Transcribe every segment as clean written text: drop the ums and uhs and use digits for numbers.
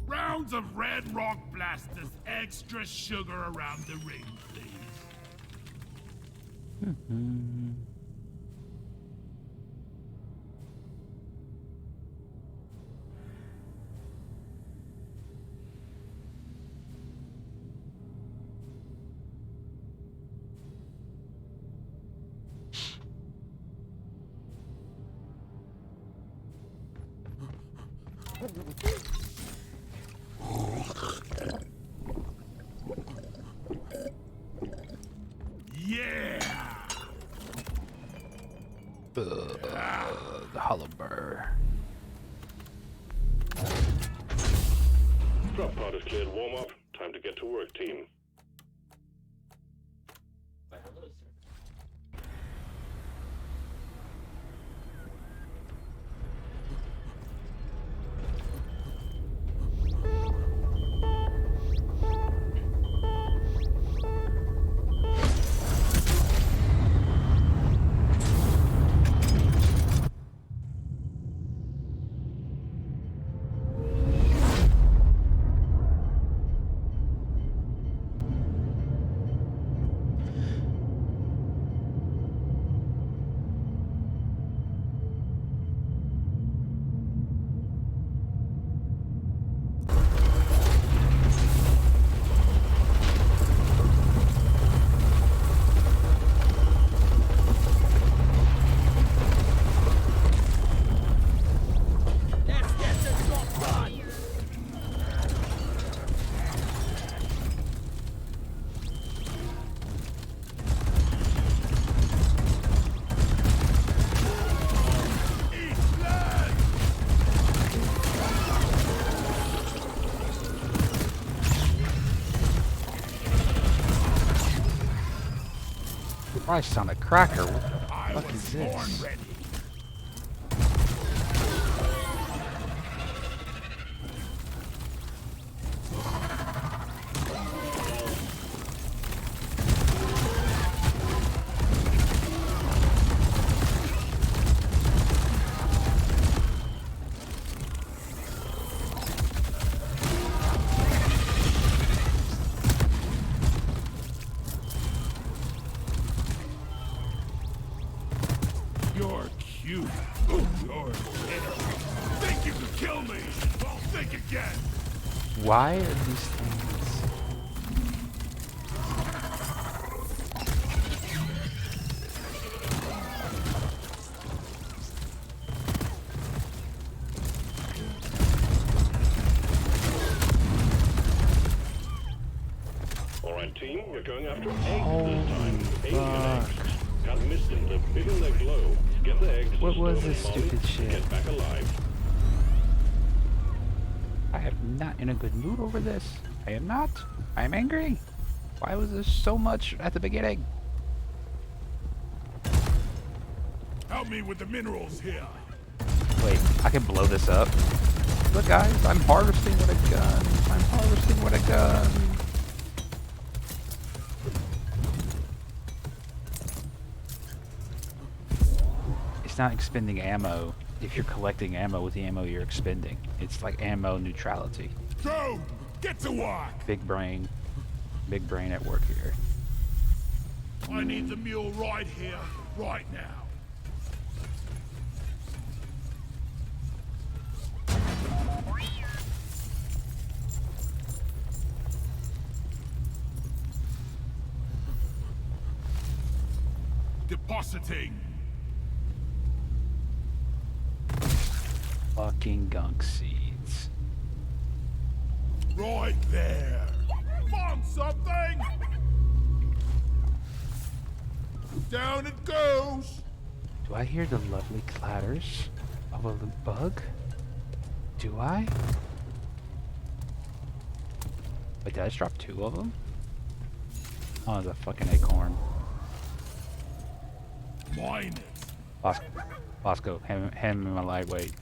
Rounds of red rock blasters, extra sugar around the ring, please. Yeah! The hollow burr. Drop pod is cleared. Warm up. Time to get to work, team. Christ on a cracker. What the fuck is this? Ready. You're cute. Oh, you're a hitter. Think you could kill me? Well, think again. Why are these things? All right, team. We're going after eggs this time. Alien eggs. Can't miss them. They're big and they glow. Get the eggs. What was store this them, Molly, stupid shit? Get back alive. I am not in a good mood over this. I am not. I am angry. Why was there so much at the beginning? Help me with the minerals here. Wait, I can blow this up. Look guys, I'm harvesting with a gun. I'm harvesting with a gun. It's not expending ammo if you're collecting ammo with the ammo you're expending. It's like ammo neutrality. Go! Get to work! Big brain at work here. I need the mule right here, right now. Depositing. Fucking gunk seeds. Right there. Want something? Down it goes. Do I hear the lovely clatters of a bug? Do I? Wait, did I just drop 2 of them? Oh, it's a fucking acorn. Mine it. Bosco, hand me my lightweight.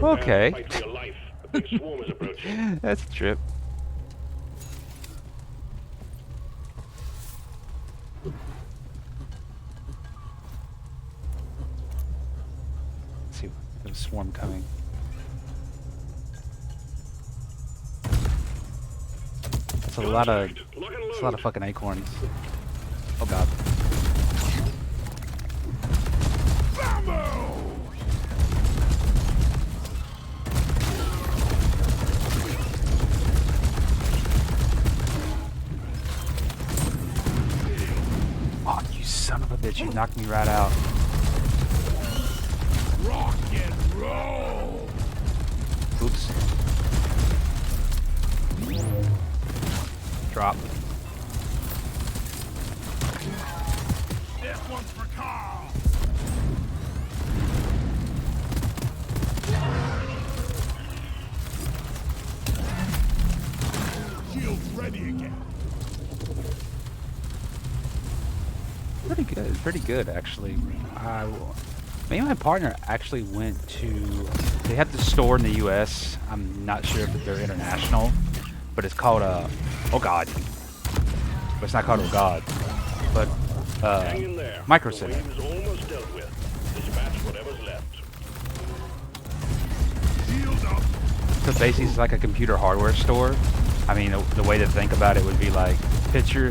Okay. Fight for your life. A big swarm is approaching. That's a trip. see. There's a swarm coming. It's a lot of. It's a lot of fucking acorns. Oh god. Oh, you son of a bitch! You knocked me right out. Rock and roll. Oops. Drop. This one's for Carl. Shield's ready again. Pretty good actually. Me and my partner actually went to. They have the store in the U.S. I'm not sure if they're international, but it's called oh god. But it's not called oh god, but Hang in there. Micro The Center. wave is almost dealt with. Dispatch whatever's left. Shield up. So basically, it's like a computer hardware store. I mean, the way to think about it would be like, picture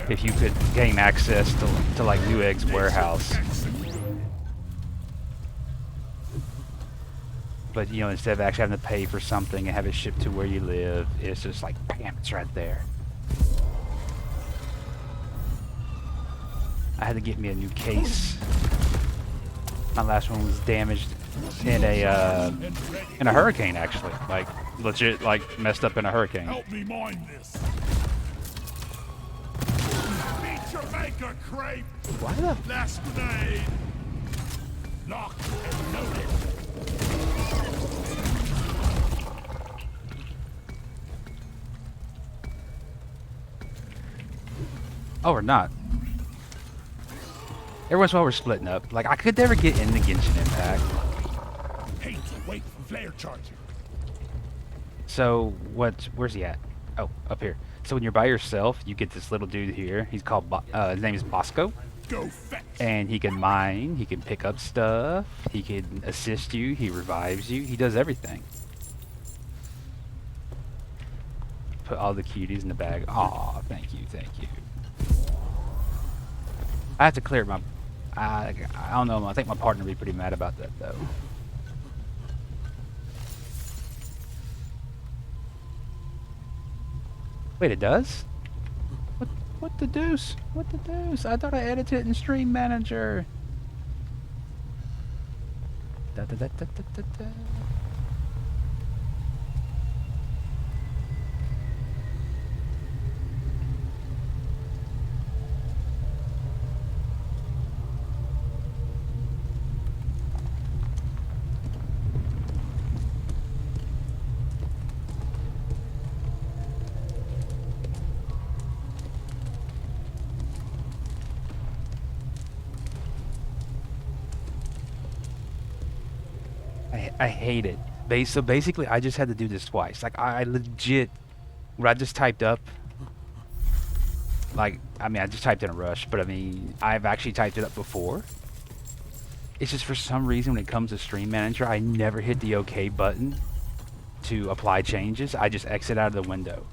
if you could gain access to like Newegg's warehouse, but you know, instead of actually having to pay for something and have it shipped to where you live, it's just like bam, it's right there. I had to get me a new case. My last one was damaged in a hurricane, actually. Like legit, like messed up in a hurricane. Help me mind this. Beat your maker, Crepe. Why the? Last grenade. Locked and loaded. Oh, we're not. Every once in a while we're splitting up. Like I could never get into Genshin Impact. Hate to wait for flare charger. So where's he at? Oh, up here. So when you're by yourself, you get this little dude here. He's called his name is Bosco, Go fetch. and he can mine. He can pick up stuff. He can assist you. He revives you. He does everything. Put all the cuties in the bag. Aw, thank you, thank you. I have to clear my. I don't know. I think my partner would be pretty mad about that though. Wait, it does? What the deuce? What the deuce? I thought I edited it in Stream Manager. Da, da, da, da, da, da, da. I hate it. So basically, I just had to do this twice. Like, I legit, what I just typed up, like, I mean, I just typed in a rush, but I mean, I've actually typed it up before. It's just for some reason when it comes to Stream Manager, I never hit the OK button to apply changes. I just exit out of the window.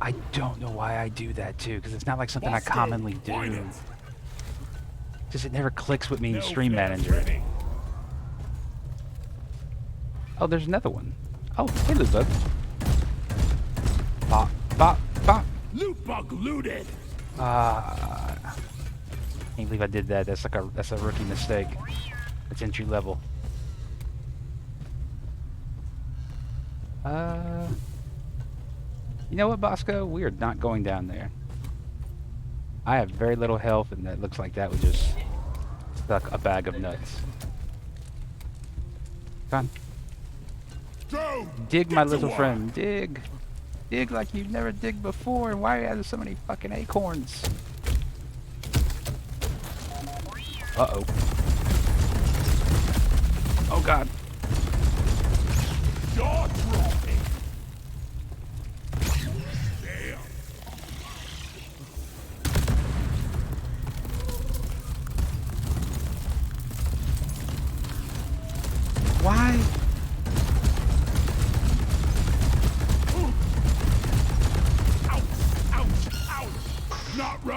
I don't know why I do that too, because it's not like something I commonly do. Just it never clicks with me in Stream Manager. Oh, there's another one. Oh, hey, loot bug. Bop, bop, bop. Loot bug looted. Can't believe I did that. That's a rookie mistake. That's entry level. You know what, Bosco? We are not going down there. I have very little health, and that looks like that would just suck a bag of nuts. Come on. Dig, my little friend. Dig. Dig like you've never digged before. And why are there so many fucking acorns? Uh-oh. Oh, God. Jaw dropping. Damn.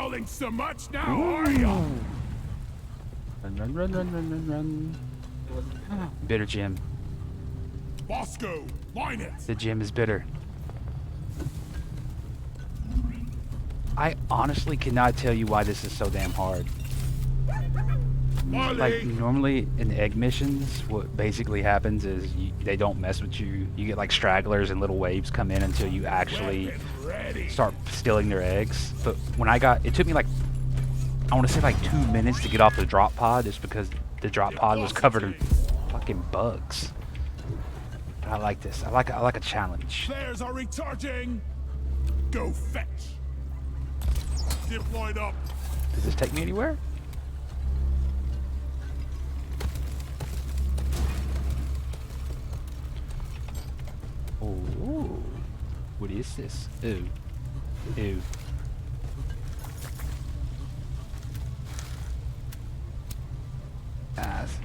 stalling so much now, are ya? Run, run, run, run, run, run, run. Bitter gem. Bosco, line it. The gem is bitter. I honestly cannot tell you why this is so damn hard. Like, Molly, normally in egg missions, what basically happens is they don't mess with you. You get like stragglers and little waves come in until you actually weapon ready. start stealing their eggs. But when it took me like, I want to say like 2 minutes to get off the drop pod, just because the drop pod was covered in fucking bugs. But I like this. I like a challenge. Flares are recharging. Go fetch. Deployed up. Does this take me anywhere? Oh, what is this? Ooh, ooh. Nice.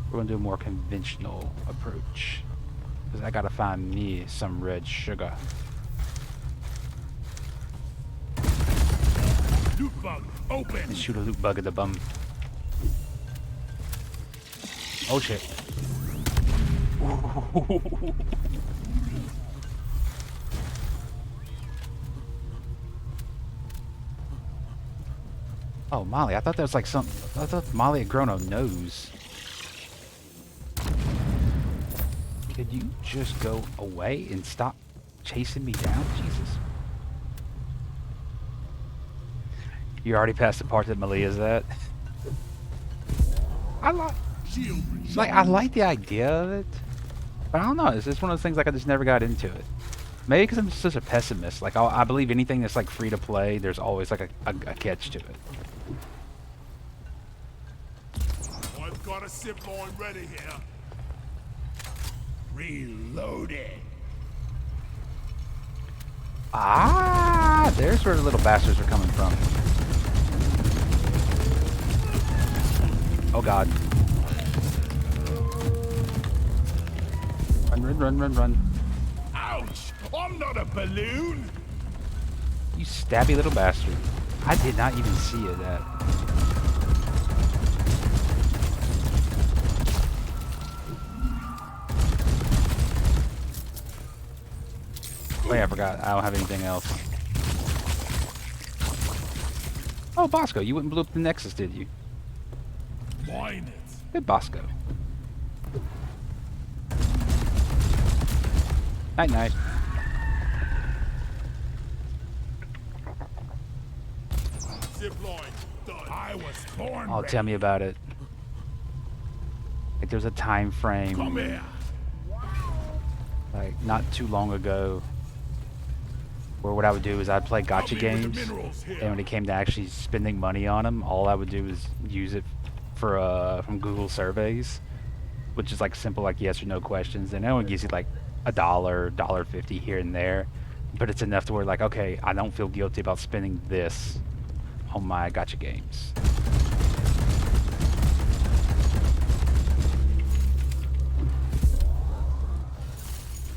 We're gonna do a more conventional approach, because I gotta find me some red sugar. Loot bug, open. And shoot a loot bug at the bum. Oh shit. Oh, Molly, I thought that was like something. I thought Molly had grown a nose. Could you just go away and stop chasing me down? Jesus. You already passed the part that Malia's at. I like the idea of it, but I don't know. It's just one of those things like I just never got into it. Maybe because I'm just such a pessimist. Like I believe anything that's like free to play, there's always like a catch to it. I've got a zip line ready here. Reloading. Ah, there's where the little bastards are coming from. Oh god. Run, run, run, run, run. Ouch! I'm not a balloon. You stabby little bastard. I did not even see it that. Oh yeah, I forgot. I don't have anything else. Oh, Bosco, you went and blew up the Nexus, did you? Line it. Good Bosco. Night night. Zip line done. I was born. Oh, tell me about it. Like there's a time frame. Come here. Like not too long ago, where what I would do is I'd play gotcha games, and when it came to actually spending money on them, all I would do is use it for from Google surveys, which is like simple like yes or no questions, and that one gives you like $1.50 here and there, but it's enough to where like okay, I don't feel guilty about spending this on my gotcha games.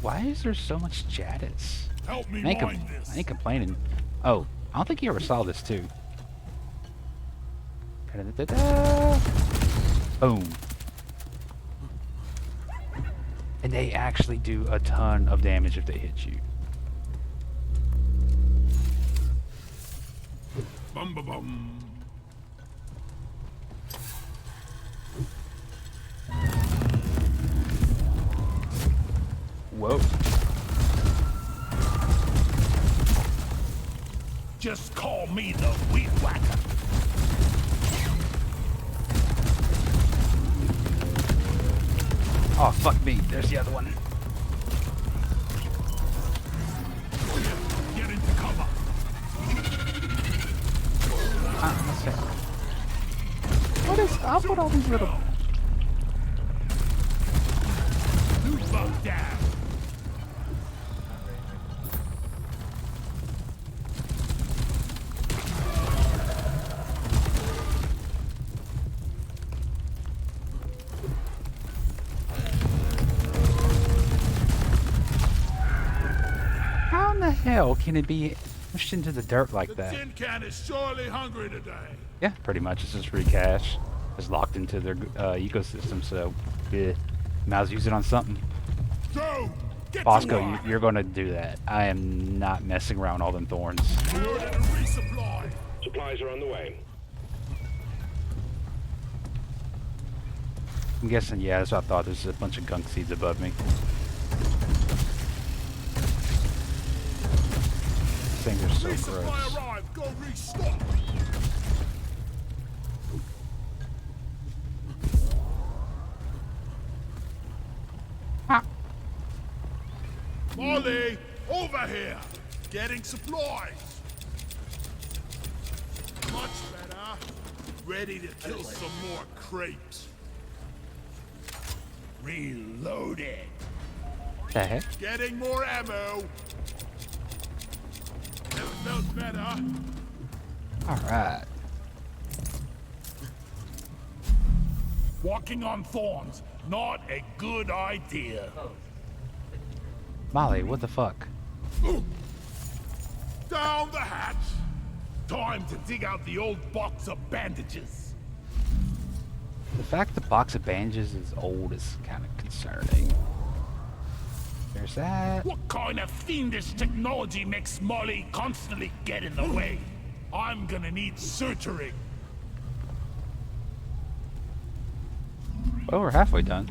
Why is there so much Jadis? Help me I ain't, mine this. I ain't complaining. Oh, I don't think you ever saw this too. Da-da-da-da. Boom. And they actually do a ton of damage if they hit you. Bum ba bum. Whoa. Just call me the weed whacker. Oh, fuck me. There's the other one. Get into cover. Let's see. What is up with all these little... Loot bug down. hell can it be pushed into the dirt like The that? tin can is surely hungry today. Yeah, pretty much. It's just free cash. It's locked into their ecosystem, so yeah, might as well use it on something. So, get to Bosco, work. you're gonna do that. I am not messing around with all them thorns. We ordered a resupply. Supplies are on the way. I'm guessing, yeah, that's what I thought. There's a bunch of gunk seeds above me. These things are so Resupply gross. arrived. Go restock. Ah. Molly, over here. Getting supplies. Much better. Ready to kill some more crepes. Reloaded. The heck? Getting more ammo. Never felt better. Alright. Walking on thorns, not a good idea. Molly, what the fuck? Down the hatch. Time to dig out the old box of bandages. The fact the box of bandages is old is kind of concerning. There's that. What kind of fiendish technology makes Molly constantly get in the way? I'm gonna need surgery. Well, we're halfway done.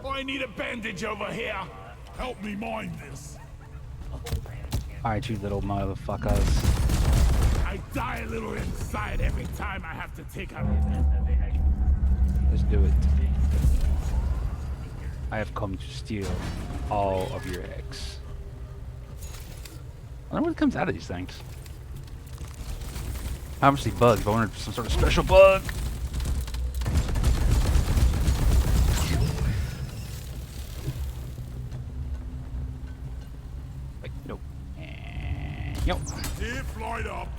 I need a bandage over here. Help me mind this. Alright, you little motherfuckers. I die a little inside every time I have to take a... Let's do it. I have come to steal all of your eggs. I wonder what comes out of these things. Obviously bugs, but I wonder if some sort of special bug. Wait, nope. And nope. If light up.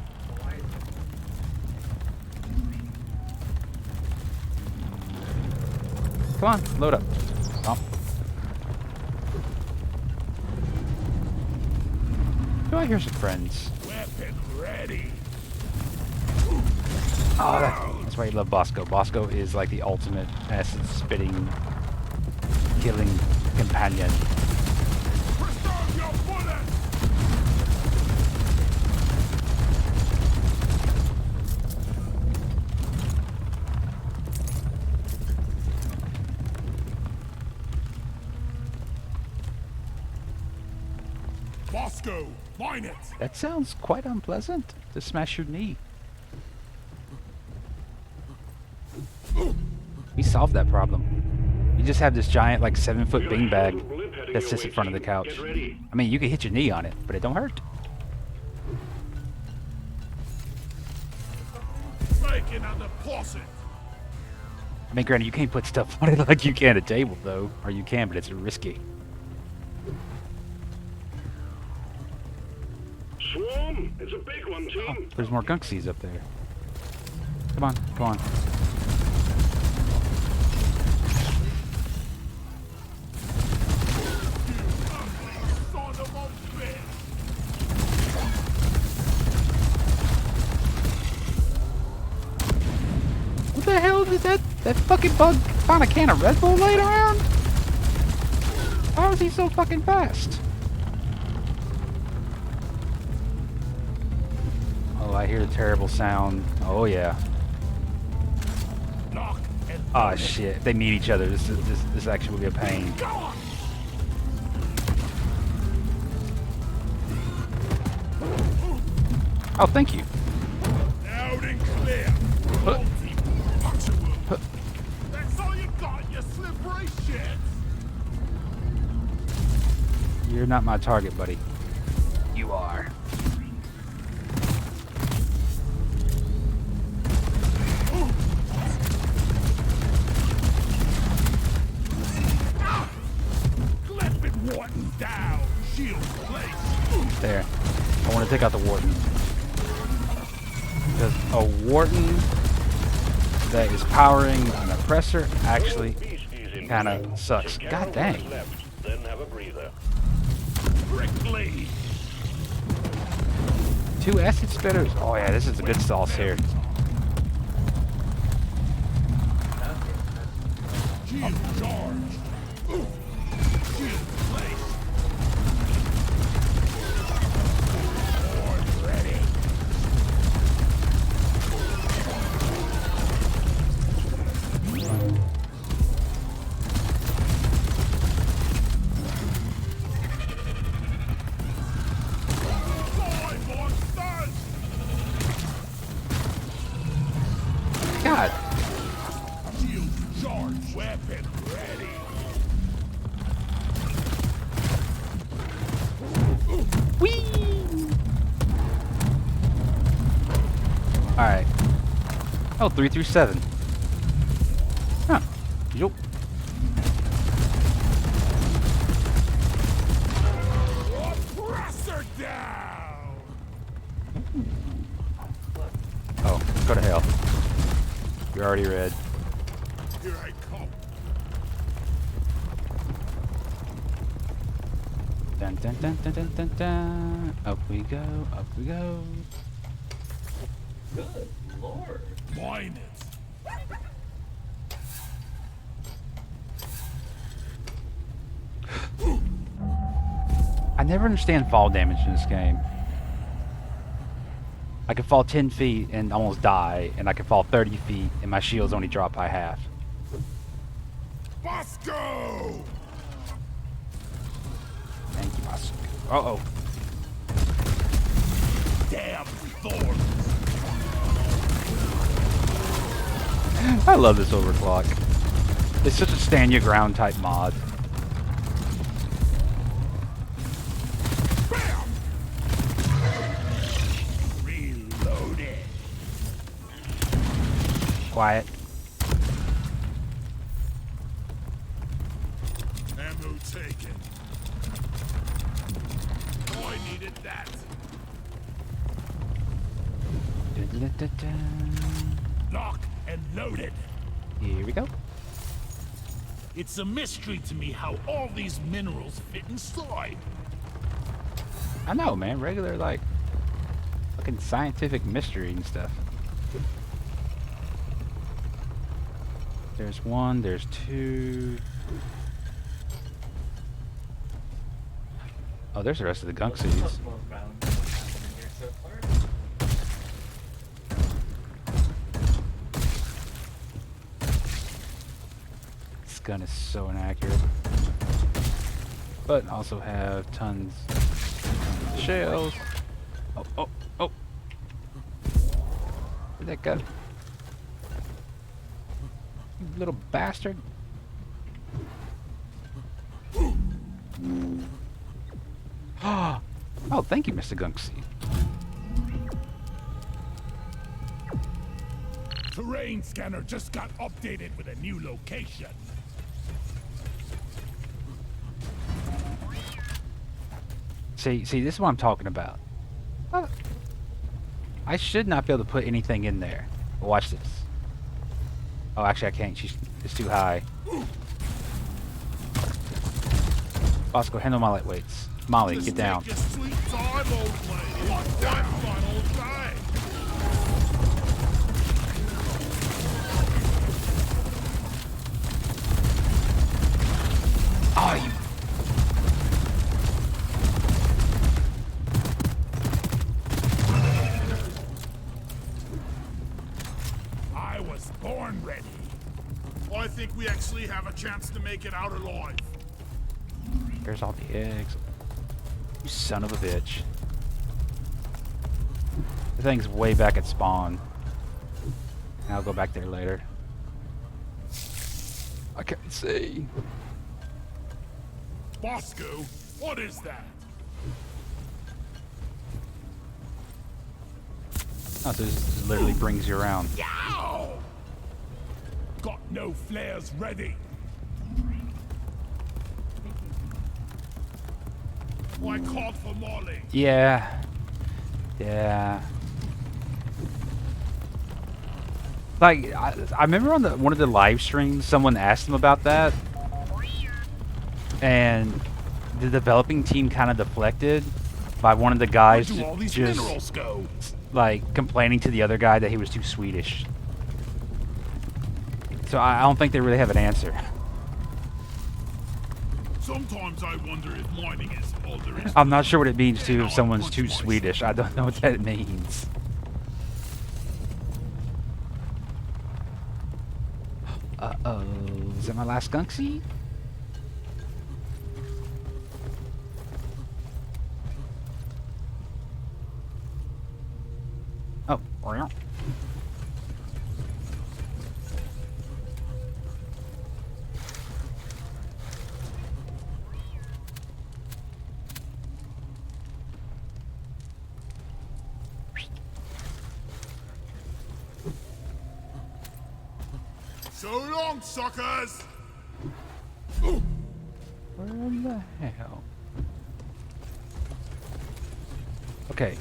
Come on, load up. Oh. Do I hear some friends? Weapon ready. Oh, that's why you love Bosco. Bosco is like the ultimate acid-spitting, killing companion. Preserve your bullets. Bosco, mine it. That sounds quite unpleasant to smash your knee. We solved that problem. You just have this giant, like 7-foot beanbag that sits in front of the couch. Get ready. I mean, you can hit your knee on it, but it don't hurt. Breaking on the faucet. I mean, granted, you can't put stuff on it like you can at a table, though. Or you can, but it's risky. Swarm! It's a big one, team. Oh, there's more gunk seeds up there. Come on, come on. Son of a bitch. What the hell did that fucking bug find a can of Red Bull laying around? Why was he so fucking fast? Oh, I hear the terrible sound. Oh yeah. Lock and Oh shit. If they meet each other, this actually will be a pain. go on. Oh, thank you. Loud and clear. Multi-punctual. That's all you got, you slippery shit. You're not my target, buddy. You are. Clipping Wharton down. Shield placed. There. I want to take out the Warden. Because a Warden that is powering an oppressor actually... Beasties incoming. kind of sucks. Take care God of dang. what's left, then have a breather. Prickly! 2 acid spitters. Oh yeah, this is a good sauce here. Shield charge! Ooh. Shield placed! Sword ready! God. Shield charge! Weapon ready! Whee! Alright. Oh, 3 through 7. Huh. Yup. Press her down! Oh, go to hell. You're already red. Here I come. Dun dun dun dun dun dun dun. Up we go, up we go. Good lord. Mine it. I never understand fall damage in this game. I can fall 10 feet and almost die, and I can fall 30 feet and my shields only drop by half. Bosco! Thank you, Bosco. Uh-oh. Damn thorns! I love this overclock. It's such a stand your ground type mod. Bam! Reloaded. Quiet. Ammo taken. Oh, I needed that. Lock and loaded. Here we go. It's a mystery to me how all these minerals fit inside. I know, man. Regular, like, fucking scientific mystery and stuff. There's 1, there's 2. Oh, there's the rest of the gunk seeds. Most balance in here so far. This gun is so inaccurate. But also have tons of shells. Oh, oh, oh. Where'd that go? You little bastard. Oh, thank you, Mr. Gunksy. Terrain scanner just got updated with a new location. See, this is what I'm talking about. I should not be able to put anything in there. Watch this. Oh, actually, I can't. It's too high. Bosco, handle my lightweights. Molly, get down. Take your sweet time, old lady. One final time. Oh, you. I was born ready. I think we actually have a chance to make it out alive. There's all the eggs. You son of a bitch. The thing's way back at spawn. And I'll go back there later. I can't see. Bosco, what is that? Oh, so this literally brings you around. Yow! Got no flares ready. I called for Molly. Yeah. Yeah. Like, I remember on one of the live streams, someone asked him about that, and the developing team kind of deflected by one of the guys Where do all these minerals just go? like complaining to the other guy that he was too Swedish. So I don't think they really have an answer. Sometimes I wonder if mining is all there is. I'm not sure what it means too if someone's too Swedish. I don't know what that means. Uh-oh. Is that my last skunk seed? Oh. So long, suckers! Where the hell? Okay.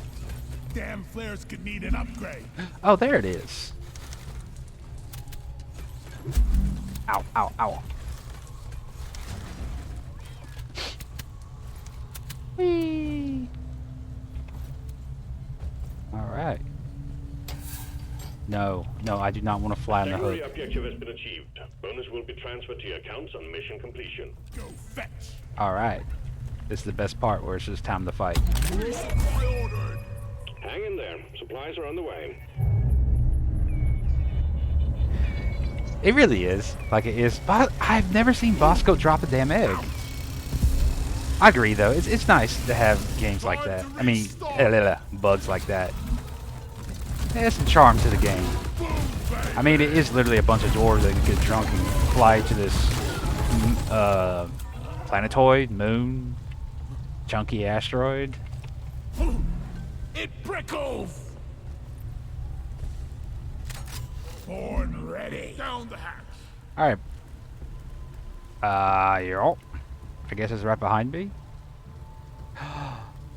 Damn flares could need an upgrade. Oh, there it is. Ow, ow, ow. Whee! Alright. No, I do not want to fly on the Secondary hook. objective has been achieved. Bonus will be transferred to your accounts on mission completion. Go fetch. Alright. This is the best part where it's just time to fight. I ordered. Hang in there. Supplies are on the way. It really is. Like it is. But I've never seen Bosco drop a damn egg. I agree though. It's nice to have games like that. I mean, bugs like that. There's some charm to the game. I mean, it is literally a bunch of dwarves that get drunk and fly to this planetoid, moon, chunky asteroid. It prickles. Born ready. Down the hatch. All right. You're all. I guess it's right behind me.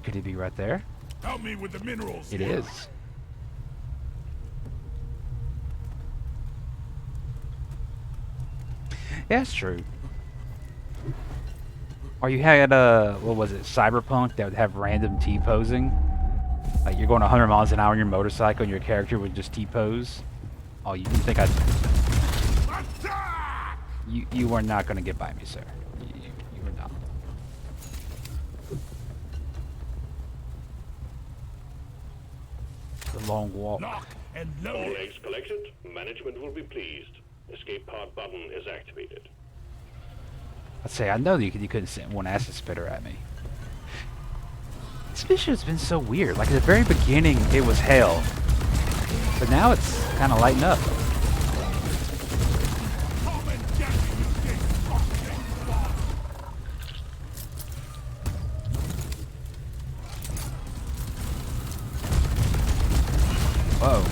Could it be right there? Help me with the minerals. It is. Yeah, that's true. Or you had what was it, Cyberpunk, that would have random T-posing. Like you're going 100 miles an hour on your motorcycle and your character would just T-pose. Oh, you didn't think I'd... Attack! You are not going to get by me, sir. You are not. The long walk. Lock and All load. eggs collected. Management will be pleased. Escape pod button is activated. I'd say, I know that you couldn't send one acid spitter at me. This mission has been so weird. Like, at the very beginning, it was hell. But now it's kind of lighting up. Come and get me, you big fucking fuck. Whoa.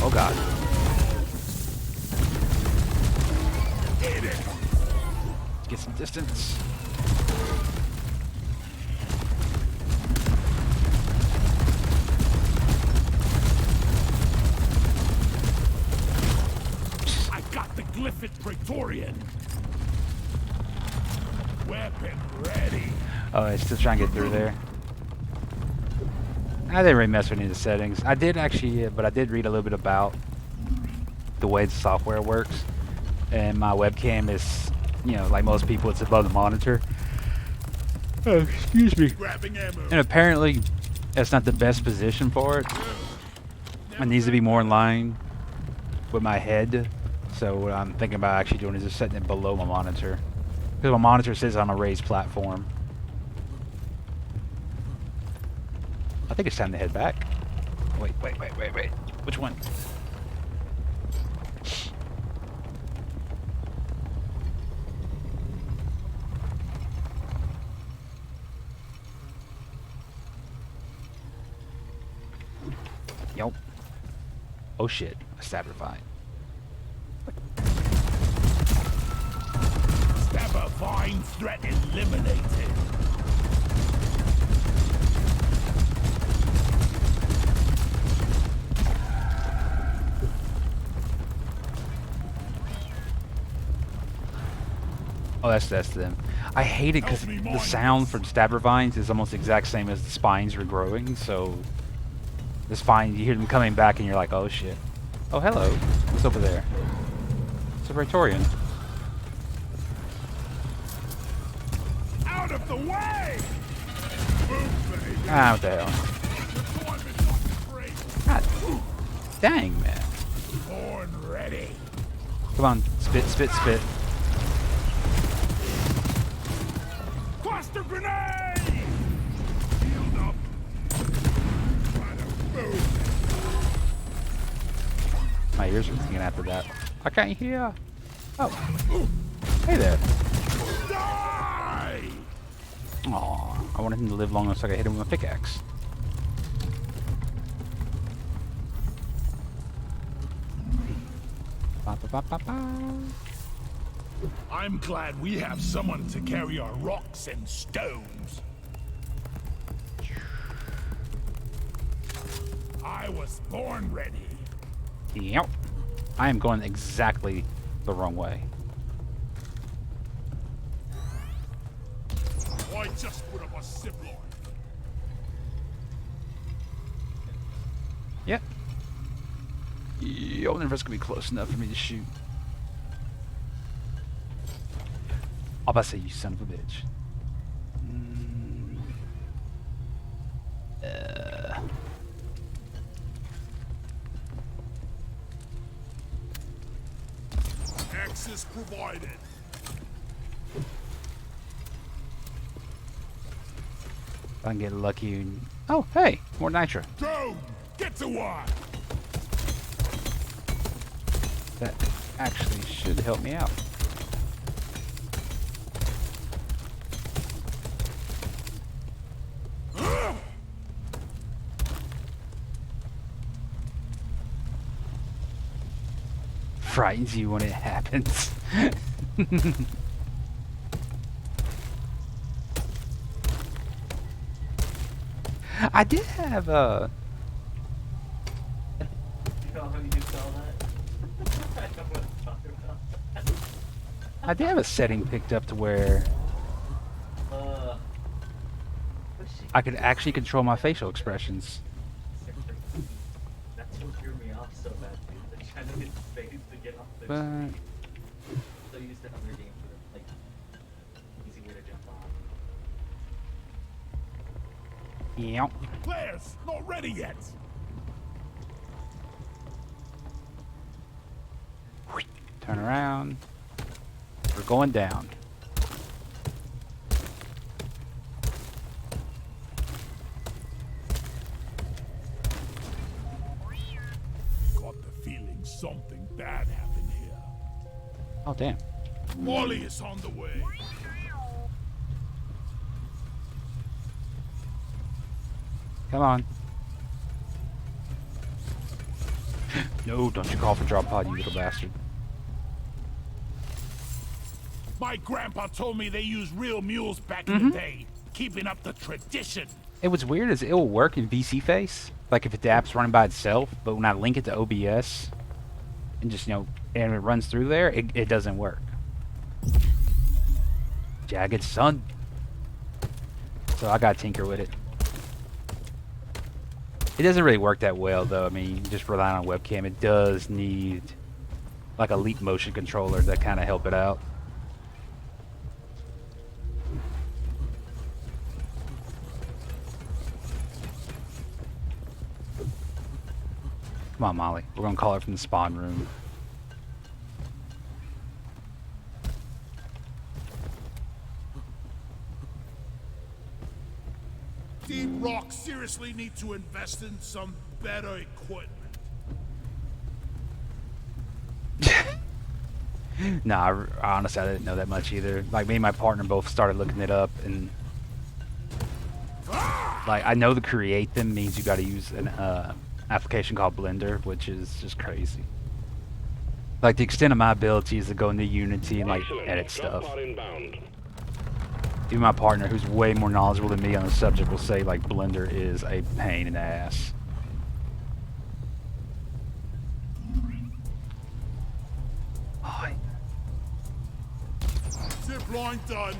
Oh, God. Hit it. Let's get some distance. I got the Glyphid Praetorian. Weapon ready. Oh, I still trying to get through there. I didn't really mess with any of the settings. I did actually, but I did read a little bit about the way the software works. And my webcam is, you know, like most people, it's above the monitor. Oh, excuse me. Grabbing ammo. And apparently, that's not the best position for it. It needs to be more in line with my head. So what I'm thinking about actually doing is just setting it below my monitor. Because my monitor sits on a raised platform. I think it's time to head back. Wait. Which one? Yup. Oh shit. I stabbed her fine. Stabber Vine threat eliminated. Oh, that's them. I hate it because the sound from stabber vines is almost the exact same as the spines regrowing. So the spine, you hear them coming back, and you're like, oh shit. Oh, hello. What's over there? It's a Praetorian. Out of the way! Move, baby. Ah, what the hell? Your time is not great. God dang, man. Born ready. Come on, spit, spit, spit. Cluster grenade! Shield up. Try to move. My ears are ringing after that. I can't hear. Oh. Hey there. Die! Aw, I wanted him to live long enough so I could hit him with a pickaxe. Ba, ba, ba, ba, ba. I'm glad we have someone to carry our rocks and stones. I was born ready. Yep. I am going exactly the wrong way. I just put up a zipline. Yep. Yo, never gonna be close enough for me to shoot. I'm about to say, you son of a bitch. Access provided. If I can get lucky and... Oh, hey! More nitro. Drone, get to one. That actually should help me out. Frightens you when it happens. I did have a... You know how you sell that? I don't want to talk about that. I did have a setting picked up to where I could actually control my facial expressions. That's what threw me off so bad, dude. Like trying to get space to get off the But street. So I used another game for like easy way to jump on. yep. Players, not ready yet. Turn around. We're going down. Got the feeling something bad happened here. Oh, damn. Malia is on the way. Come on. No, don't you call for drop pod, you little bastard. My grandpa told me they used real mules back in the day, keeping up the tradition. It was weird as it will work in VC face, like if the app's running by itself, but when I link it to OBS and just, you know, and it runs through there, it doesn't work. Jagged sun. So I gotta tinker with it. It doesn't really work that well though. I mean, just relying on webcam, it does need like a leap motion controller that kind of help it out. Come on, Molly. We're gonna call it from the spawn room. Deep Rock seriously need to invest in some better equipment. Nah, honestly, I didn't know that much either. Like, me and my partner both started looking it up, and like, I know to create them means you gotta use an application called Blender, which is just crazy. Like, the extent of my ability is to go into Unity and, like, Excellent. edit Drop stuff. pod inbound. Even my partner, who's way more knowledgeable than me on the subject, will say, like, Blender is a pain in the ass. Zip Blind done.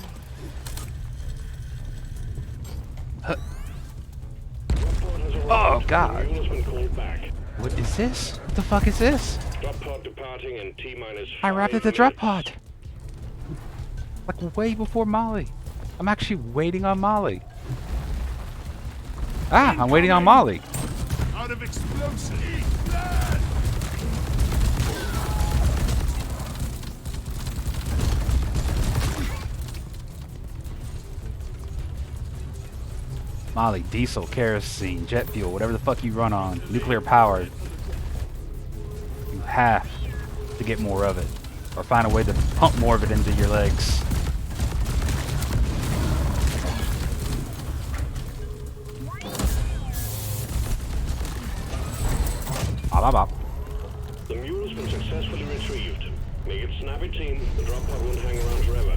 Oh God! Mule has been called back. What is this? What the fuck is this? Drop pod departing in T-minus 5 I arrived at the drop minutes. pod. Like way before Molly. I'm actually waiting on Molly. Ah, I'm waiting on Molly. Out of explosive. Eat that! Molly, diesel, kerosene, jet fuel, whatever the fuck you run on, nuclear powered. You have to get more of it, or find a way to pump more of it into your legs. Bop, bop, bop. The mule has been successfully retrieved. Make it snappy, team. The drop pod won't hang around forever.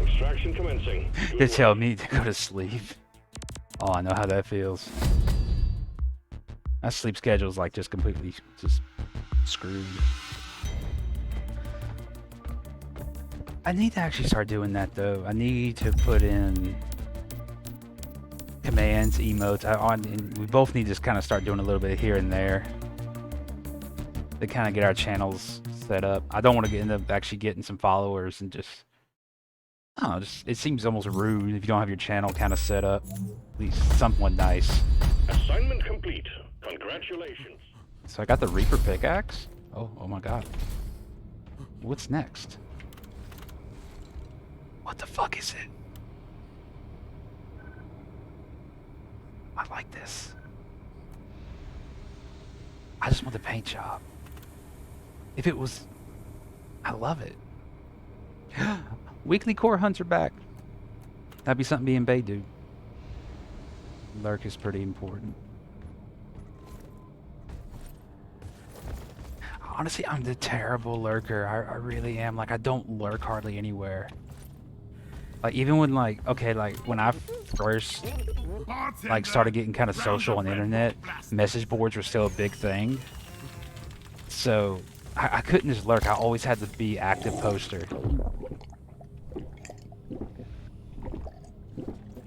Extraction commencing. Good They tell work. me to go to sleep. Oh, I know how that feels. My sleep schedule's like just completely just screwed. I need to actually start doing that though. I need to put in commands, emotes. And we both need to just kind of start doing a little bit here and there to kind of get our channels set up. I don't want to end up actually getting some followers and just, I don't know, just it seems almost rude if you don't have your channel kind of set up. At least somewhat nice. Assignment complete. Congratulations. So I got the Reaper pickaxe. Oh my God. What's next? What the fuck is it? I like this. I just want the paint job. If it was, I love it. Weekly core hunts are back. That'd be something being Bay dude. Lurk is pretty important. Honestly, I'm the terrible lurker. I really am. Like, I don't lurk hardly anywhere. Like, even when, like, okay, like, when I first, like, started getting kind of social on the internet, message boards were still a big thing. So, I couldn't just lurk. I always had to be active poster.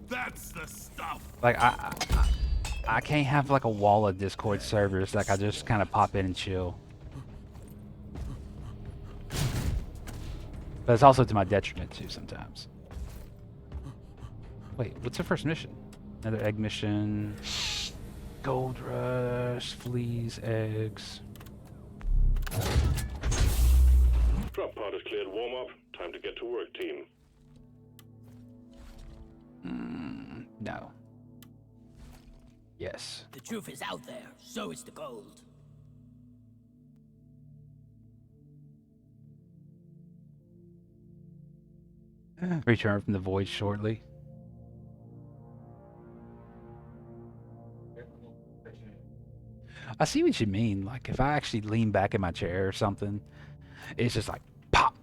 That's the stuff. Like, I can't have, like, a wall of Discord servers. Like, I just kind of pop in and chill. But it's also to my detriment, too, sometimes. Wait, what's the first mission? Another egg mission. Gold rush, fleas, eggs. Drop pod is cleared. Warm up. Time to get to work, team. No. Yes. The truth is out there, so is the gold. Return from the void shortly. I see what you mean. Like, if I actually lean back in my chair or something, it's just like, pop.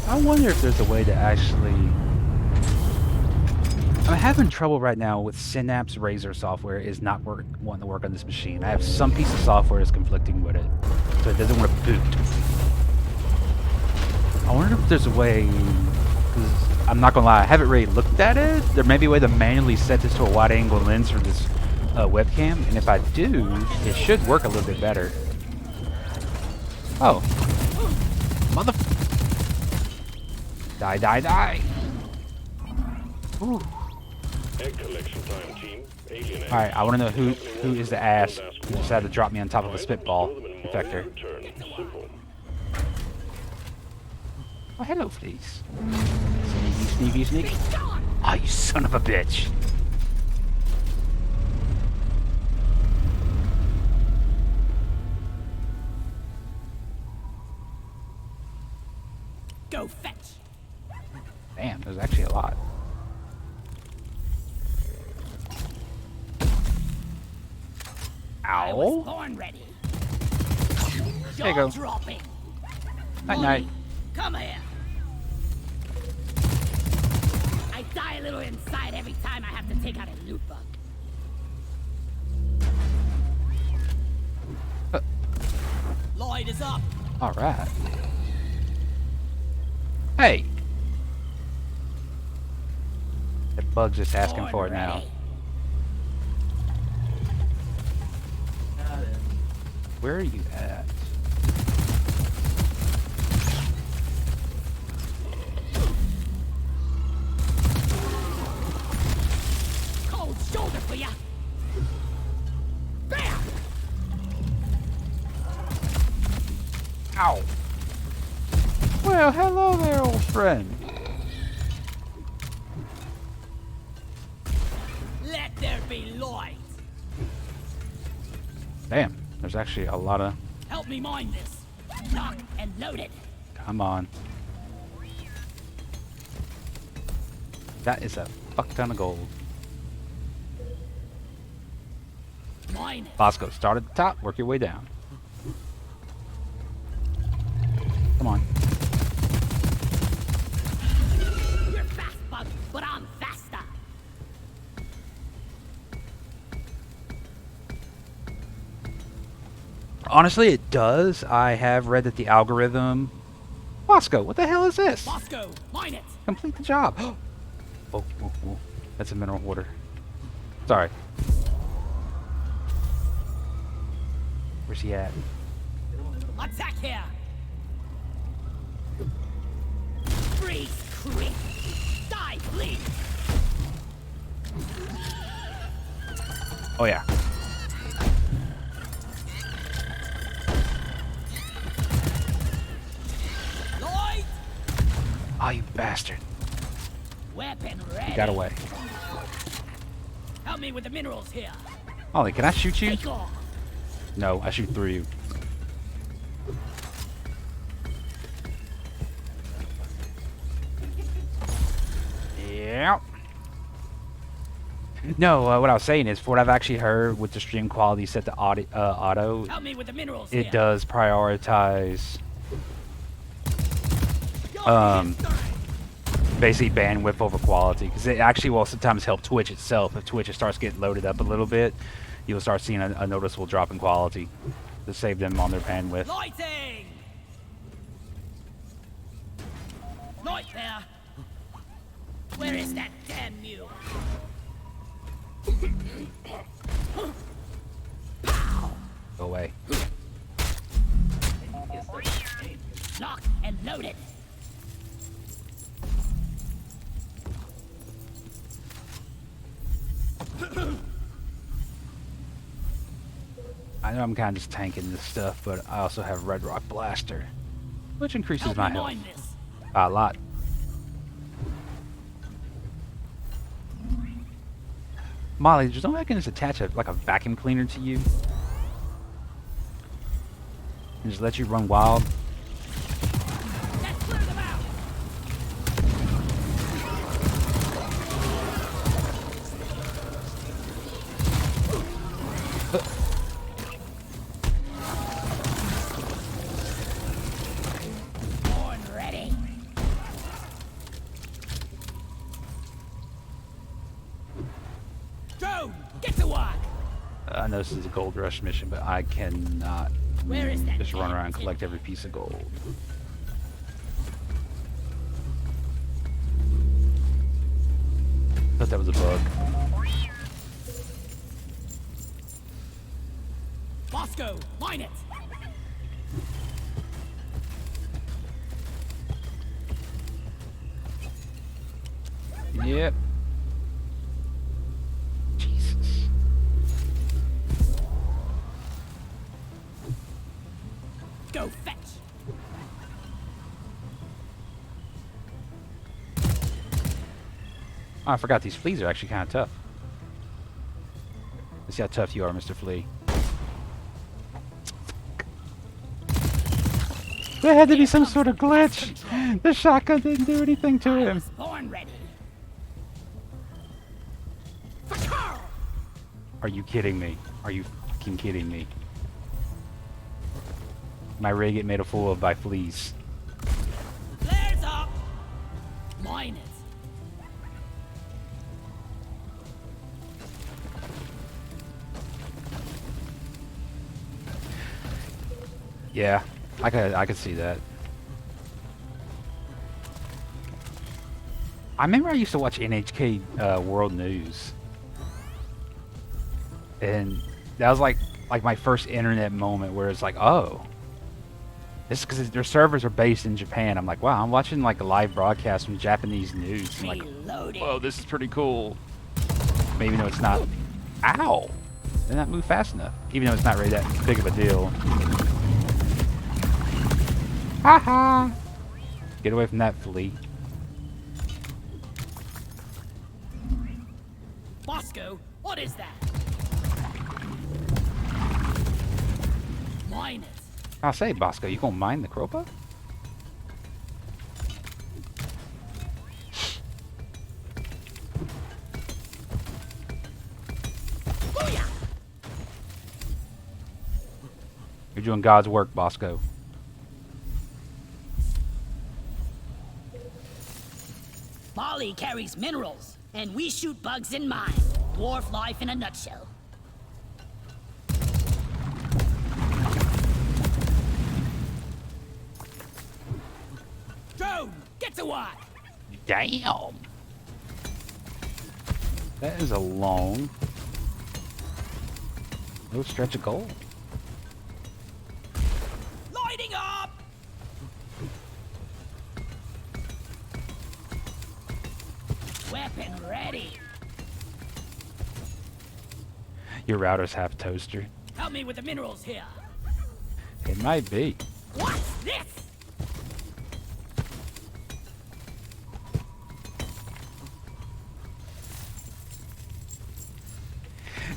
I wonder if there's a way to actually... I'm having trouble right now with Synapse Razor software is not wanting to work on this machine. I have some piece of software that's conflicting with it, so it doesn't want to boot. I wonder if there's a way, because I'm not gonna lie, I haven't really looked at it. There may be a way to manually set this to a wide angle lens for this webcam, and if I do, it should work a little bit better. Oh. Mother... Die, die, die! Ooh. Egg collection time, team. Alien eggs. Alright, I want to know who is the ass who decided to drop me on top of a spitball infector. Simple. Oh, hello, fleas. Sneaky, sneaky, sneaky. Oh, you son of a bitch. Go fetch. Damn, there's actually a lot. I was Ow. born ready. There you go. Dropping. Night, night. Come here. I die a little inside every time I have to take out a loot bug. Lloyd is up. All right. Hey. That bug's just asking Born for it now. ready. Got it. Where are you at? Cold shoulder for ya. Bam! Ow. Well, hello there, old friend. Let there be Lloyd. Damn, there's actually a lot of... Help me mine this. Lock and loaded. Come on. That is a fuck ton of gold. Mine it. Bosco, start at the top, work your way down. Come on. You're fast, bug, but I'm faster. Honestly, it does. I have read that the algorithm... Bosco, what the hell is this? Bosco, mine it. Complete the job. Oh, oh, oh. That's a mineral water. Sorry. Where's he at? Attack here. Freeze, crit. Die, please. Oh, yeah. Lloyd, Oh, you bastard. weapon ready. He got away. Help me with the minerals here. Ollie, can I shoot you? Take off. No, I shoot through you. Yeah. No, what I was saying is, for what I've actually heard with the stream quality set to auto, Help me with the minerals it here. does prioritize Go, history. basically bandwidth over quality, because it actually will sometimes help Twitch itself. If Twitch starts getting loaded up a little bit, you'll start seeing a noticeable drop in quality to save them on their bandwidth. Lighting. Light there. Where is that damn mule? Go away. Lock and loaded. I know I'm kind of just tanking this stuff, but I also have Red Rock Blaster, which increases Help my me health mine this. a lot. Molly, just don't I can just attach like a vacuum cleaner to you and just let you run wild? Let's clear them out. Born ready. Drone, get to work. I know this is a gold rush mission, but I cannot Where is that just run damn around and tin? collect every piece of gold. Thought that was a bug. Bosco, mine it. Yep. Jesus. Go fetch. Oh, I forgot these fleas are actually kind of tough. Let's see how tough you are, Mr. Flea. There had to be some sort of glitch. The shotgun didn't do anything to him. Born ready. Are you kidding me? Are you fucking kidding me? My rig get made a fool of by fleas. Flares up. Mine it. Yeah, I could see that. I remember I used to watch NHK World News, and that was like my first internet moment where it's like, oh, this is because their servers are based in Japan. I'm like, wow, I'm watching like a live broadcast from Japanese news. I'm like, Reloading. whoa, this is pretty cool. Maybe no, it's not. Ow! Did not move fast enough. Even though it's not really that big of a deal. Haha! Get away from that flea. Bosco, what is that? Mine it. I'll say, Bosco, you gonna mine the Kropa? Booyah! You're doing God's work, Bosco. Molly carries minerals, and we shoot bugs in mine. Dwarf life in a nutshell. Drone, get to work! Damn! That is a long... no stretch of gold. Lighting up! Weapon ready. Your router's half toaster. Help me with the minerals here. It might be. What's this?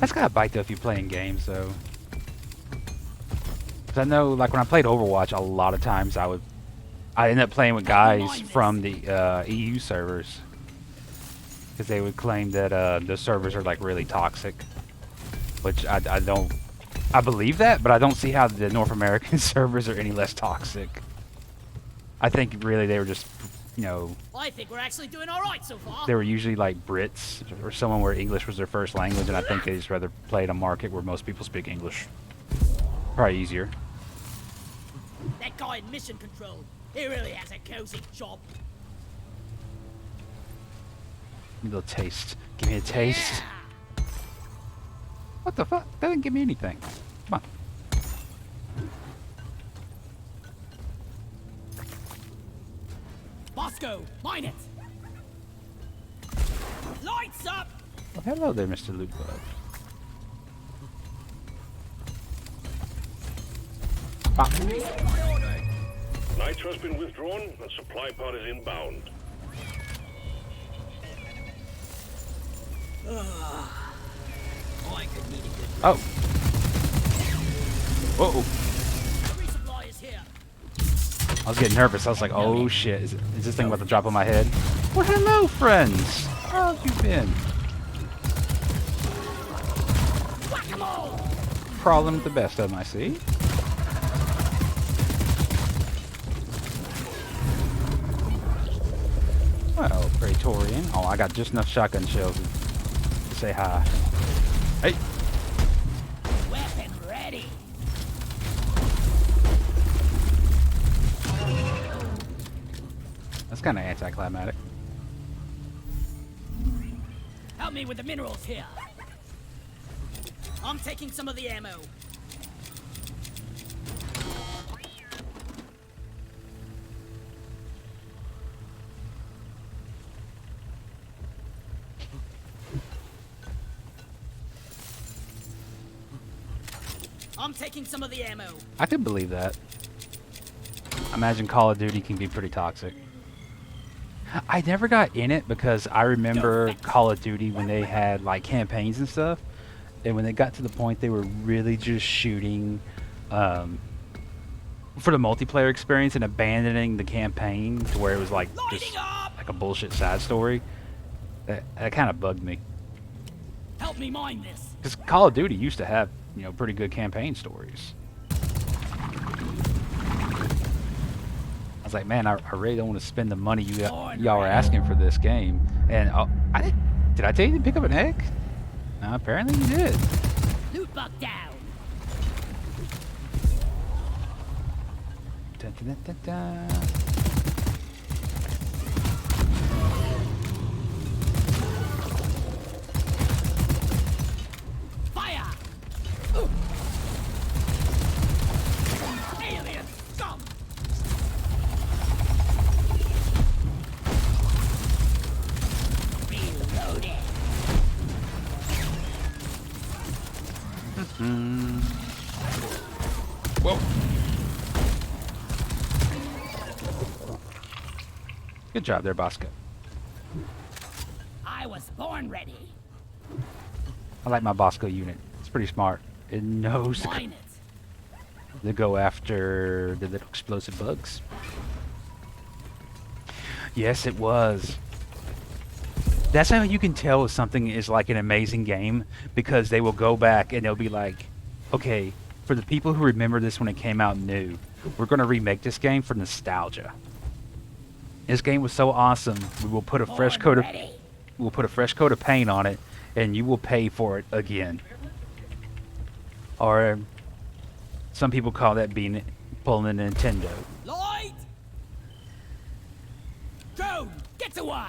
That's gotta bite though if you're playing games though. 'Cause I know, like when I played Overwatch, a lot of times I ended up playing with guys from the EU servers, because they would claim that the servers are like really toxic, which I don't. I believe that, but I don't see how the North American servers are any less toxic. I think really they were just, you know, I think we're actually doing all right so far. they were usually like Brits or someone where English was their first language, and I think they just rather play in a market where most people speak English. Probably easier. That guy in mission control, he really has a cozy job. A little taste. Give me a taste. What the fuck? That didn't give me anything. Come on. Bosco, mine it. Lights up. Well, hello there, Mr. Loot Bug. Bop. Nitro's been withdrawn and supply pod is inbound. I could need a good Oh. Whoa. resupply is here. I was getting nervous. I was like, oh shit. Is this thing about to drop on my head? Well, hello, friends. How have you been? Whack-a-mole. Crawling with the best of them, I see. Well, Praetorian. Oh, I got just enough shotgun shells to say hi. Hey. Weapon ready. That's kind of anticlimactic. Help me with the minerals here. I'm taking some of the ammo. I'm taking some of the ammo. I could believe that. Imagine Call of Duty can be pretty toxic. I never got in it because I remember Call of Duty when they had like campaigns and stuff, and when they got to the point they were really just shooting for the multiplayer experience and abandoning the campaign to where it was like just like a bullshit side story. That kind of bugged me. Help me mine this. Because Call of Duty used to have, you know, pretty good campaign stories. I was like, man, I really don't want to spend the money y'all are asking for this game. And did I tell you to pick up an egg? No, apparently you did. Loot bug down. Da-da-da-da. Fire! Alien scum! Reloaded. Whoa. Good job there, Bosco. I was born ready. I like my Bosco unit. It's pretty smart. It knows Mine it. to go after the little explosive bugs. Yes, it was. That's how you can tell if something is like an amazing game, because they will go back and they'll be like, okay, for the people who remember this when it came out new, we're going to remake this game for nostalgia. This game was so awesome, we will put a fresh coat of paint on it, and you will pay for it again. Or some people call that pulling a Nintendo. Lloyd! Drone, get to work!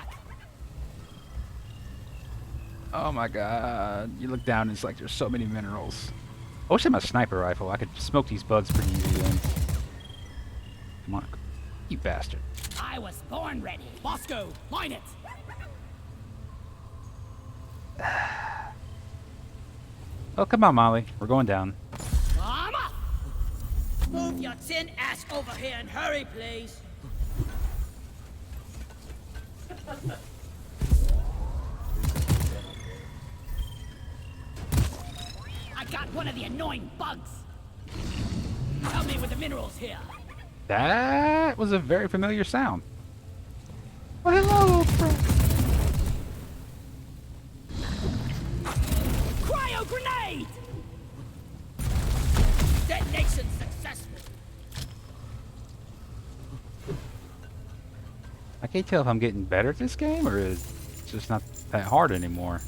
Oh my god, you look down and it's like there's so many minerals. I wish I had my sniper rifle. I could smoke these bugs pretty easy then. Come on, you bastard. I was born ready. Bosco, mine it! Oh, come on, Molly. We're going down. I'm up! Move your tin ass over here and hurry, please. I got one of the annoying bugs. Help me with the minerals here. That was a very familiar sound. Well, hello, old friend. Cryo grenade! Detonation successful. I can't tell if I'm getting better at this game or it's just not that hard anymore.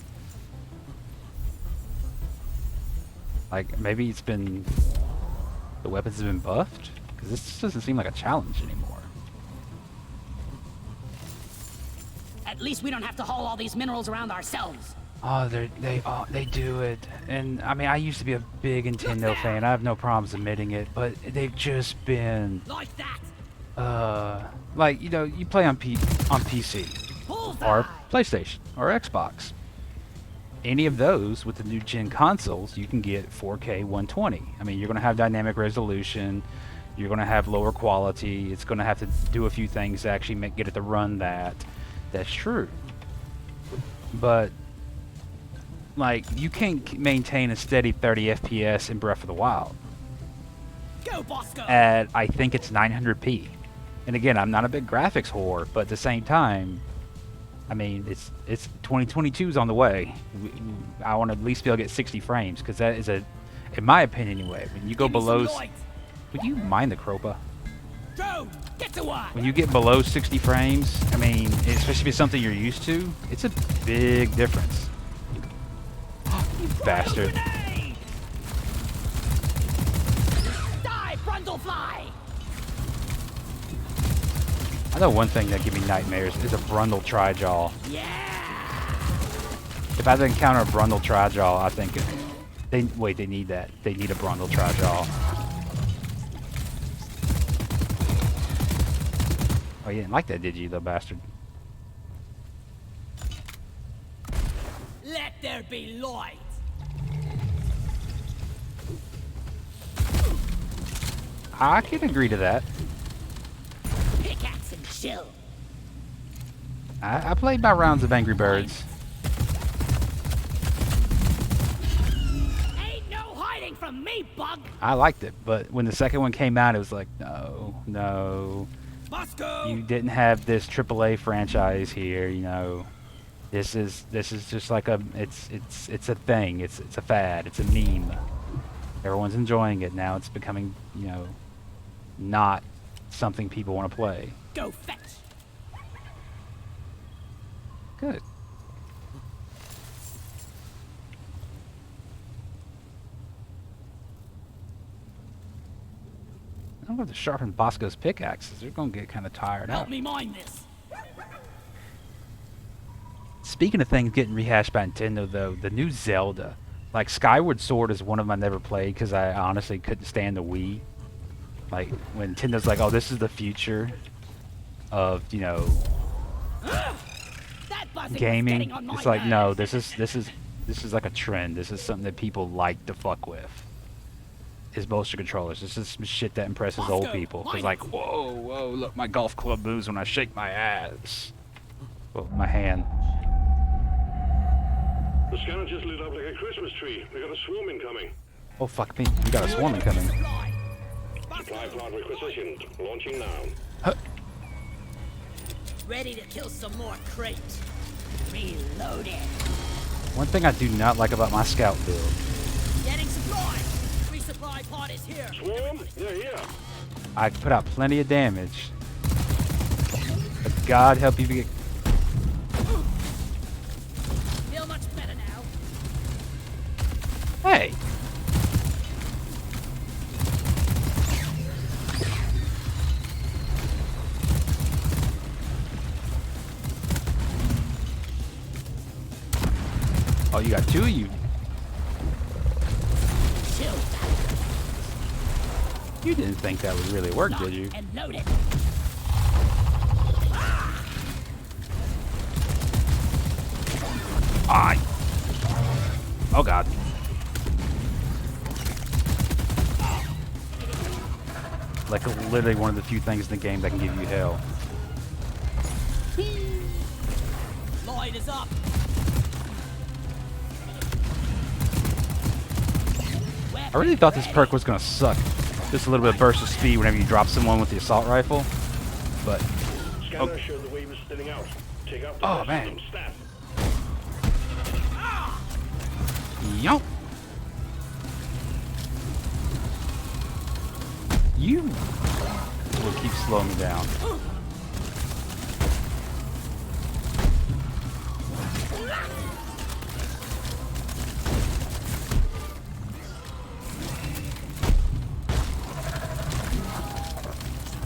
Like, maybe it's been... the weapons have been buffed? Because this just doesn't seem like a challenge anymore. At least we don't have to haul all these minerals around ourselves. Oh, they do it. And, I mean, I used to be a big Nintendo fan. I have no problems admitting it. But they've just been... Like that. like, you know, you play on PC. Bullseye. Or PlayStation. Or Xbox. Any of those with the new gen consoles, you can get 4K 120. I mean, you're going to have dynamic resolution. You're going to have lower quality. It's going to have to do a few things to actually get it to run that. That's true. But, like, you can't maintain a steady 30 FPS in Breath of the Wild. Go, Bosco. At, I think it's 900p. And again, I'm not a big graphics whore, but at the same time, I mean, it's 2022's on the way. I want to at least be able to get 60 frames, because that is in my opinion anyway, when you go below... Would you mind the Cropa? Drone, get to work. When you get below 60 frames, I mean, especially if it's something you're used to, it's a big difference. You bastard. Grenade! Die, Brundlefly! I know one thing that gives me nightmares is a Brundle Trijaw. Yeah! If I had to encounter a Brundle Trijaw, I think they need that. They need a Brundle Trijaw. Oh, you didn't like that, did you, the bastard? Let there be light! I can agree to that. Pickaxe and chill. I played my rounds of Angry Birds. Ain't no hiding from me, bug! I liked it, but when the second one came out, it was like, no. Bosco! You didn't have this AAA franchise here, you know. This is just like it's a thing. It's a fad. It's a meme. Everyone's enjoying it now. It's becoming, you know, not something people want to play. Go fetch! Good. don't have to sharpen Bosco's pickaxes. They're gonna get kind of tired Help out. me mine this. Speaking of things getting rehashed by Nintendo, though, the new Zelda, like Skyward Sword, is one of them I never played because I honestly couldn't stand the Wii. Like when Nintendo's like, "Oh, this is the future of That buzzing was gaming." getting on my It's like, no, nerves. this is like a trend. This is something that people like to fuck with. Is motion controllers. This is some shit that impresses old people. Cause like, whoa, look, my golf club moves when I shake my ass. Well, my hand. The scanner just lit up like a Christmas tree. We got a swarm incoming. Oh fuck me, we got a swarm coming. Supply pod requisitioned. Launching now. Huh. Ready to kill some more crates. Reloading. One thing I do not like about my scout build. Getting supplies. Resupply pod is here. Swarm? They're here. I put out plenty of damage. But God help you get. Feel much better now. Hey! Oh, you got two of you. Chill. You didn't think that would really work, did you? And load it. Aye. Oh God. Like literally one of the few things in the game that can give you hell. Light is up. I really thought this perk was gonna suck. Just a little bit of burst of speed whenever you drop someone with the assault rifle. But Scanner showed the wave is thinning out. Take out the Oh, rest man. of them staff. yo. You will keep slowing me down.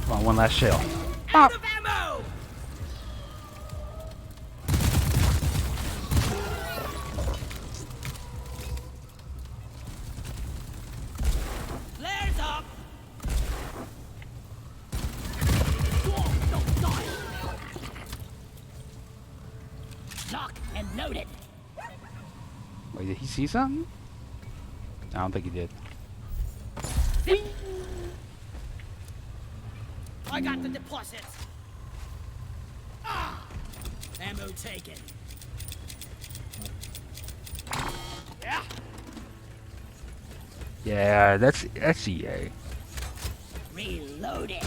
Come on, one last shell. Out of ammo. Flares up. Don't die. Lock and load it. Wait, did he see something? I don't think he did. I got the deposits. Ammo taken. Yeah. Yeah, that's EA. Reloading.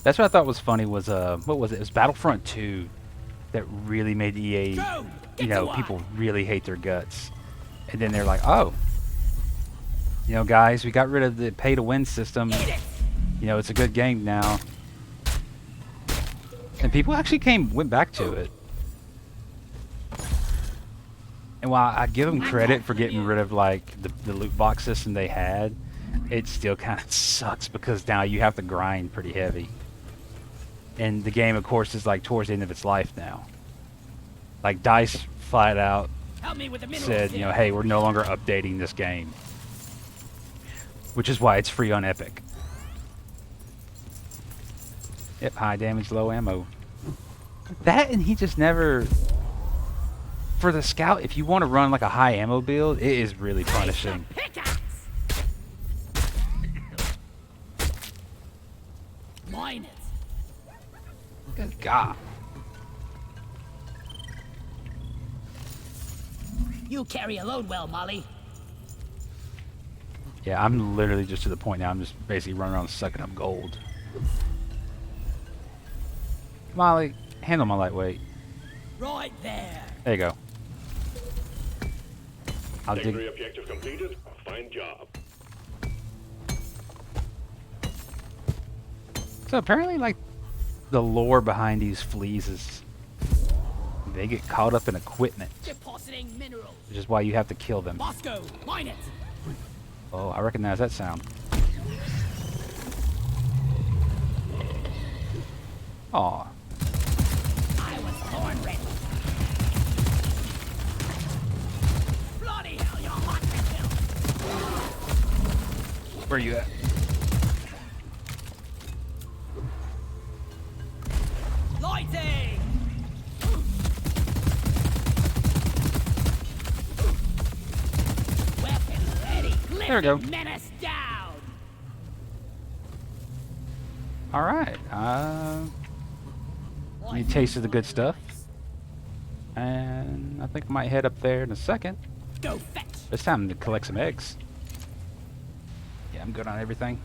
That's what I thought was funny was what was it? It was Battlefront 2 that really made EA, Go! you Get know, to people really hate their guts. And then they're like, "Oh, you know, guys, we got rid of the pay to win system. Eat it. You know, it's a good game now." And people actually went back to it. And while I give them credit for getting rid of like the loot box system they had, it still kind of sucks because now you have to grind pretty heavy. And the game, of course, is like towards the end of its life now. Like DICE flat out Help me with the minerals said, you know, hey, we're no longer updating this game. Which is why it's free on Epic. Yep, high damage, low ammo. That and he just never... For the scout, if you want to run like a high ammo build, it is really punishing. Pickaxe. Mine it. Good God. You carry a load well, Molly. Yeah, I'm literally just to the point now. I'm just basically running around sucking up gold. Molly, handle my lightweight. Right there. There you go. I'll Secondary dig. objective completed. Fine job. So apparently, like, the lore behind these fleas is they get caught up in equipment, Depositing minerals. which is why you have to kill them. Bosco, mine it. Oh, I recognize that sound. Aw. I was born ready. Bloody hell, you're hot to kill. Where you at? Lighting! Weapon ready. There we go. Menace down. Alright. You tasted the good stuff. And I think I might head up there in a second. Go fetch. It's time to collect some eggs. Yeah, I'm good on everything.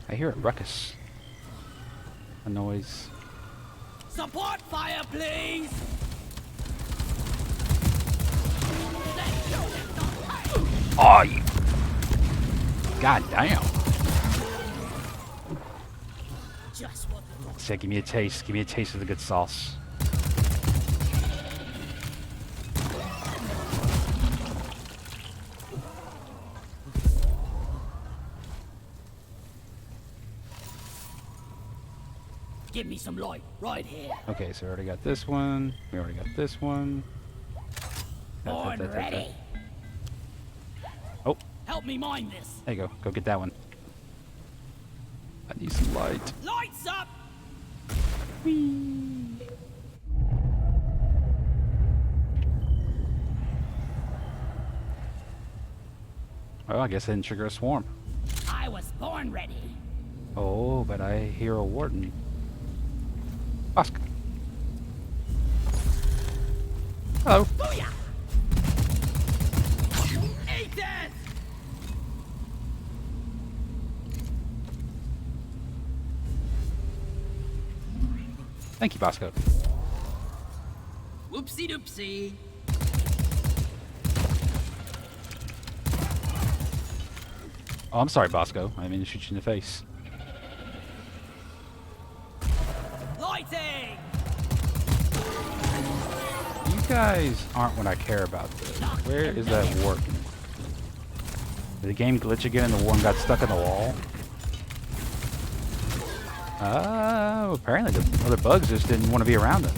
I hear a ruckus. A noise. Support fire, please. Oh, you. God damn. Just what the Say, give me a taste. Give me a taste of the good sauce. Give me some light right here. Okay, so we already got this one. We already got this one. Born ready. Oh, Help me mine this. there you go. Go get that one. I need some light. Lights up. Well, I guess I didn't trigger a swarm. I was born ready. Oh, but I hear a warden. Oscar. Hello. Booyah! Eat this! Thank you, Bosco. Whoopsie doopsie. Oh, I'm sorry, Bosco. I didn't mean to shoot you in the face. Lighting! You guys aren't what I care about, though. Where is that warden? Did the game glitch again and the warden got stuck in the wall? Oh, apparently the other bugs just didn't want to be around him.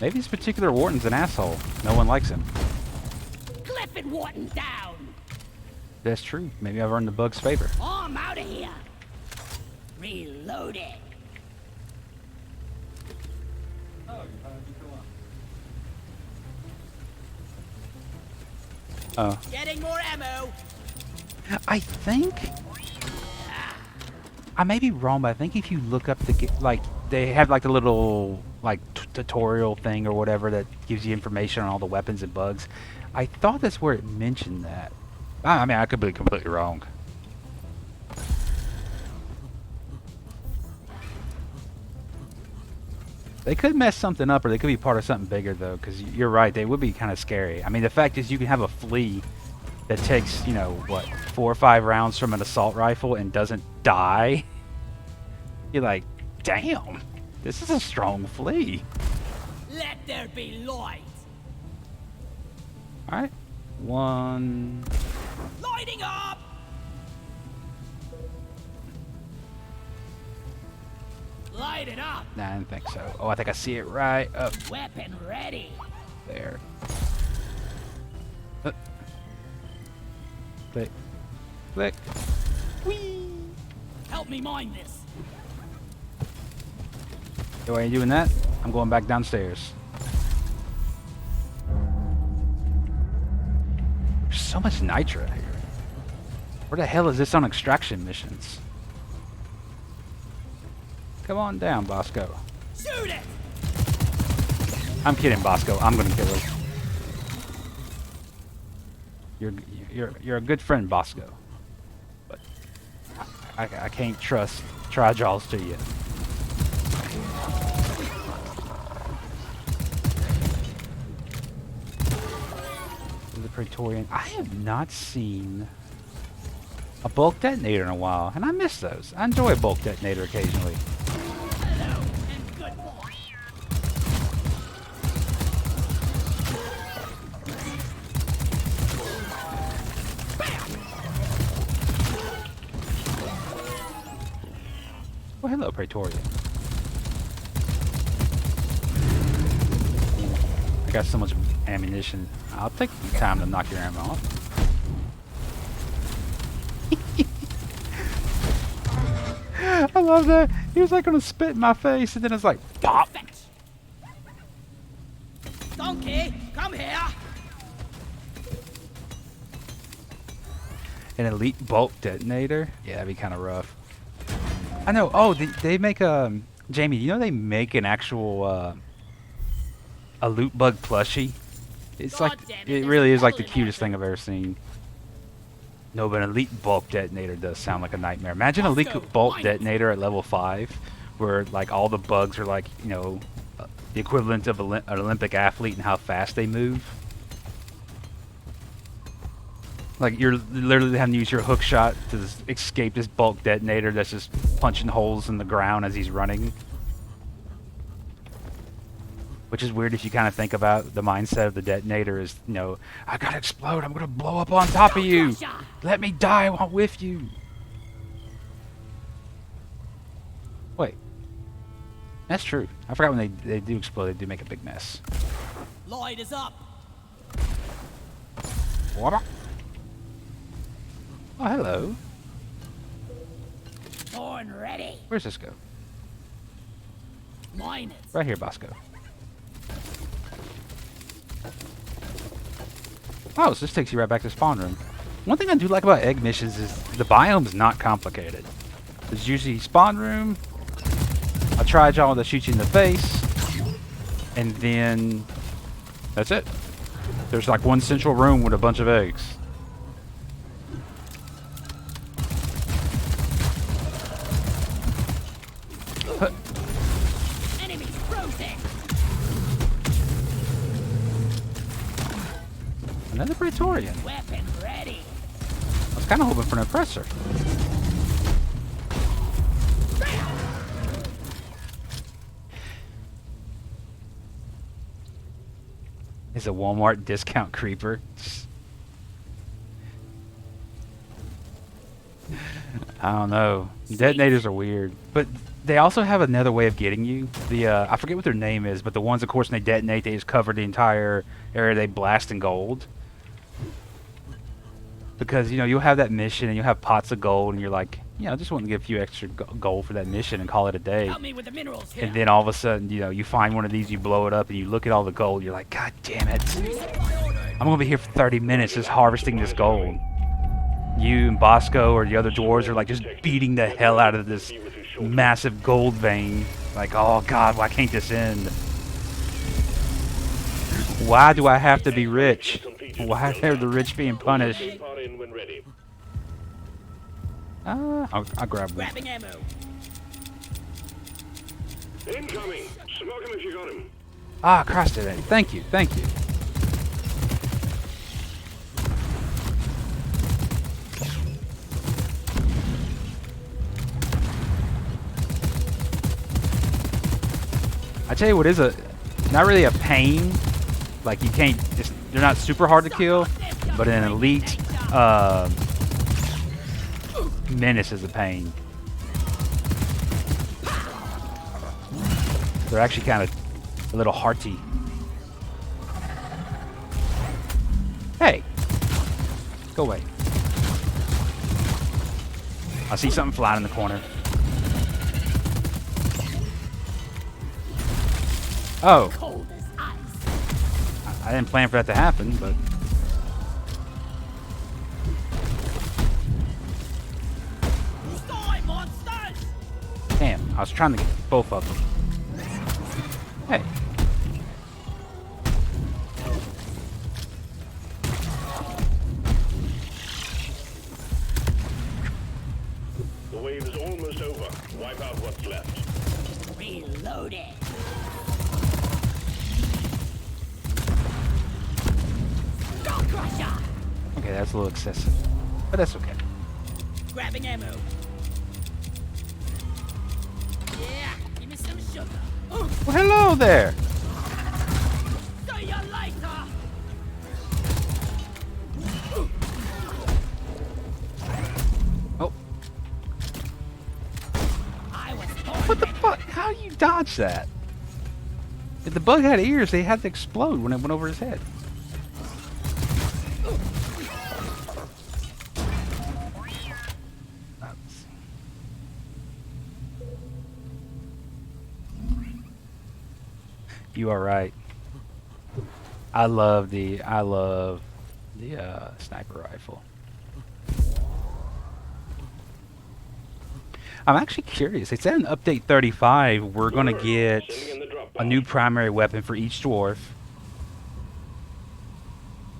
Maybe this particular warden's an asshole. No one likes him. Cliff and Wharton down! That's true. Maybe I've earned the bug's favor. Oh, I'm out of here. Reloading. Oh. Getting more ammo. I think... I may be wrong, but I think if you look up the... Like, they have like the little like tutorial thing or whatever that gives you information on all the weapons and bugs. I thought that's where it mentioned that. I mean, I could be completely wrong. They could mess something up, or they could be part of something bigger, though, because you're right, they would be kind of scary. I mean, the fact is you can have a flea that takes, you know, what, 4 or 5 rounds from an assault rifle and doesn't die. You're like, damn, this is a strong flea. Let there be light. All right, 1... Lighting up. Light it up. Nah, I didn't think so. Oh, I think I see it right up Weapon ready. there. Click. Click. Whee! Help me mine this. So while you're doing that, I'm going back downstairs. There's so much nitro here. Where the hell is this on extraction missions? Come on down, Bosco. Shoot it. I'm kidding, Bosco. I'm gonna kill him. You're a good friend, Bosco. But I can't trust Tri-Jaws to you. This is a Praetorian. I have not seen a bulk detonator in a while, and I miss those. I enjoy a bulk detonator occasionally. Hello and good boy. Well, hello, Praetorian. I got so much ammunition. I'll take the time to knock your ammo off. I love that. He was like gonna spit in my face, and then it's like, pop. Donkey, come here. An elite bulk detonator? Yeah, that'd be kind of rough. I know. Oh, they make Jamie, you know they make an actual a loot bug plushie. It's God like damn it it, really there's is like the a cutest thing I've ever seen. No, but an elite bulk detonator does sound like a nightmare. Imagine a elite bulk detonator at level 5, where like all the bugs are like, you know, the equivalent of an Olympic athlete and how fast they move. Like you're literally having to use your hook shot to escape this bulk detonator that's just punching holes in the ground as he's running. Which is weird if you kind of think about the mindset of the detonator is, you know, I gotta explode, I'm gonna blow up on top of you. Let me die while with you. Wait. That's true. I forgot when they do explode, they do make a big mess. Lloyd is up. What? Oh, hello. Born ready. Where's this go? Mine is. Right here, Bosco. Oh, so this takes you right back to spawn room. One thing I do like about egg missions is the biome's not complicated. There's usually spawn room, a tri-jaw that shoots you in the face, and then that's it. There's like one central room with a bunch of eggs. Enemies frozen. Another Praetorian. Weapon ready. I was kind of hoping for an oppressor. Is a Walmart discount creeper. I don't know. Detonators are weird, but they also have another way of getting you. The I forget what their name is, but the ones, of course, when they detonate, they just cover the entire area. They blast in gold. Because, you know, you'll have that mission and you'll have pots of gold, and you're like, you know, just want to get a few extra gold for that mission and call it a day. Help me with the minerals here. And then all of a sudden, you know, you find one of these, you blow it up, and you look at all the gold, you're like, God damn it. I'm going to be here for 30 minutes just harvesting this gold. You and Bosco or the other dwarves are like just beating the hell out of this massive gold vein. Like, oh God, why can't this end? Why do I have to be rich? Why are the rich being punished? I'll grab one. Grabbing ammo. Incoming! Smoke him if you got him. Ah, crossed it. Thank you, thank you. I tell you what is not really a pain. Like you can't, they're not super hard to kill, but an elite menace is a pain. They're actually kind of a little hearty. Hey, go away. I see something flying in the corner. Oh. Cold as ice. I didn't plan for that to happen, but... Die, monsters! Damn, I was trying to get both of them. Hey. The wave is almost over. Wipe out what's left. Reloaded. Crusher! Okay, that's a little excessive, but that's okay. Grabbing ammo. Yeah, give me some sugar. Well, hello there. See you later! Oh, I was born what the ready. fuck? How do you dodge that? If the bug had ears, they had to explode when it went over his head. You are right. I love the sniper rifle. I'm actually curious. They said in update 35 we're gonna get a new primary weapon for each dwarf.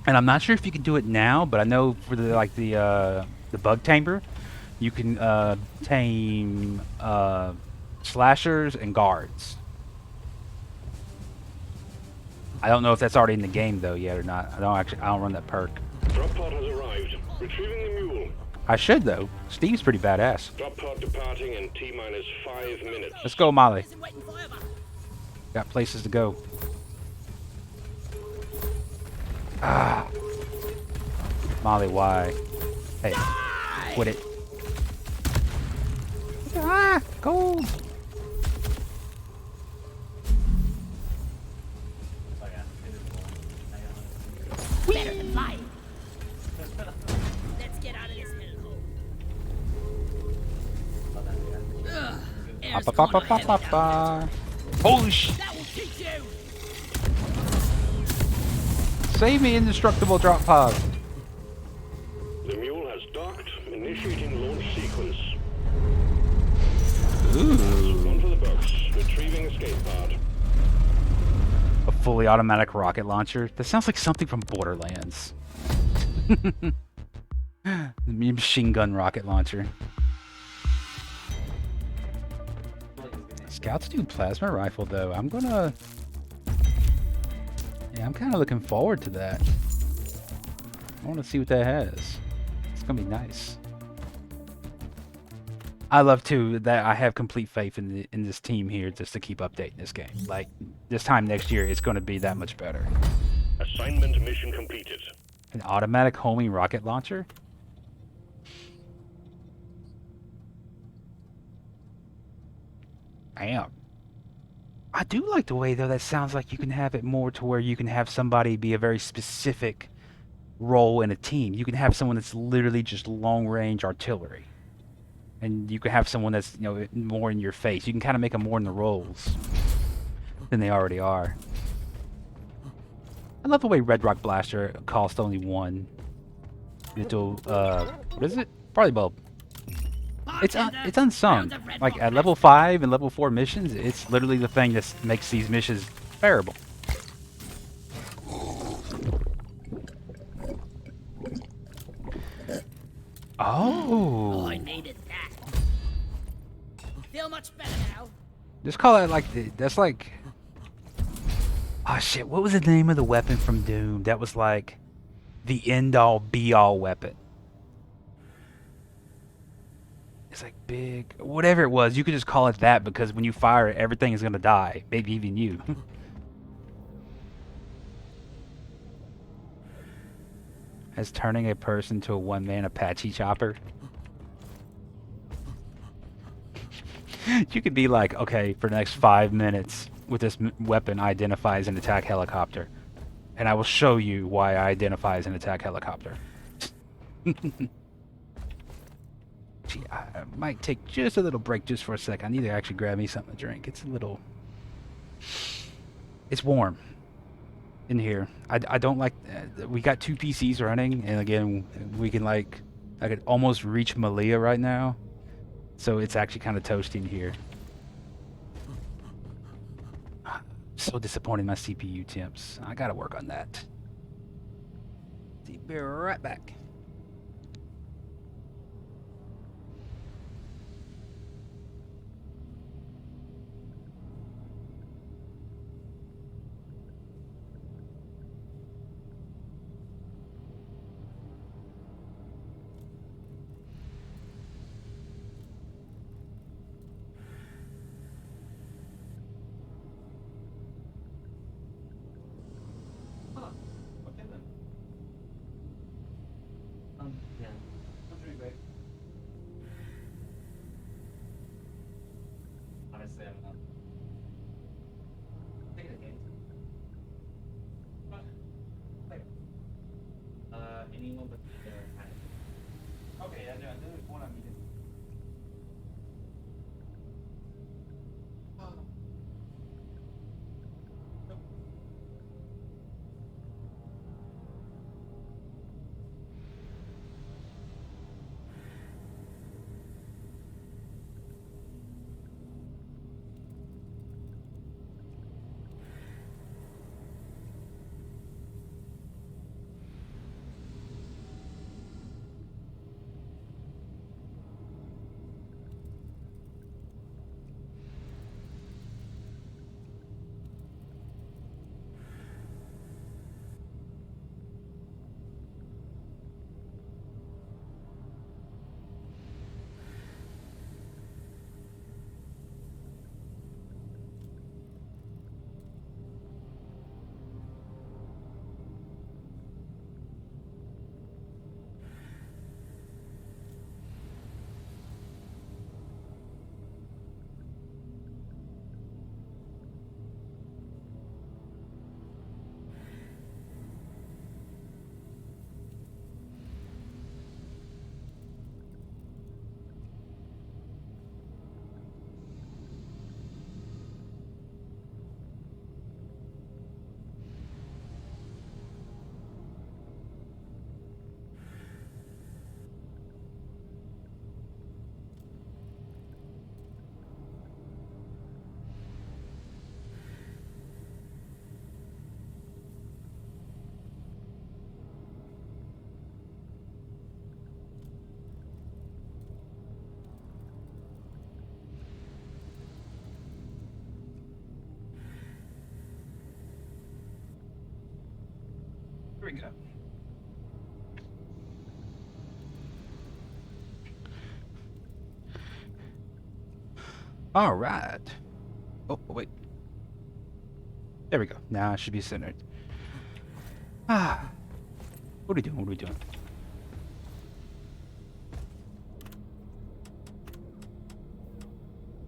And I'm not sure if you can do it now, but I know for the bug tamer, you can tame slashers and guards. I don't know if that's already in the game though yet or not. I don't run that perk. Drop pod has arrived. Retrieving the mule. I should though. Steve's pretty badass. Drop pod departing in T-minus 5 minutes. Let's go, Molly. Isn't waiting forever. Got places to go. Ah. Molly, why? Hey, quit it. Ah, gold. Oh yeah, invisible. Better than mine. Let's get out of this hellhole. Air's Ba, ba, gonna ba, ba, heavy ba, down. ba. Holy sh! That will teach you. Save me, indestructible drop pod. The mule has docked. Initiating launch sequence. Ooh. Run for the box. Retrieving escape pod. A fully automatic rocket launcher. That sounds like something from Borderlands. The machine gun rocket launcher. Scouts do plasma rifle though. I'm kind of looking forward to that. I want to see what that has. It's gonna be nice. I love too that I have complete faith in this team here just to keep updating this game. Like this time next year, it's going to be that much better. Assignment mission completed. An automatic homing rocket launcher. Damn. I do like the way though that sounds like you can have it more to where you can have somebody be a very specific role in a team. You can have someone that's literally just long range artillery. And you can have someone that's, you know, more in your face. You can kind of make them more in the roles than they already are. I love the way Red Rock Blaster costs only one little, what is it? Probably bulb. It's unsung. Like at level 5 and level 4 missions, it's literally the thing that makes these missions bearable. Oh. I needed that. Feel much better now. Just call that like that's like. Oh shit! What was the name of the weapon from Doom? That was like the end-all, be-all weapon. It's like big, whatever it was. You could just call it that because when you fire it, everything is gonna die. Maybe even you. As turning a person to a one-man Apache chopper. You could be like, okay, for the next 5 minutes, with this weapon, I identify as an attack helicopter. And I will show you why I identify as an attack helicopter. Gee, I might take just a little break just for a sec. I need to actually grab me something to drink. It's a little... It's warm in here. I don't like... we got 2 PCs running, and again, we can like... I could almost reach Malia right now. So it's actually kind of toasty in here. So disappointed in my CPU temps. I gotta work on that. Be right back. stamina. Take it again. Anyone but the okay, I know there's one I'm eating. Here we go. All right. Oh, wait. There we go. Now I should be centered. Ah. What are we doing? What are we doing?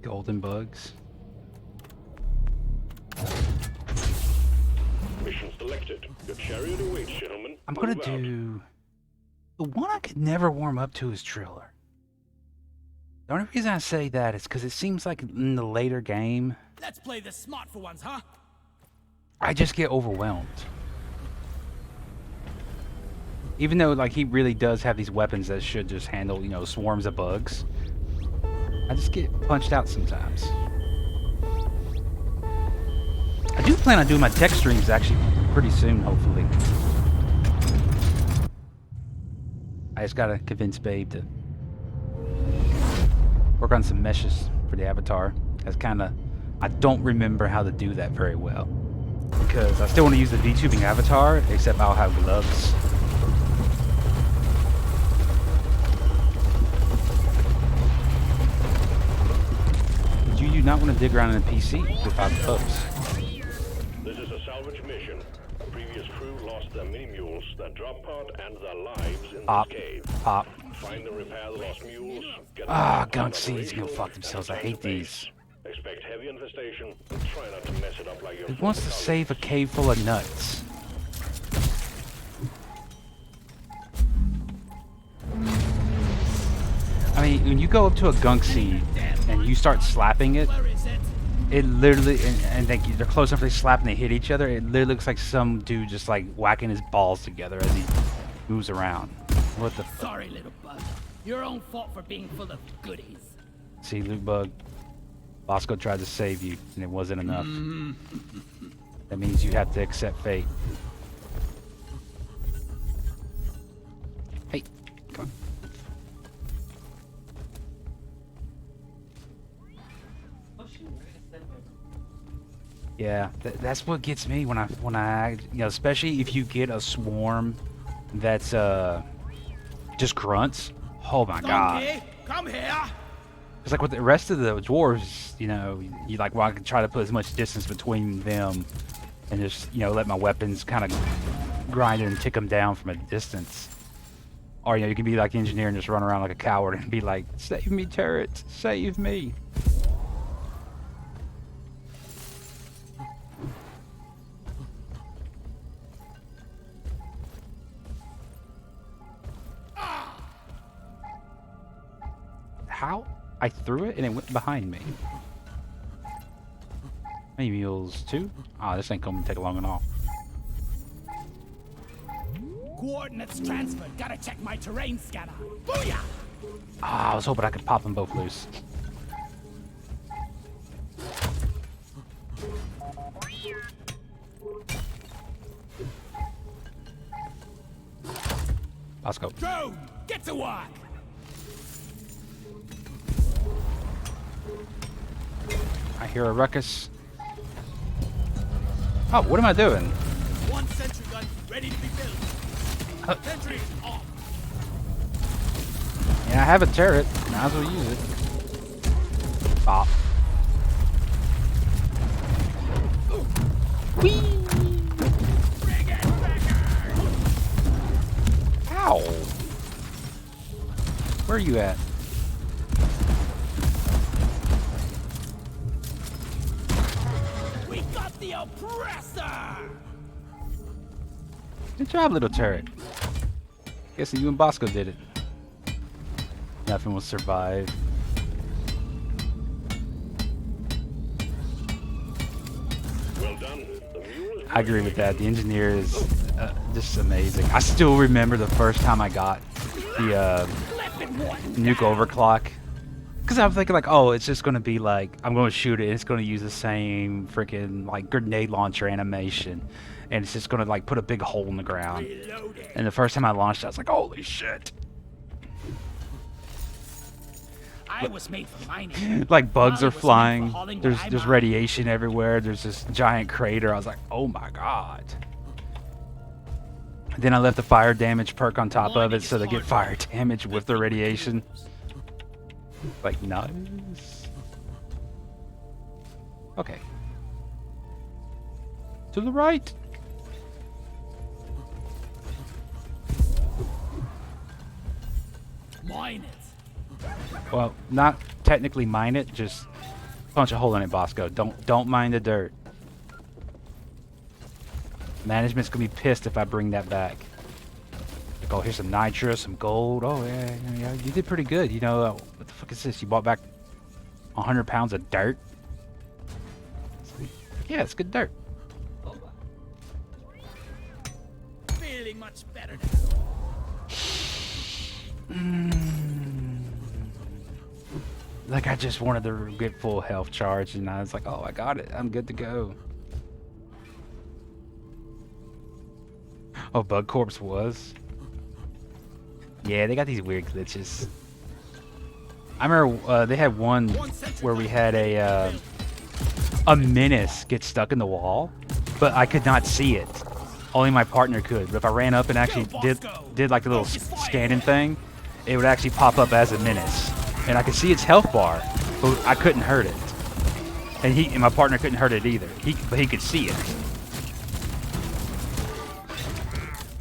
Golden bugs. Mission selected. Your chariot awaits, gentlemen. I'm gonna Move out. do... The one I could never warm up to is Triller. The only reason I say that is because it seems like in the later game, Let's play this smart for once, huh? I just get overwhelmed. Even though, like, he really does have these weapons that should just handle, you know, swarms of bugs. I just get punched out sometimes. I do plan on doing my tech streams actually pretty soon, hopefully. I just gotta convince Babe to work on some meshes for the avatar. That's kinda... I don't remember how to do that very well. Because I still want to use the VTubing avatar, except I'll have gloves. You do not want to dig around in a PC without gloves. This is a salvage mission. Previous crew lost their mini mules, their drop pod, and their lives in Pop. this cave. Pop. Find and repair the lost mules. Get Ah, them gunk back seeds can go operational, fuck themselves. I and hate return to base. these. Expect heavy infestation, and try not to mess it up like your Who wants to former save a cave full of nuts? I mean, when you go up to a gunk seed and you start slapping it, it literally, and they're close enough, they slap and they hit each other, it literally looks like some dude just like whacking his balls together as he moves around. What the fuck? Sorry, little bug. Your own fault for being full of goodies. See, Loot Bug, Bosco tried to save you, and it wasn't enough. That means you have to accept fate. Hey, come on. Oh shoot, Yeah, that's what gets me when I you know, especially if you get a swarm that's just grunts. Oh my god. Donkey, come here. It's like with the rest of the dwarves, you know, you like, well, I can try to put as much distance between them and just, you know, let my weapons kind of grind and tick them down from a distance. Or, you know, you can be like the engineer and just run around like a coward and be like, save me, turrets, save me. Mission selected. Your chariot awaits, gentlemen. Move out. But when you get a swarm that's just grunts, oh my god. It's like with the rest of the dwarves, you know, you like, well, I can try to put as much distance between them and just, you know, let my weapons kind of grind and tick them down from a distance. Or, you know, you can be like the engineer and just run around like a coward and be like, save me, turrets, save me. how I threw it and it went behind me. Many mules too? Ah, this ain't gonna take long at all. Coordinates transferred. Gotta check my terrain scanner. Booyah! Ah, I was hoping I could pop them both loose. Let's go. Drone, get to work! I hear a ruckus. Oh, what am I doing? One sentry gun ready to be built. Sentry off. Yeah, I have a turret. Might as well use it. Pop. Ow! Where are you at? We got the oppressor! Good job, little turret. Guessing you and Bosco did it. Nothing will survive. Well done. The mule is I agree with that. The engineer is just amazing. I still remember the first time I got the nuke overclock. Because I'm thinking like, oh, it's just going to be like, I'm going to shoot it and it's going to use the same freaking like grenade launcher animation. And it's just going to like put a big hole in the ground. And the first time I launched it, I was like, holy shit. I was made for mining. Like bugs Malia are was made for flying. hauling There's what I there's mine. radiation everywhere. There's this giant crater. I was like, oh my god. Then I left the fire damage perk on top of it so they get fire damage with the radiation. Like, nice. Okay. To the right. Mine it. Well, not technically mine it, just punch a hole in it, Bosco. Don't mine the dirt. Management's gonna be pissed if I bring that back. Like, oh, here's some nitrous, some gold. Oh yeah, you did pretty good. You know, what the fuck is this? You bought back 100 pounds of dirt? Yeah, it's good dirt. Feeling much better now. Like, I just wanted to get full health charge, and I was like, oh, I got it. I'm good to go. Oh, Bug Corpse was? Yeah, they got these weird glitches. I remember they had one where we had a menace get stuck in the wall, but I could not see it. Only my partner could. But if I ran up and actually did like the little scanning thing, it would actually pop up as a menace. And I could see its health bar, but I couldn't hurt it. And my partner couldn't hurt it either. But he could see it.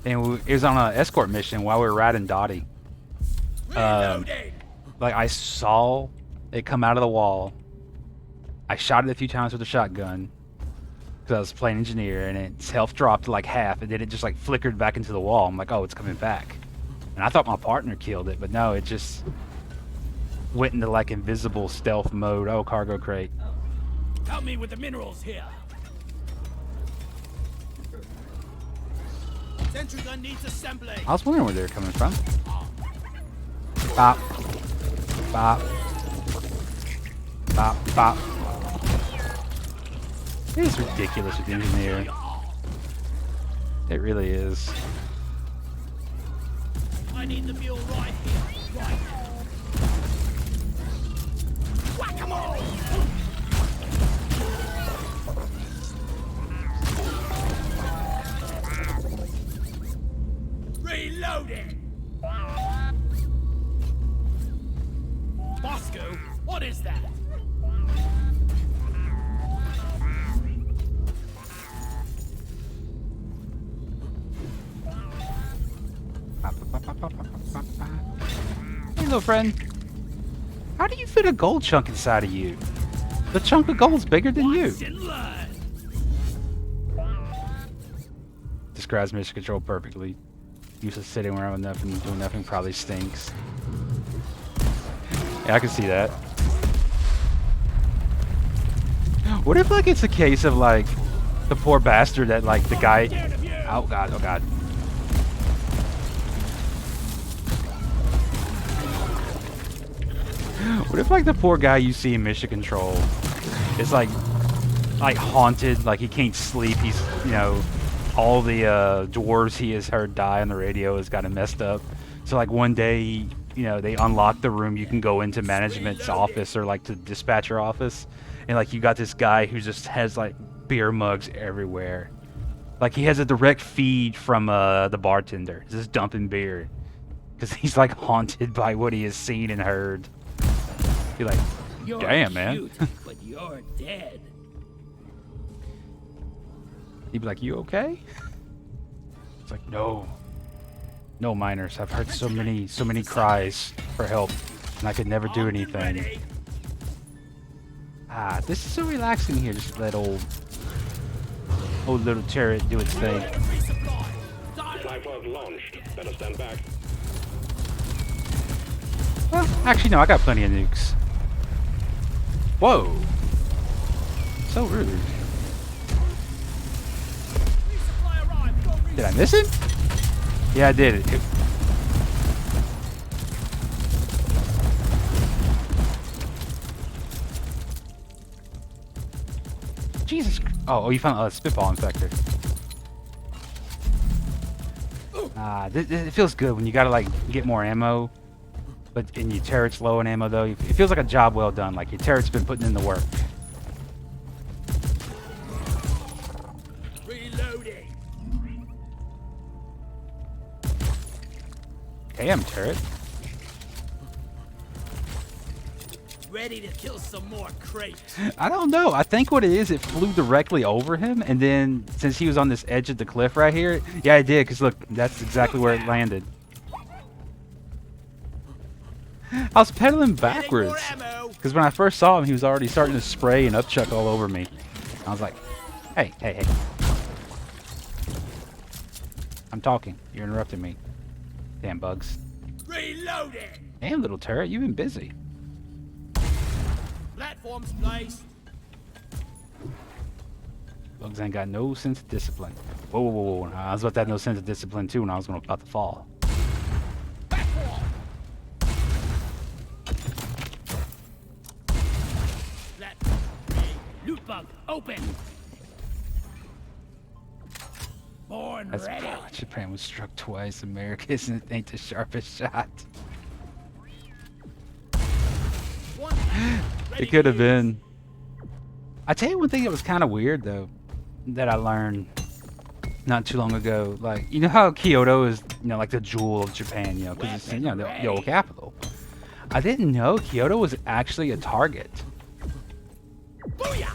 And it was on an escort mission while we were riding Dottie. Like, I saw it come out of the wall. I shot it a few times with a shotgun because I was playing engineer, and its health dropped to like half, and then it just like flickered back into the wall. I'm like, oh, it's coming back. And I thought my partner killed it, but no, it just went into like invisible stealth mode. Oh, cargo crate. Help me with the minerals here. Sentry gun needs assembly. I was wondering where they were coming from. Bop. Bop. Bop. Bop. It is ridiculous with engineering. It really is. I need the mule right here, right now. Whack-a-mole! Reloading! Bosco, what is that? Hey, little friend. How do you fit a gold chunk inside of you? The chunk of gold's bigger than you. Describes mission control perfectly. Useless sitting around with nothing, doing nothing probably stinks. Yeah, I can see that. What if like it's a case of like the poor bastard that like the guy? Oh god, oh god. What if like the poor guy you see in Mission Control is like haunted, like he can't sleep, he's, you know, all the dwarves he has heard die on the radio has got him messed up. So like one day, you know, they unlock the room you can go into management's office or like to dispatcher office, and like you got this guy who just has like beer mugs everywhere. Like he has a direct feed from the bartender, just dumping beer. Because he's like haunted by what he has seen and heard. Be like, damn, man. Cute, but you're dead. He'd be like, you okay? It's like, no. No, miners. I've heard so many cries for help, and I could never do anything. Ah, this is so relaxing here. Just let old little turret do its thing. Flight pod launched. Better stand back. Well, actually, no. I got plenty of nukes. Whoa. So rude. Did I miss it? Yeah, I did. Jesus. Oh, you found a spitball infector. It feels good when you gotta like get more ammo, but and your turret's low in ammo though. It feels like a job well done. Like your turret's been putting in the work. Reloading. Damn, turret. Ready to kill some more crates. I don't know. I think what it is, it flew directly over him, and then since he was on this edge of the cliff right here, yeah, it did. Cause look, that's exactly where it landed. I was pedaling backwards. Because when I first saw him, he was already starting to spray and upchuck all over me. I was like, hey, hey, hey. I'm talking. You're interrupting me. Damn bugs. Reloading. Damn, little turret, you've been busy. Platforms placed. Bugs ain't got no sense of discipline. Whoa, whoa, whoa, whoa. I was about to have no sense of discipline too when I was about to fall. Loot bug open. Born That's ready. Japan was struck twice. America ain't the sharpest shot. It could have been. I tell you one thing that was kind of weird though, that I learned not too long ago. Like, you know how Kyoto is, you know, like the jewel of Japan, you know, because it's, you know, the old capital. I didn't know Kyoto was actually a target. Booyah!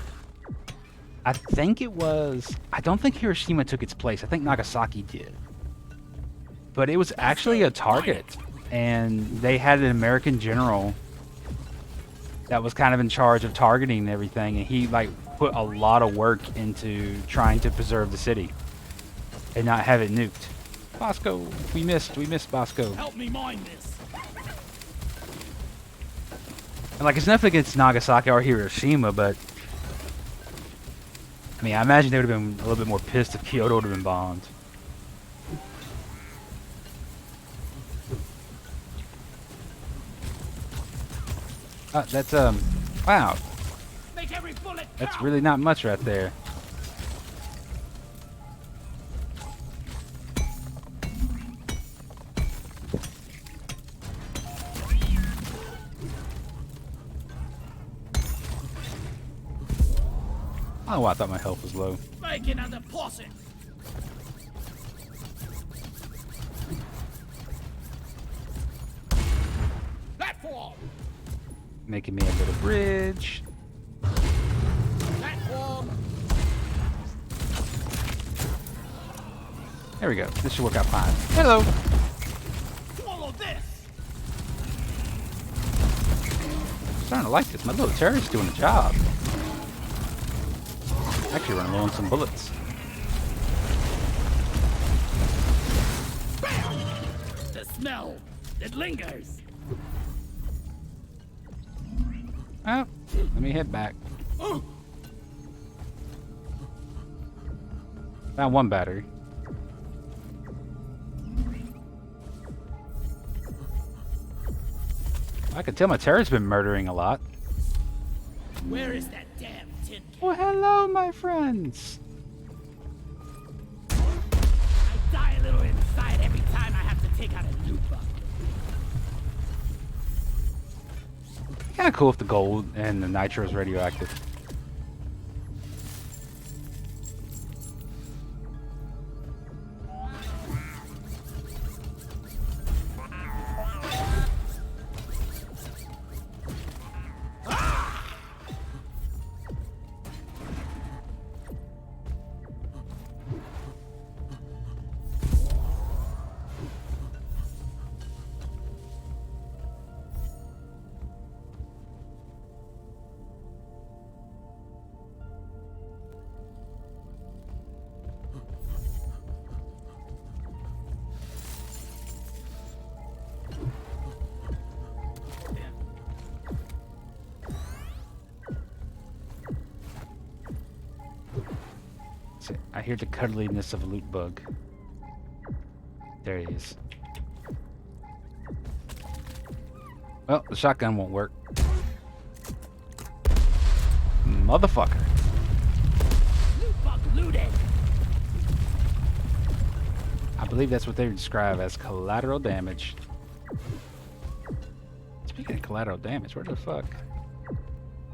I think it was. I don't think Hiroshima took its place. I think Nagasaki did. But it was actually a target, and they had an American general that was kind of in charge of targeting and everything, and he like put a lot of work into trying to preserve the city and not have it nuked. Bosco, we missed Bosco. Help me mine this. And like, it's nothing against Nagasaki or Hiroshima, but I mean, I imagine they would have been a little bit more pissed if Kyoto would have been bombed. That's wow. Make every bullet That's count. really not much right there. Oh, I thought my health was low. Making a deposit. Platform. Making me a little bridge. Platform. There we go. This should work out fine. Hello. Follow this. I'm starting to like this. My little turret's doing a job. Actually running low on some bullets. The smell. It lingers. Oh, let me head back. Found one battery. I can tell my terror's been murdering a lot. Where is that damn tin can? Well, hello, my friends. I die a little inside every time I have to take out a loot bug. Kind of cool if the gold and the nitro is radioactive. I hear the cuddliness of a loot bug. There he is. Well, the shotgun won't work. Motherfucker. Loot bug looted. I believe that's what they describe as collateral damage. Speaking of collateral damage, where the fuck?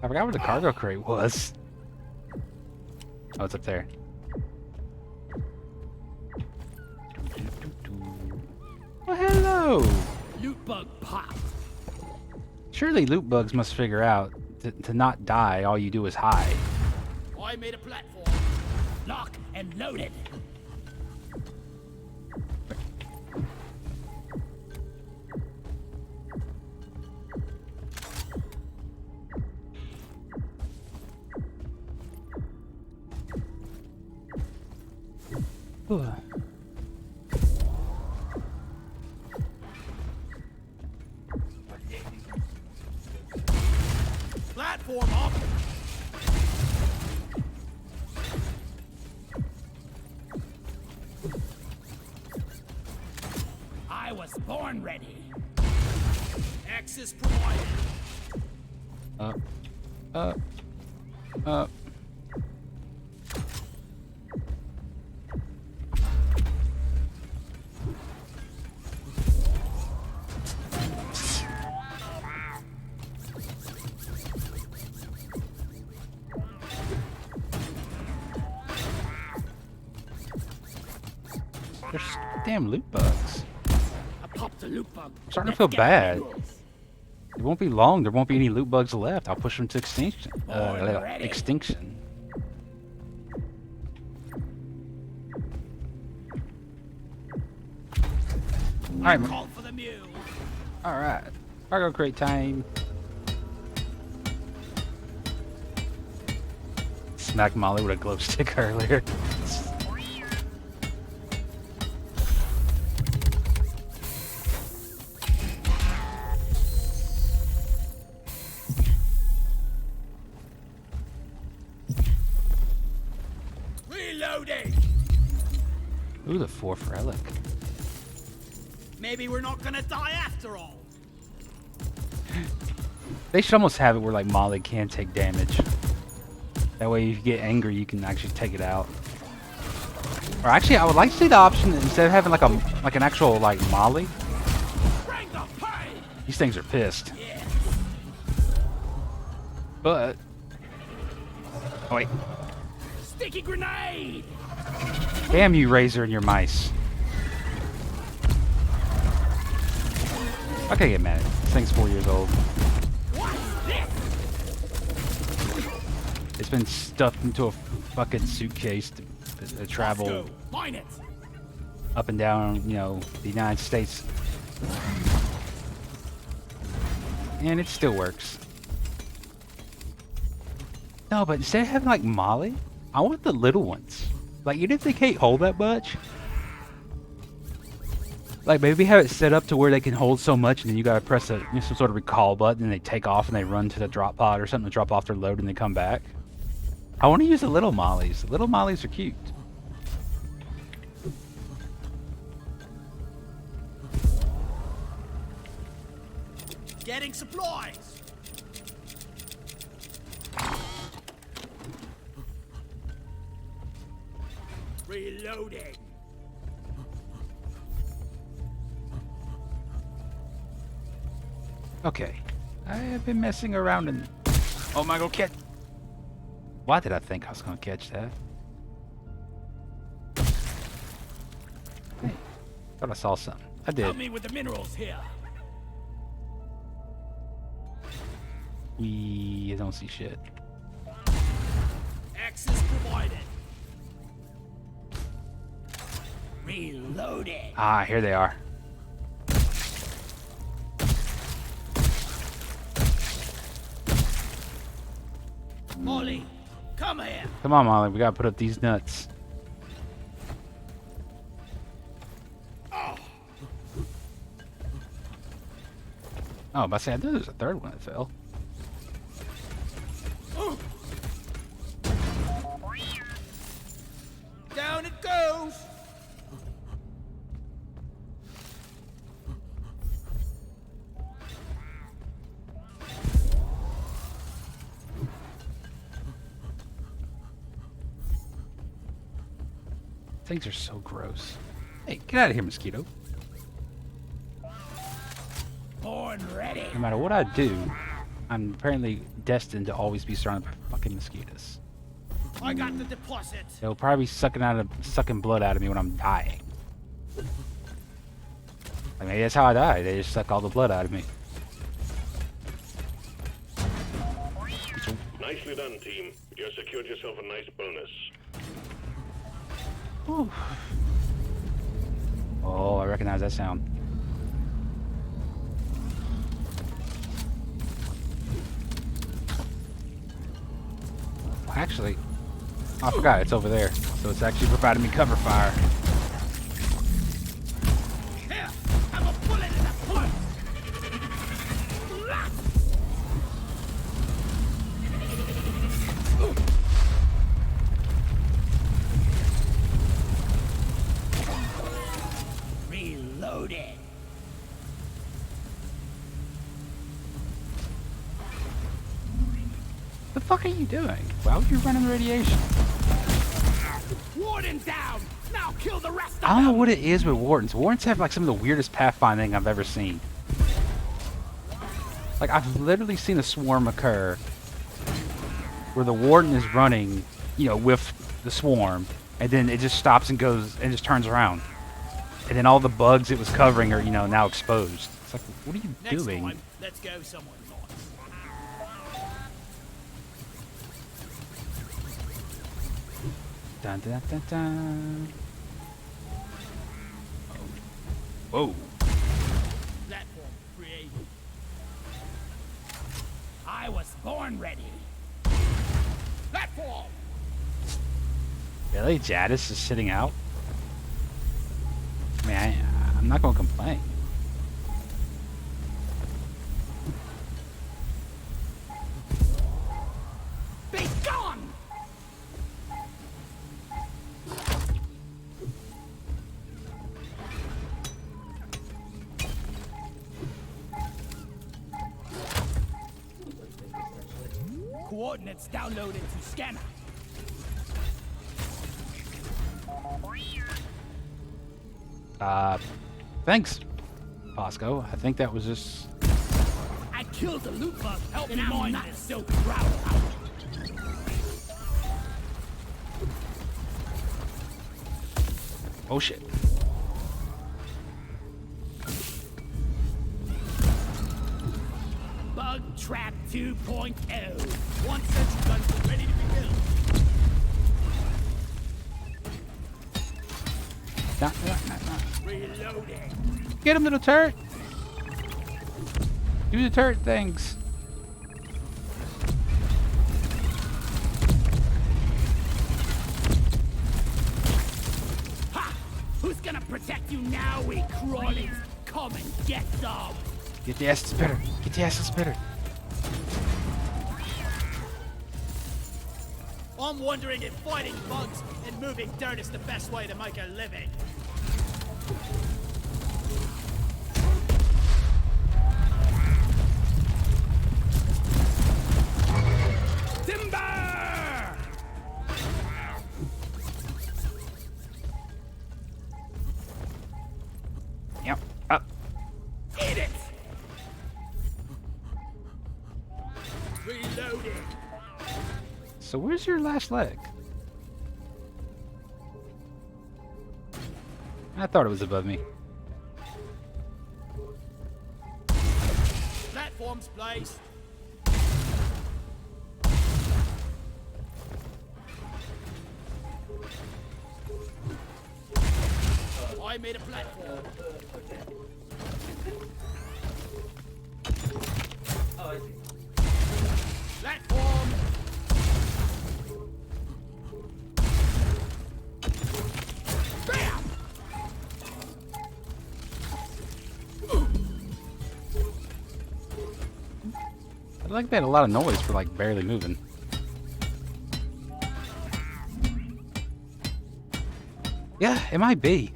I forgot where the cargo crate was. Oh, it's up there. Well, hello! Loot bug popped. Surely loot bugs must figure out to not die, all you do is hide. I made a platform. Lock and loaded. Platform up. I was born ready. Access provided. Up. There's damn loot bugs. I popped the loot bug. I'm starting to feel bad. It won't be long. There won't be any loot bugs left. I'll push them to extinction. Extinction. All right. Call for the mule. All right. Cargo crate time. Smacked Molly with a glow stick earlier. Reloading. Ooh, the fourth relic. Maybe we're not gonna die after all. They should almost have it where like Molly can take damage. That way, if you get angry, you can actually take it out. Or actually, I would like to see the option that instead of having like an actual like Molly. Bring the pain. These things are pissed. Yeah. But oh wait, Sticky grenade. damn you, Razor and your mice. I can't get mad at it. This thing's 4 years old. What's this? It's been stuffed into a fucking suitcase to travel Go. Mine it. up and down, you know, the United States. And it still works. No, but instead of having like Molly, I want the little ones. Like, even if they can't hold that much, Like maybe have it set up to where they can hold so much, and then you gotta press some sort of recall button, and they take off and they run to the drop pod or something to drop off their load, and they come back. I want to use the little mollies. The little mollies are cute. Getting supplies. Reloading. Okay, I have been messing around and oh my god, catch! Why did I think I was gonna catch that? Hey, thought I saw something. I did. Help me with the minerals here. I don't see shit. Access provided. Reloading. Ah, here they are. Molly, come here. Come on, Molly, we gotta put up these nuts. Oh, but I say I knew there was a third one that fell. Down it goes. Things are so gross. Hey, get out of here, mosquito. Born ready. No matter what I do, I'm apparently destined to always be surrounded by fucking mosquitoes. I got the deposit. They'll probably be sucking blood out of me when I'm dying. Like maybe that's how I die. They just suck all the blood out of me. Nicely done, team. You secured yourself a nice bonus. Whew. Oh, I recognize that sound. Actually, I forgot it's over there. So it's actually providing me cover fire. Here, have a bullet in the foot. Reloaded. The fuck are you doing? Why would you run in the radiation? Warden down. Now kill the rest of I don't know them. what it is with wardens. Wardens have like some of the weirdest pathfinding I've ever seen. Like I've literally seen a swarm occur where the warden is running, you know, with the swarm, and then it just stops and goes and just turns around. And then all the bugs it was covering are, you know, now exposed. It's like, what are you Next doing? time, let's go somewhere nice. Dun, dun, dun, dun. Oh. Whoa. Platform created. I was born ready. Platform. Really? Jadis is sitting out? I mean, I'm not going to complain. Be gone. Coordinates downloaded to scanner. Thanks, Bosco. I think that was just... I killed the loot bug. Help me mine this silk growl out. Oh shit. Bug trap 2.0. One sentry gun is ready to be built. Nah. Reloading. Get him, little turret! Do the turret things. Ha! Who's gonna protect you now, we crawlies. Come and get some. Get the acid spitter. Get the acid spitter. I'm wondering if fighting bugs and moving dirt is the best way to make a living. Timber! Yep. Up. Eat it! Reloading. So where's your last leg? I thought it was above me. Platforms placed. I made a platform. Oh, I see. Platform. Bam! I like they had a lot of noise for like barely moving. Yeah, it might be.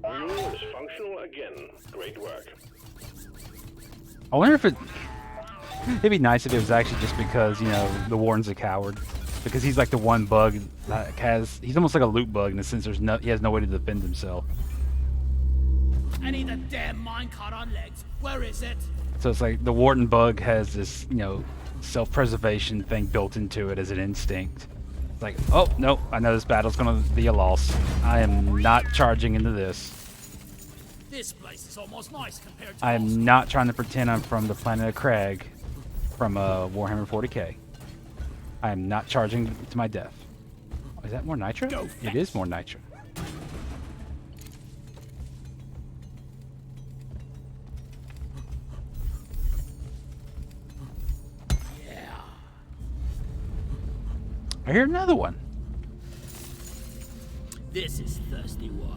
Mule is functional again. Great work. I wonder if it'd be nice if it was actually just because, you know, the Warden's a coward. Because he's like the one bug that he's almost like a loot bug in the sense he has no way to defend himself. I need a damn minecart on legs. Where is it? So it's like the Warden bug has this, you know, self-preservation thing built into it as an instinct. It's like, oh, no, I know this battle's going to be a loss. I am not charging into this. This place is almost nice compared to I Lost. am not trying to pretend I'm from the planet of Crag from Warhammer 40k. I am not charging to my death. Is that more nitro? Go It fast. is more nitro. Yeah. I hear another one. This is thirsty work.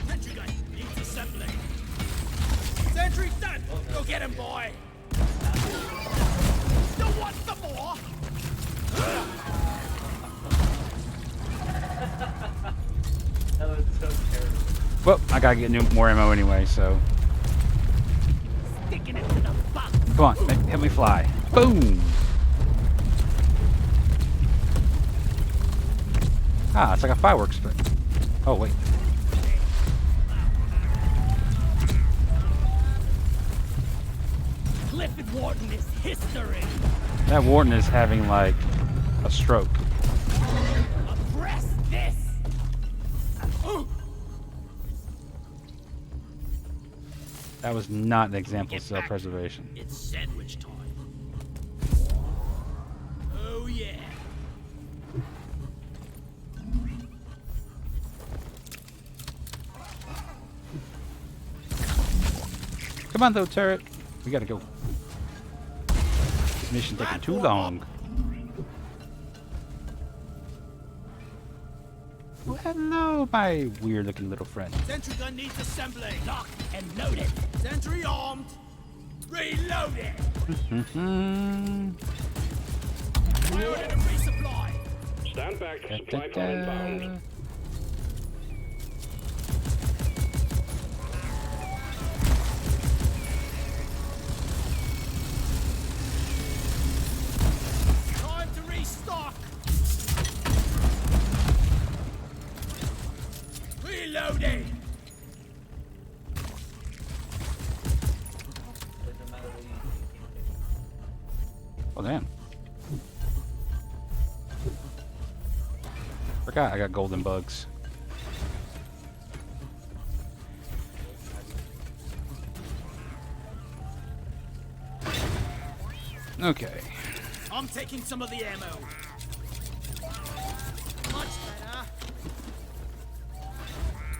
Sentry gun needs assembling. Sentry done. Go get him, boy. You want some more? That was so terrible. Well, I gotta get more ammo anyway, so. Sticking it to the bug. Come on, help me fly. Boom! Ah, it's like a fireworks spray. Oh, wait. Clifford Warden is history. That Warden is having, like, a stroke. Press this. That was not an example of self-preservation. It's sandwich time. Oh yeah. Come on, though, turret. We gotta go. This mission taking too long. Well, hello, my weird-looking little friend. Sentry gun needs assembling. Locked and loaded. Sentry armed. Reloaded. Reloaded and resupply. Stand back. Supply pod inbound. Time to restock. Reloading. Doesn't matter what you Oh, damn. Forgot I got golden bugs. Okay. I'm taking some of the ammo. Much better.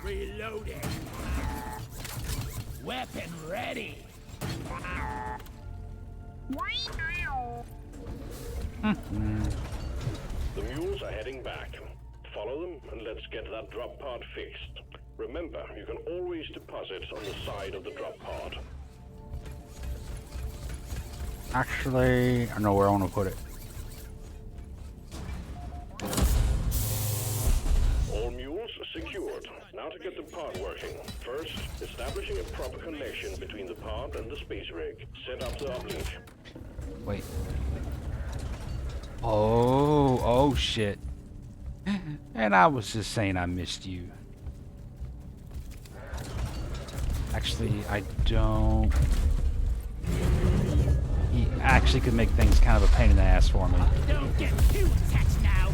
Reloading. Weapon ready. The mules are heading back. Follow them and let's get that drop pod fixed. Remember, you can always deposit on the side of the drop pod. Actually, I know where I want to put it. All mules secured. Now to get the pod working. First, establishing a proper connection between the pod and the space rig. Set up the uplink. Wait. Oh shit. And I was just saying I missed you. Actually, I don't. He actually could make things kind of a pain in the ass for me. Don't get too attached now.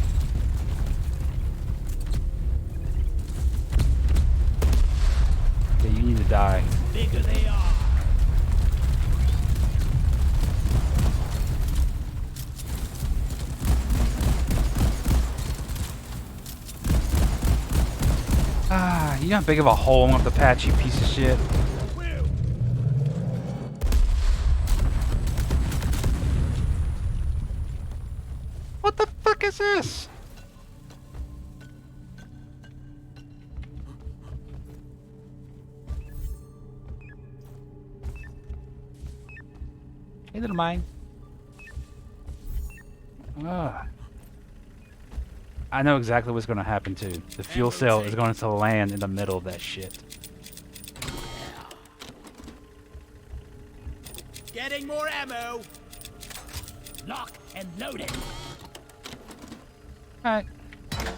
Yeah, you need to die. Bigger they are. Ah, you know how big of a hole I'm gonna have to patch, you piece of shit? What the fuck is this? Hey, little mine. I know exactly what's going to happen too. The fuel cell is going to land in the middle of that shit. Getting more ammo. Lock and load it. Alright. How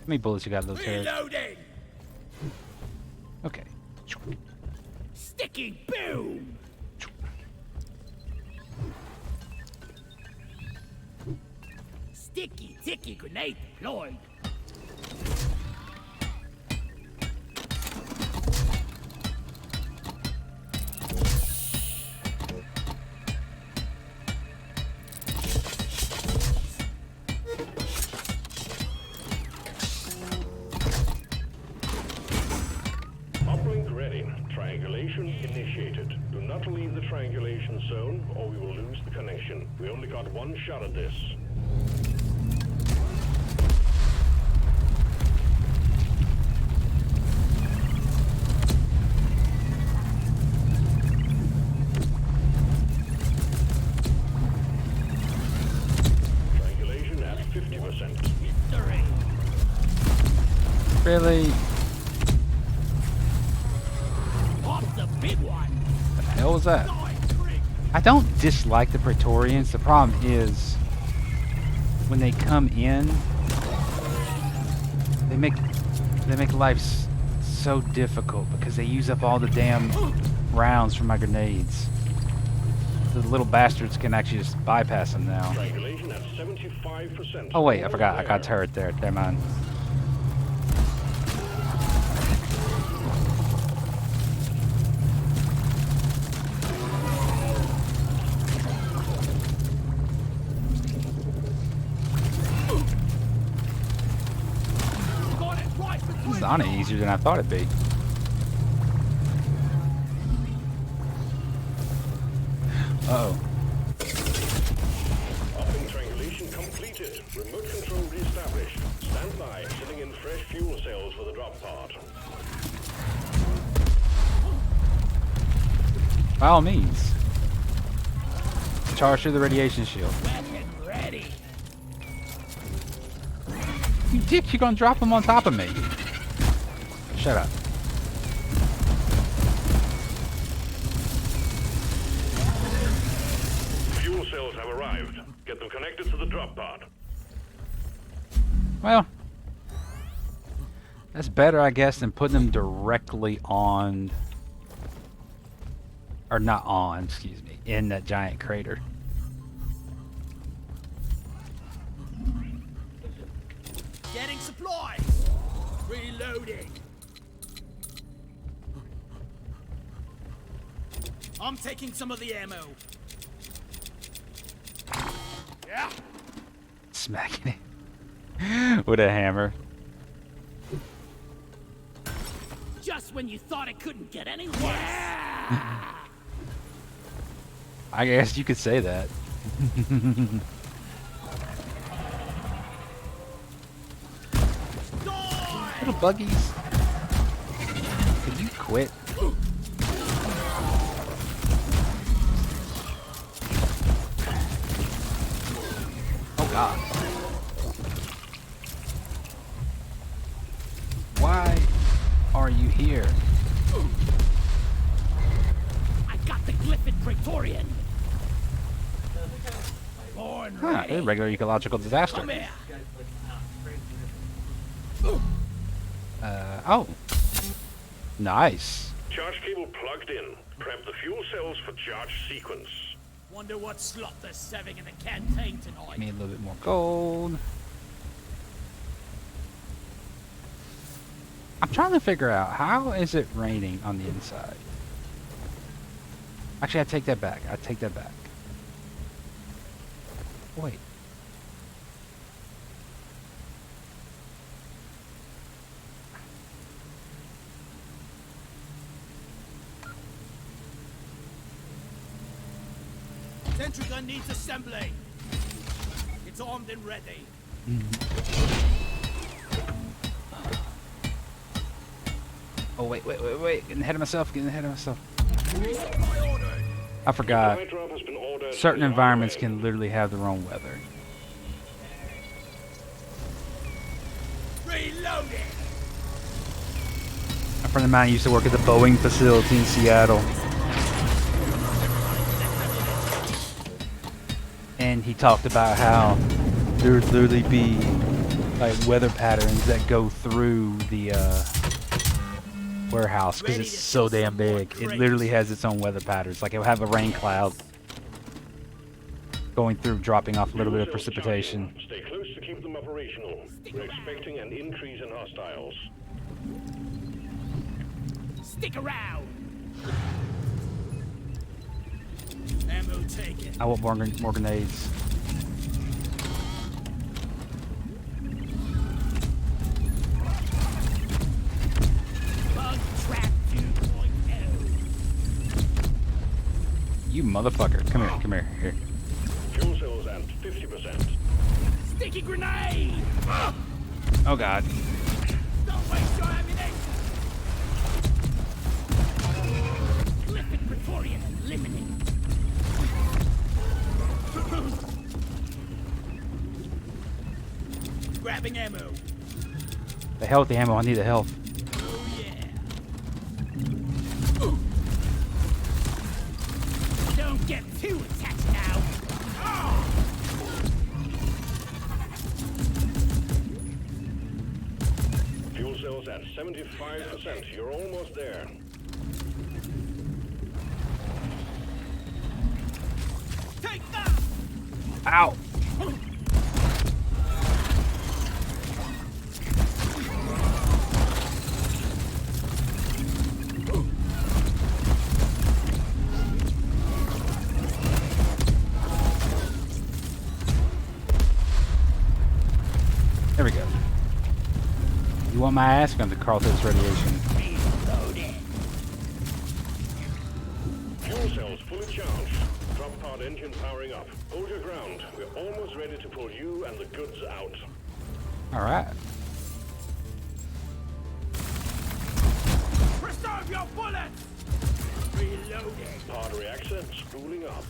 many bullets you got, little turret? Reloading. Okay. Sticky boom. Sticky ticky grenade deployed. Uplink ready. Triangulation initiated. Do not leave the triangulation zone or we will lose the connection. We only got one shot at this. Triangulation at 50%. Really? Pop the big one. The hell was that? I don't dislike the Praetorians. The problem is when they come in, they make life so difficult because they use up all the damn rounds from my grenades. The little bastards can actually just bypass them now. Triangulation at 75%. Oh wait, I forgot. I got a turret there. Never mind. This is on it easier than I thought it'd be. Uh-oh. Uplink triangulation completed. Remote control reestablished. Stand by, sending in fresh fuel cells for the drop pod. By all means. Charge through the radiation shield. Weapon ready. You dick, you're gonna drop them on top of me. Shut up. Fuel cells have arrived. Get them connected to the drop pod. Well, that's better, I guess, than putting them directly on, or not on, excuse me, in that giant crater. Getting supplies. Reloading. I'm taking some of the ammo. Yeah. Smacking it with a hammer. when you thought it couldn't get any worse. I guess you could say that. Little buggies. Could you quit? Oh God. Why are you here? I got the Glyphid Praetorian. Born Huh, a ready. regular ecological disaster. Come here. Oh. Nice. Charge cable plugged in. Prep the fuel cells for charge sequence. Wonder what slot they're serving in the canteen tonight. Need a little bit more gold. I'm trying to figure out, how is it raining on the inside? Actually, I take that back. I take that back. Wait. Sentry gun needs assembly. It's armed and ready. Oh, wait. Getting ahead of myself. I forgot. Supply drop has been ordered. Certain environments can literally have their own weather. Reload it. A friend of mine used to work at the Boeing facility in Seattle. And he talked about how there would literally be like weather patterns that go through the warehouse because it's so damn big. It literally has its own weather patterns. Like it'll have a rain cloud going through, dropping off a little bit of precipitation. Stay close to keep them operational. We're expecting an increase in hostiles. Stick around. Ammo taken. I want more grenades. Bug trap 2.0. You motherfucker. Come here. Here. Fuel cells at 50%. Sticky grenade. Oh God. Don't waste your ammunition. Glyphid Praetorian eliminated. Grabbing ammo. The hell with the ammo. I need the health. Oh yeah. Don't get too attached now. Fuel cells at 75%. You're almost there. Take that. Ow. There we go. You want my ass? Going to crawl through this radiation. Reloaded. Fuel cells fully charged. Drop pod engine powering up. Hold your ground. We're almost ready to pull you and the goods out. All right. Preserve your bullets. Reloading. Pod reactor spooling up.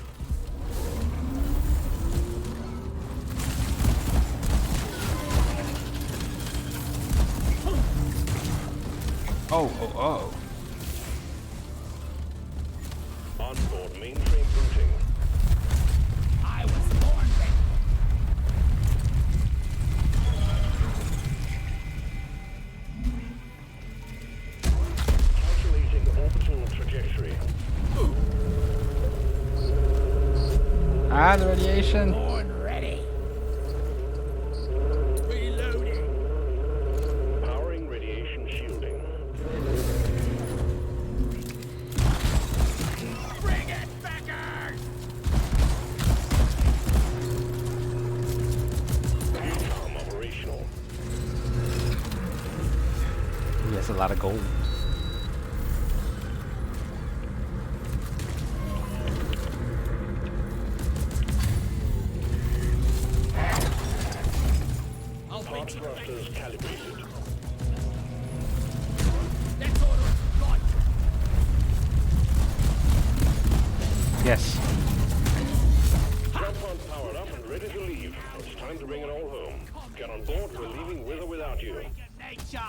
Oh. Onboard mainframe booting. I was born ready. Calculating orbital trajectory. Ah, the radiation. Born ready. Reloading. Powering radiation shielding. Bring it, backers. Recom operational. Yes, a lot of gold. thrusters calibrated. That's order. Right. Yes. Jump on powered up and ready to leave. It's time to bring it all home. Get on board, we're leaving with or without you. Nature.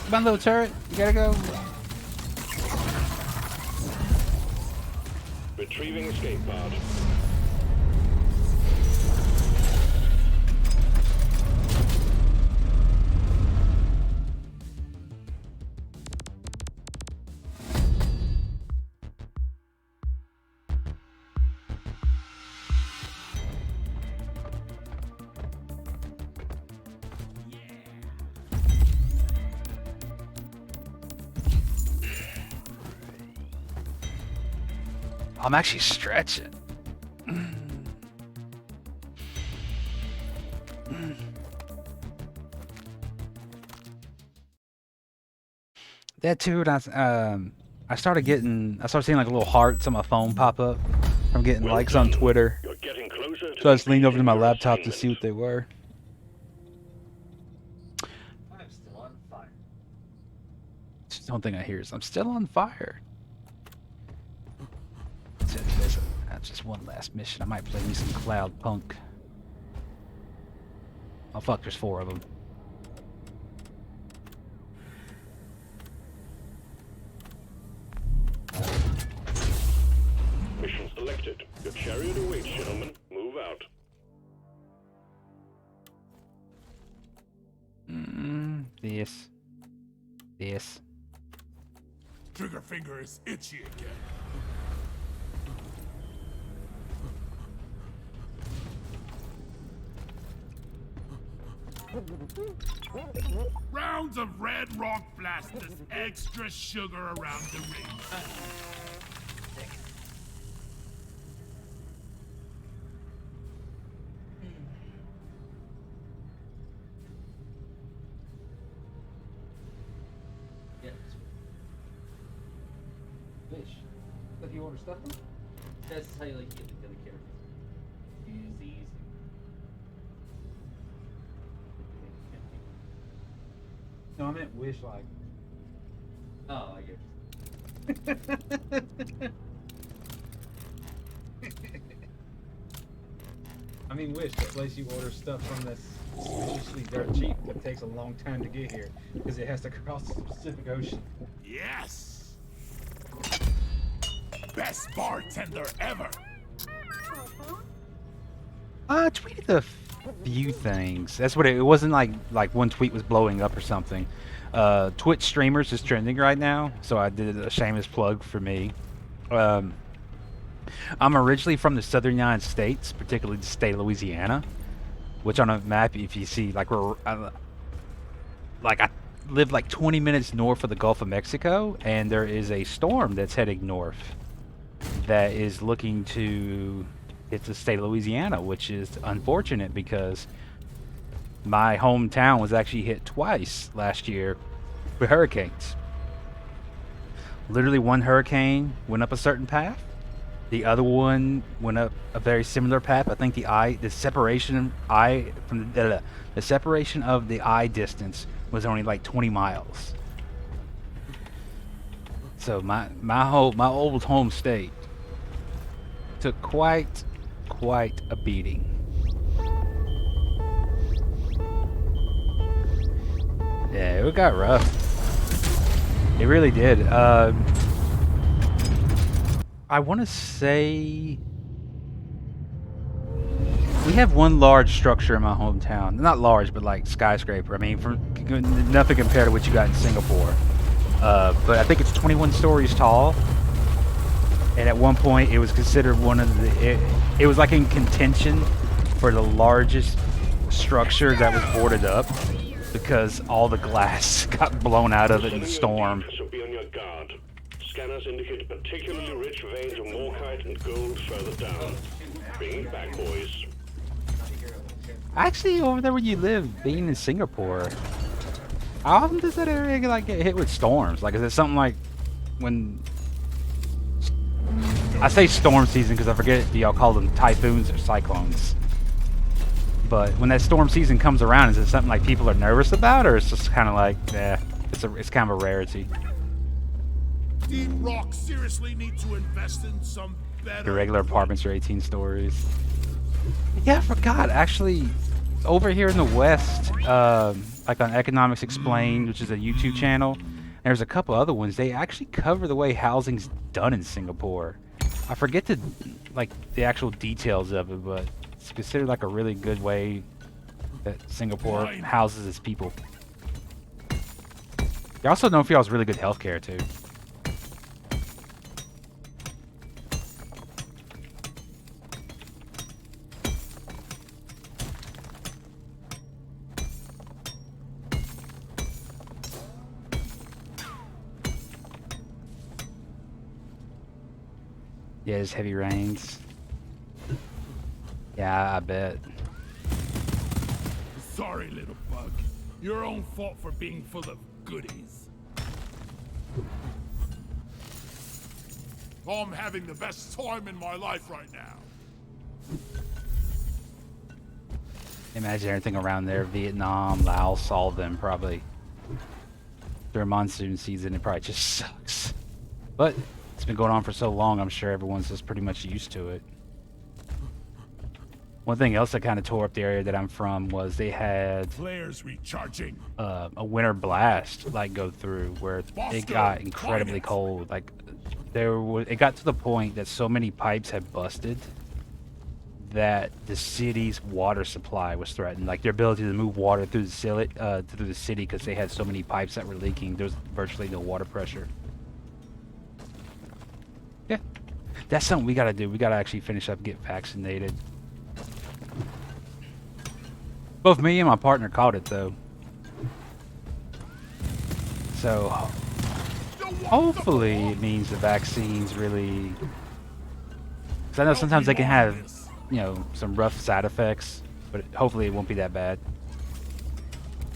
Come on, little turret. You gotta go. Retrieving escape pod. I'm actually stretching. That too, and I started seeing like little hearts on my phone pop up from getting Well likes done. on Twitter. You're getting closer to So I just leaned over to my completing your laptop to see assignment. what they were. I'm still on fire. Just don't think I hear is I'm still on fire. That's just one last mission. I might play me some Cloud Punk. Oh fuck, there's 4 of them. Mission selected. Your chariot awaits, gentlemen. Move out. This. This. Trigger finger is itchy again. Rounds of red rock blasters, extra sugar around the ring. Yeah. Fish. If you order stuff? That's how you like to get the other characters. Easy. No, I meant wish like. Oh, I get I mean, Wish, the place you order stuff from that's suspiciously dirt cheap, but takes a long time to get here because it has to cross the Pacific Ocean. Yes! Best bartender ever! I tweeted a few things. That's what it wasn't like one tweet was blowing up or something. Twitch streamers is trending right now, so I did a shameless plug for me. I'm originally from the southern United States, particularly the state of Louisiana, which on a map, if you see, like I live like 20 minutes north of the Gulf of Mexico, and there is a storm that's heading north that is looking to hit the state of Louisiana, which is unfortunate because my hometown was actually hit twice last year with hurricanes. Literally, one hurricane went up a certain path. The other one went up a very similar path. I think the separation of the eye distance was only like 20 miles. So my old home state took quite a beating. Yeah, it got rough. It really did. I want to say we have one large structure in my hometown. Not large, but like skyscraper. I mean, nothing compared to what you got in Singapore. But I think it's 21 stories tall. And at one point, it was considered one of the. It was like in contention for the largest structure that was boarded up because all the glass got blown out of it in the storm. So be on your guard. Scanners indicate particularly rich veins of morkite and gold further down. Bring it back, boys. Actually, over there where you live, being in Singapore, how often does that area like get hit with storms? Like, is it something like when I say storm season because I forget if y'all call them typhoons or cyclones. But when that storm season comes around, is it something like people are nervous about, or it's just kind of like, yeah, it's kind of a rarity? Deep Rock seriously need to invest in some better. Your regular apartments are 18 stories. Yeah, I forgot. Actually, over here in the West, like on Economics Explained, which is a YouTube channel, there's a couple other ones. They actually cover the way housing's done in Singapore. I forget the actual details of it, but it's considered like a really good way that Singapore houses its people. They also know if y'all's really good healthcare too. Yeah, there's heavy rains. Yeah, I bet. Sorry, little bug. Your own fault for being full of goodies. Oh, I'm having the best time in my life right now. Imagine everything around there, Vietnam, Laos, all of them probably. During monsoon season, it probably just sucks. But it's been going on for so long, I'm sure everyone's just pretty much used to it. One thing else that kind of tore up the area that I'm from was they had Flares recharging. A winter blast go through where it got incredibly cold. Like it got to the point that so many pipes had busted that the city's water supply was threatened. Like their ability to move water through the city because they had so many pipes that were leaking. There was virtually no water pressure. Yeah, that's something we gotta do. We gotta actually finish up and get vaccinated. Both me and my partner caught it though. So hopefully it means the vaccines really... Because I know sometimes they can have, you know, some rough side effects, but hopefully it won't be that bad.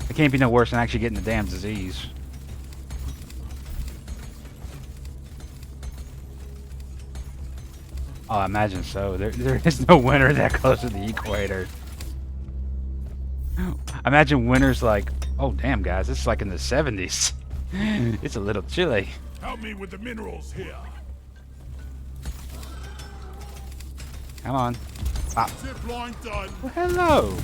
It can't be no worse than actually getting the damn disease. Oh, I imagine so. There is no winter that close to the equator. I imagine winter's like, oh damn guys, it's like in the 70s. It's a little chilly. Help me with the minerals here. Come on. Ah. Zip line done. Well, hello.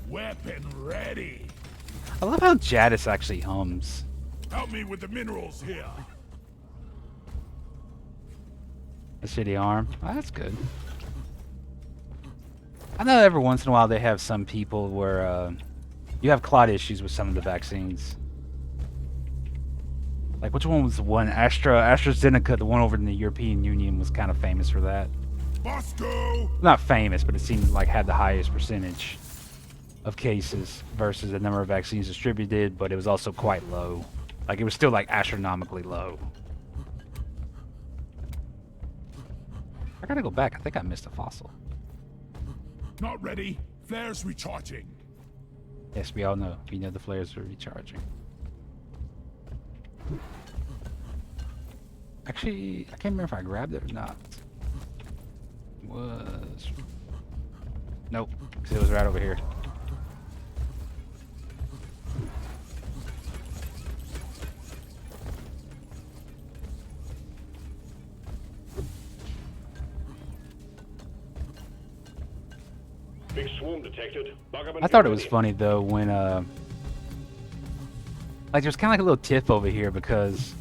Weapon ready. I love how Jadis actually hums. Help me with the minerals here. A shitty arm. Oh, that's good. I know every once in a while they have some people where you have clot issues with some of the vaccines. Like which one was the one? AstraZeneca, the one over in the European Union, was kind of famous for that. Moscow. Not famous, but it seemed like had the highest percentage of cases versus the number of vaccines distributed, but it was also quite low. Like it was still like astronomically low. I gotta go back. I think I missed a fossil. Not ready. Flares recharging. Yes, we all know. We know the flares are recharging. Actually, I can't remember if I grabbed it or not. Nope, because it was right over here. Big swarm detected. I thought it was funny though when like there's kind of like a little tiff over here because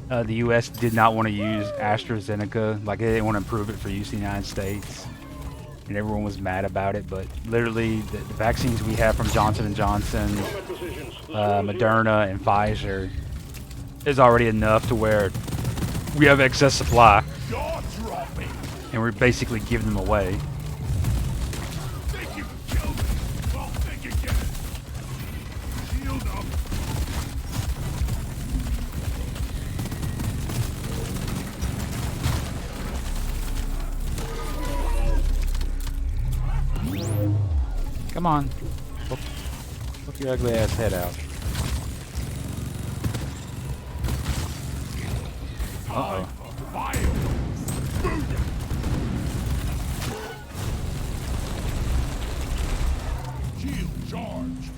the U.S. did not want to use AstraZeneca. Like they didn't want to approve it for use in the United States, and everyone was mad about it. But literally, the vaccines we have from Johnson & Johnson, Moderna, and Pfizer is already enough to where we have excess supply. Jaw dropping. And we're basically giving them away. Think you can kill me? Well, think again. Shield up. Come on. Poke your ugly ass head out. Uh-oh. Shield charged.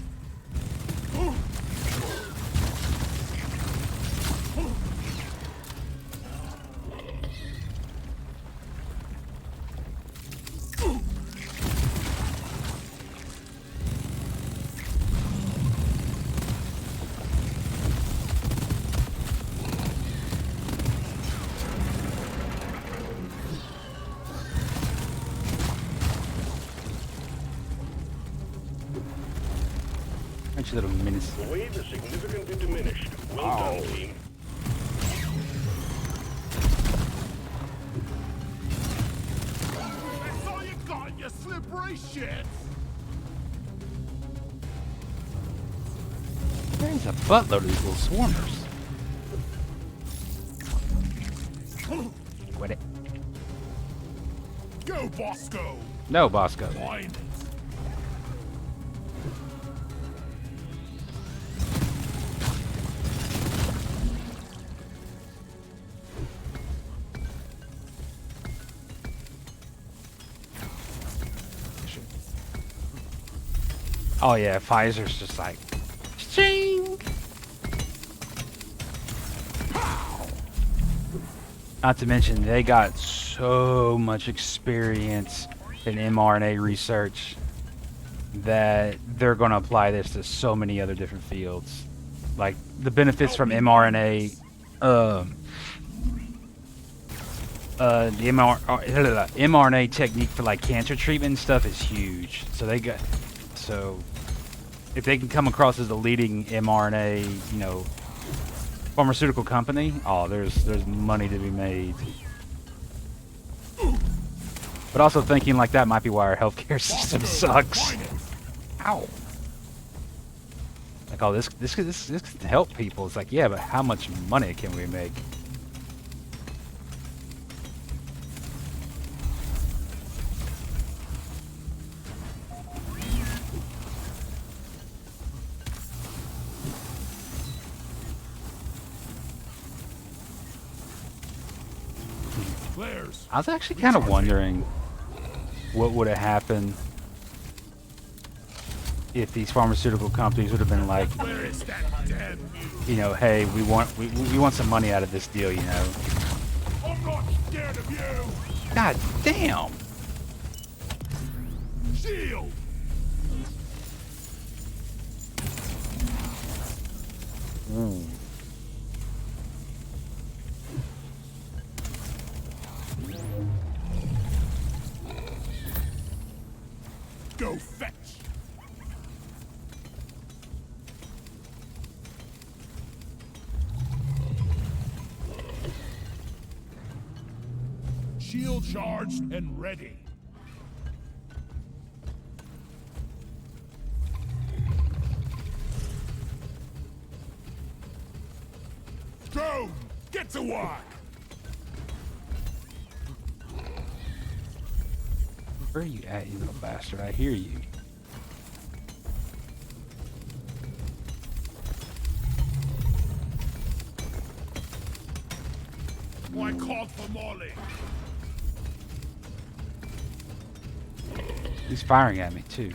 Aren't you little menace? The wave is significantly diminished. Well done, team. That's all you got, you slippery shit. There's a buttload of these little swarmers. Quit it. Go, Bosco. No, Bosco. Find it. Oh yeah, Pfizer's just like, ching. Not to mention, they got so much experience in mRNA research that they're going to apply this to so many other different fields. Like, the benefits from mRNA, the mRNA technique for, like, cancer treatment and stuff is huge. So, if they can come across as the leading mRNA, you know, pharmaceutical company, oh, there's money to be made. But also thinking like that might be why our healthcare system sucks. Ow. Like, oh, this can help people. It's like, yeah, but how much money can we make? Flares. I was actually kind of wondering what would have happened if these pharmaceutical companies would have been like, Where is that damn mute? you know, hey, we want some money out of this deal, you know. I'm not scared of you. God damn. Shield. Go fetch. Shield charged and ready. Go! Get to work! Where are you at, you little bastard? I hear you. I called for Molly. He's firing at me too.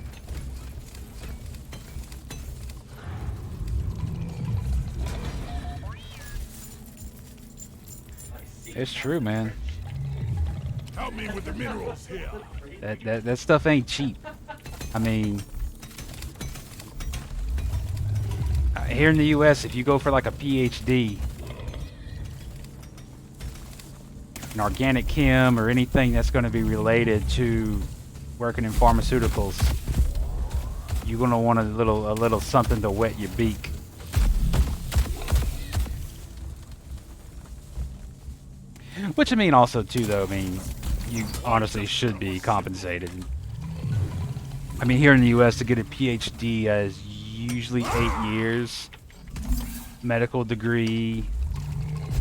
It's true, man. Help me with the minerals here. That stuff ain't cheap. I mean, here in the U.S., if you go for like a PhD in organic chem or anything that's going to be related to working in pharmaceuticals, you're going to want a little something to wet your beak. Which I mean also too though, I mean, you honestly should be compensated. I mean, here in the US to get a PhD is usually 8 years. Medical degree,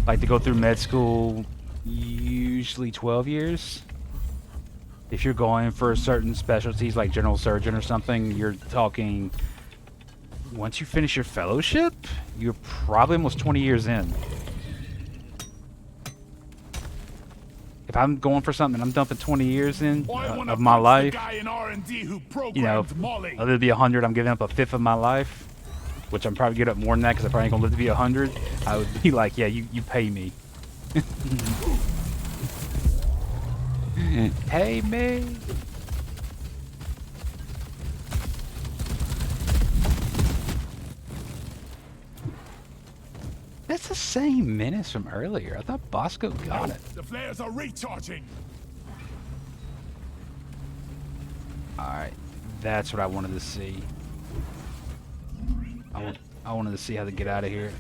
like to go through med school, usually 12 years. If you're going for certain specialties like general surgeon or something, you're talking, once you finish your fellowship, you're probably almost 20 years in. if I'm going for something and I'm dumping 20 years in I wanna of my punch the life, guy in R&D who you know, programmed Molly. I'll live to be 100, I'm giving up a fifth of my life, which I'm probably giving up more than that because I probably ain't gonna live to be 100. I would be like, yeah, you pay me. Pay me. That's the same menace from earlier. I thought Bosco got it. The flares are recharging. Alright, that's what I wanted to see. I wanted to see how to get out of here.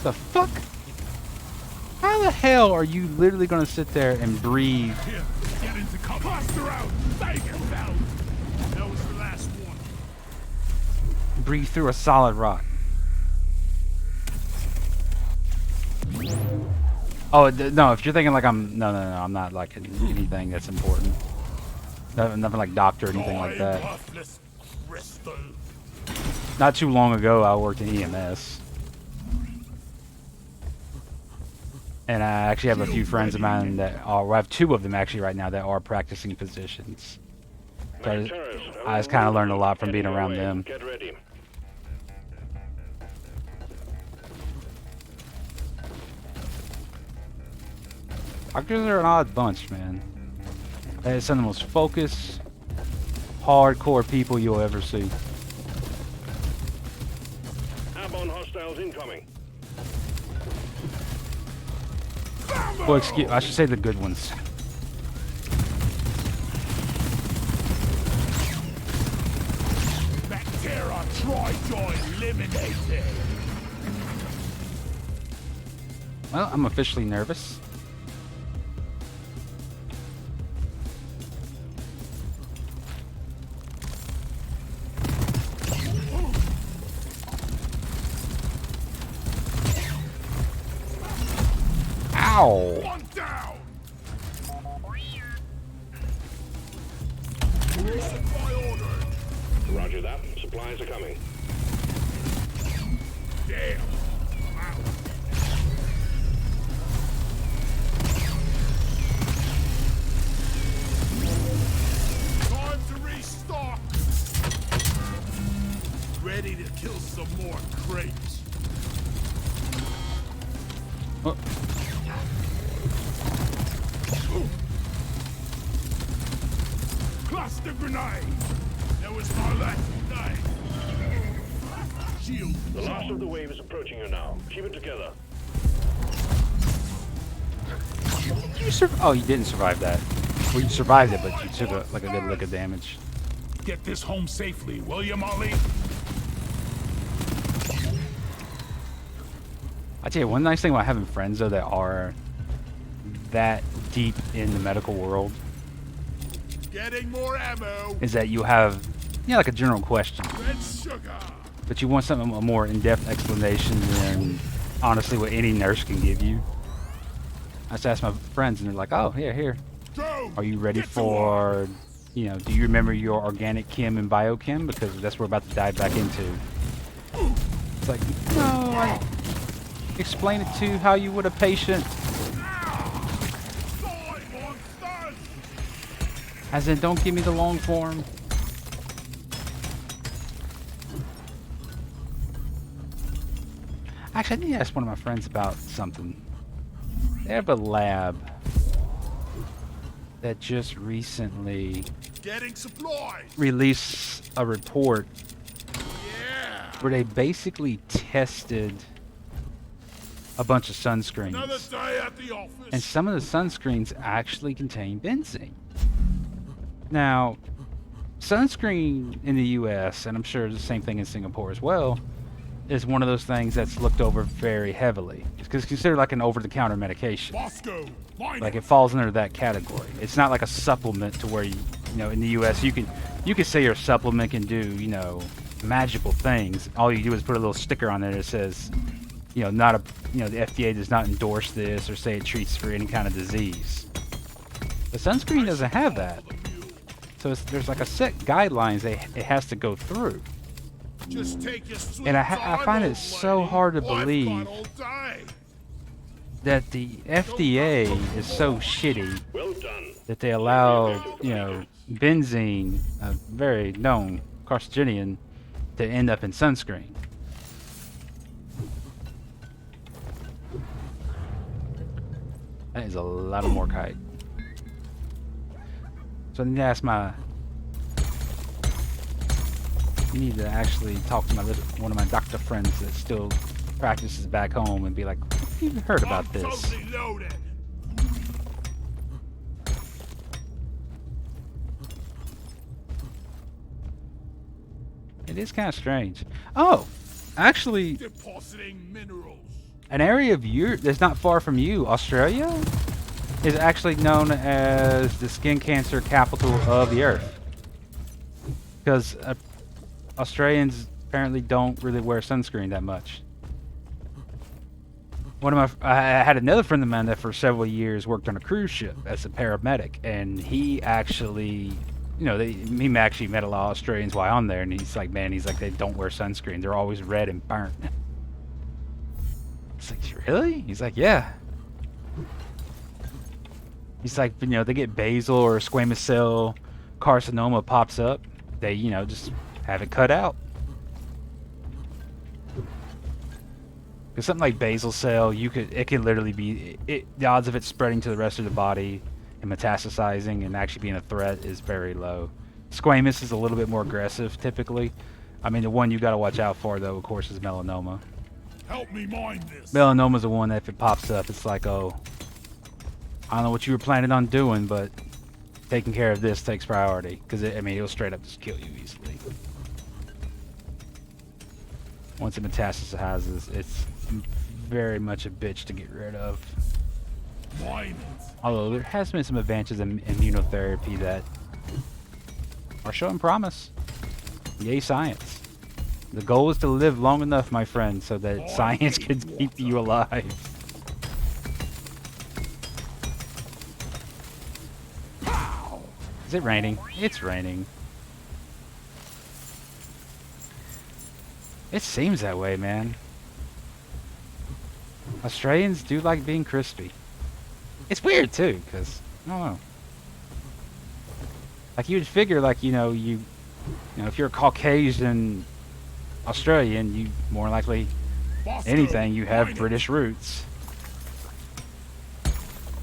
The fuck? How the hell are you literally gonna sit there and breathe? Here, get into cover. Cluster out. Take him down. That was the last one. Breathe through a solid rock. Oh no! If you're thinking like I'm no, I'm not like anything that's important. Nothing like doctor or anything like that. Worthless crystal. Not too long ago, I worked in EMS. And I actually have a few friends of mine that are, well, I have two of them actually right now that are practicing physicians. So I just kind of learned a lot from being around them. Get ready. Doctors are an odd bunch, man. They're some of the most focused, hardcore people you'll ever see. Airborne hostiles incoming. Well, excuse, I should say the good ones. Bacteria try to eliminate it. Well, I'm officially nervous. Ow! One down. Resupply ordered. Roger that. Supplies are coming. Damn. Wow. Time to restock. Ready to kill some more crates. Oh. Cluster grenade. That was my last night. Shield. The last of the wave is approaching you now. Keep it together. Oh, you didn't survive that. Well, you survived it, but you took a good lick of damage. Get this home safely, will you, Molly? I tell you, one nice thing about having friends though that are that deep in the medical world Getting more ammo. is that you have, like a general question, Red sugar. but you want something a more in-depth explanation than honestly what any nurse can give you. I just asked my friends, and they're like, "Oh, yeah, here. Go. Are you ready Get to work. for, do you remember your organic chem and biochem? Because that's what we're about to dive back into." It's like, no, explain it to how you would a patient. As in, don't give me the long form. Actually, I need to ask one of my friends about something. They have a lab that just recently Getting supplies. released a report Yeah. where they basically tested a bunch of Another sunscreens. day at the office. And some of the sunscreens actually contain benzene. Now, sunscreen in the US, and I'm sure the same thing in Singapore as well, is one of those things that's looked over very heavily. It's considered like an over-the-counter medication. Bosco. Mine. Like it falls under that category. It's not like a supplement to where you in the US you can say your supplement can do, magical things. All you do is put a little sticker on there that says, the FDA does not endorse this or say it treats for any kind of disease. The sunscreen doesn't have that. So there's like a set guidelines it has to go through. Just take your sweet And I time, find it old so lady. hard to I've got believe all day. that the FDA is so shitty Well done. that they allow, benzene, a very known carcinogen, to end up in sunscreen. That is a lot of more kite. So I need to ask I need to actually talk to one of my doctor friends that still practices back home and be like, have you heard about I'm this? totally loaded. It is kind of strange. Oh, actually, Depositing minerals. an area of Europe that's not far from you, Australia, is actually known as the skin cancer capital of the earth. Because Australians apparently don't really wear sunscreen that much. I had another friend of mine that for several years worked on a cruise ship as a paramedic, and he actually, he actually met a lot of Australians while on there, and he's like, they don't wear sunscreen. They're always red and burnt. It's like, really? He's like, yeah. He's like, they get basal or squamous cell carcinoma pops up. They, just have it cut out. Because something like basal cell, it can literally be, the odds of it spreading to the rest of the body and metastasizing and actually being a threat is very low. Squamous is a little bit more aggressive, typically. I mean, the one you got to watch out for, though, of course, is melanoma. Help me mind this. Melanoma's the one that if it pops up, it's like, oh, I don't know what you were planning on doing, but taking care of this takes priority. Because, it'll straight up just kill you easily. Once it metastasizes, it's very much a bitch to get rid of. Mine it. Although there has been some advances in immunotherapy that are showing promise. Yay, science. The goal is to live long enough, my friend, so that science can keep you alive. Is it raining? It's raining. It seems that way, man. Australians do like being crispy. It's weird too, because I don't know. Like you'd figure, like if you're a Caucasian Australian, you more likely anything you have British roots.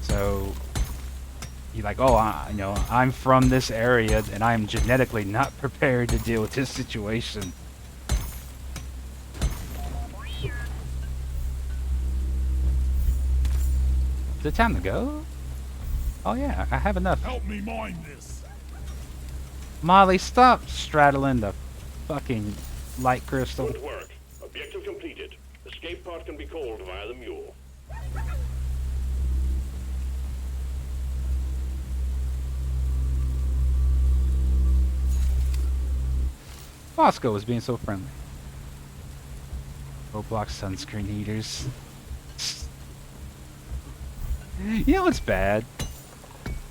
So you're like, oh, I'm from this area, and I'm genetically not prepared to deal with this situation. Is it time to go? Oh yeah, I have enough. Help me mind this. Molly, stop straddling the fucking light crystal. Good work. Objective completed. Escape pod can be called via the mule. Bosco is being so friendly. Roblox sunscreen heaters. You know what's bad?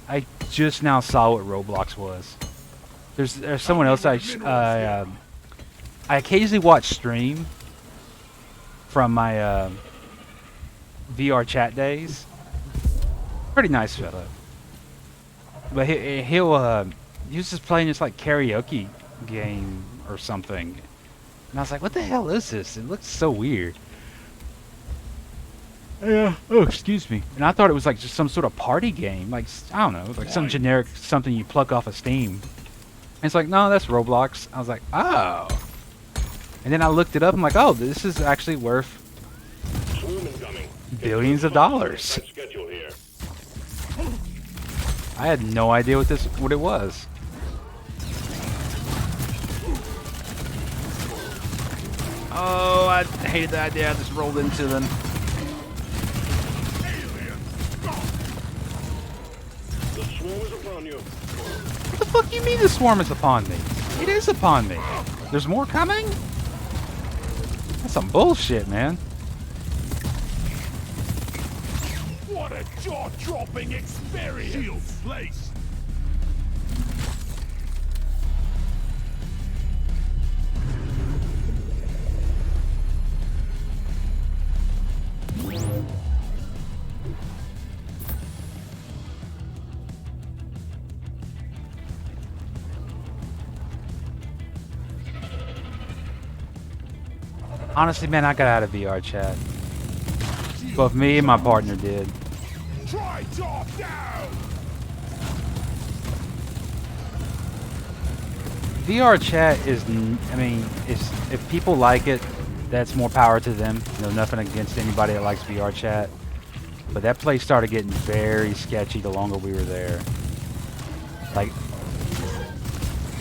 I just now saw what Roblox was. There's someone else I occasionally watch stream from my VR chat days. Pretty nice fellow. But he was just playing this like karaoke game or something. And I was like, what the hell is this? It looks so weird. Yeah. Oh, excuse me. And I thought it was like just some sort of party game. Like, I don't know, like some generic something you pluck off of Steam. And it's like, no, that's Roblox. I was like, oh. And then I looked it up. I'm like, oh, this is actually worth billions of dollars. I had no idea what it was. Oh, I hated the idea. I just rolled into them. The swarm is upon you. What the fuck you mean the swarm is upon me? It is upon me. There's more coming? That's some bullshit, man. What a Jaw-dropping experience! Shield placed! Honestly, man, I got out of VR chat. Both me and my partner did. Try top down! VR chat is, I mean, if people like it, that's more power to them. You know, nothing against anybody that likes VR chat. But that place started getting very sketchy the longer we were there. Like,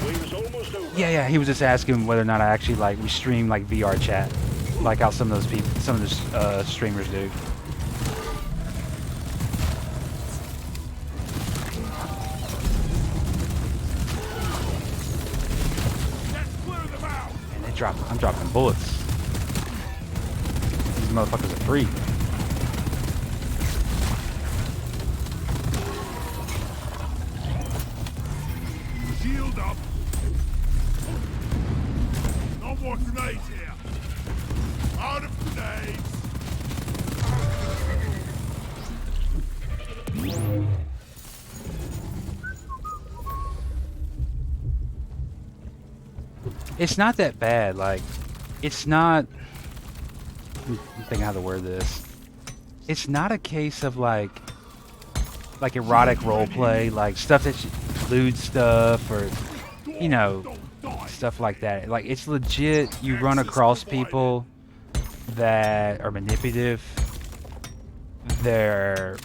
Wave's almost over. yeah, he was just asking whether or not I actually we stream like VR chat, like how some of those people, some of the streamers do. Let's clear them out! And I'm dropping bullets. These motherfuckers are free. Shield up! No more grenades here! Out of grenades! It's not that bad. Like, it's not. I'm thinking how to word this. It's not a case of like erotic roleplay, like stuff that lewd stuff or, you know, stuff like that. Like, it's legit. You run across people that are manipulative. They're.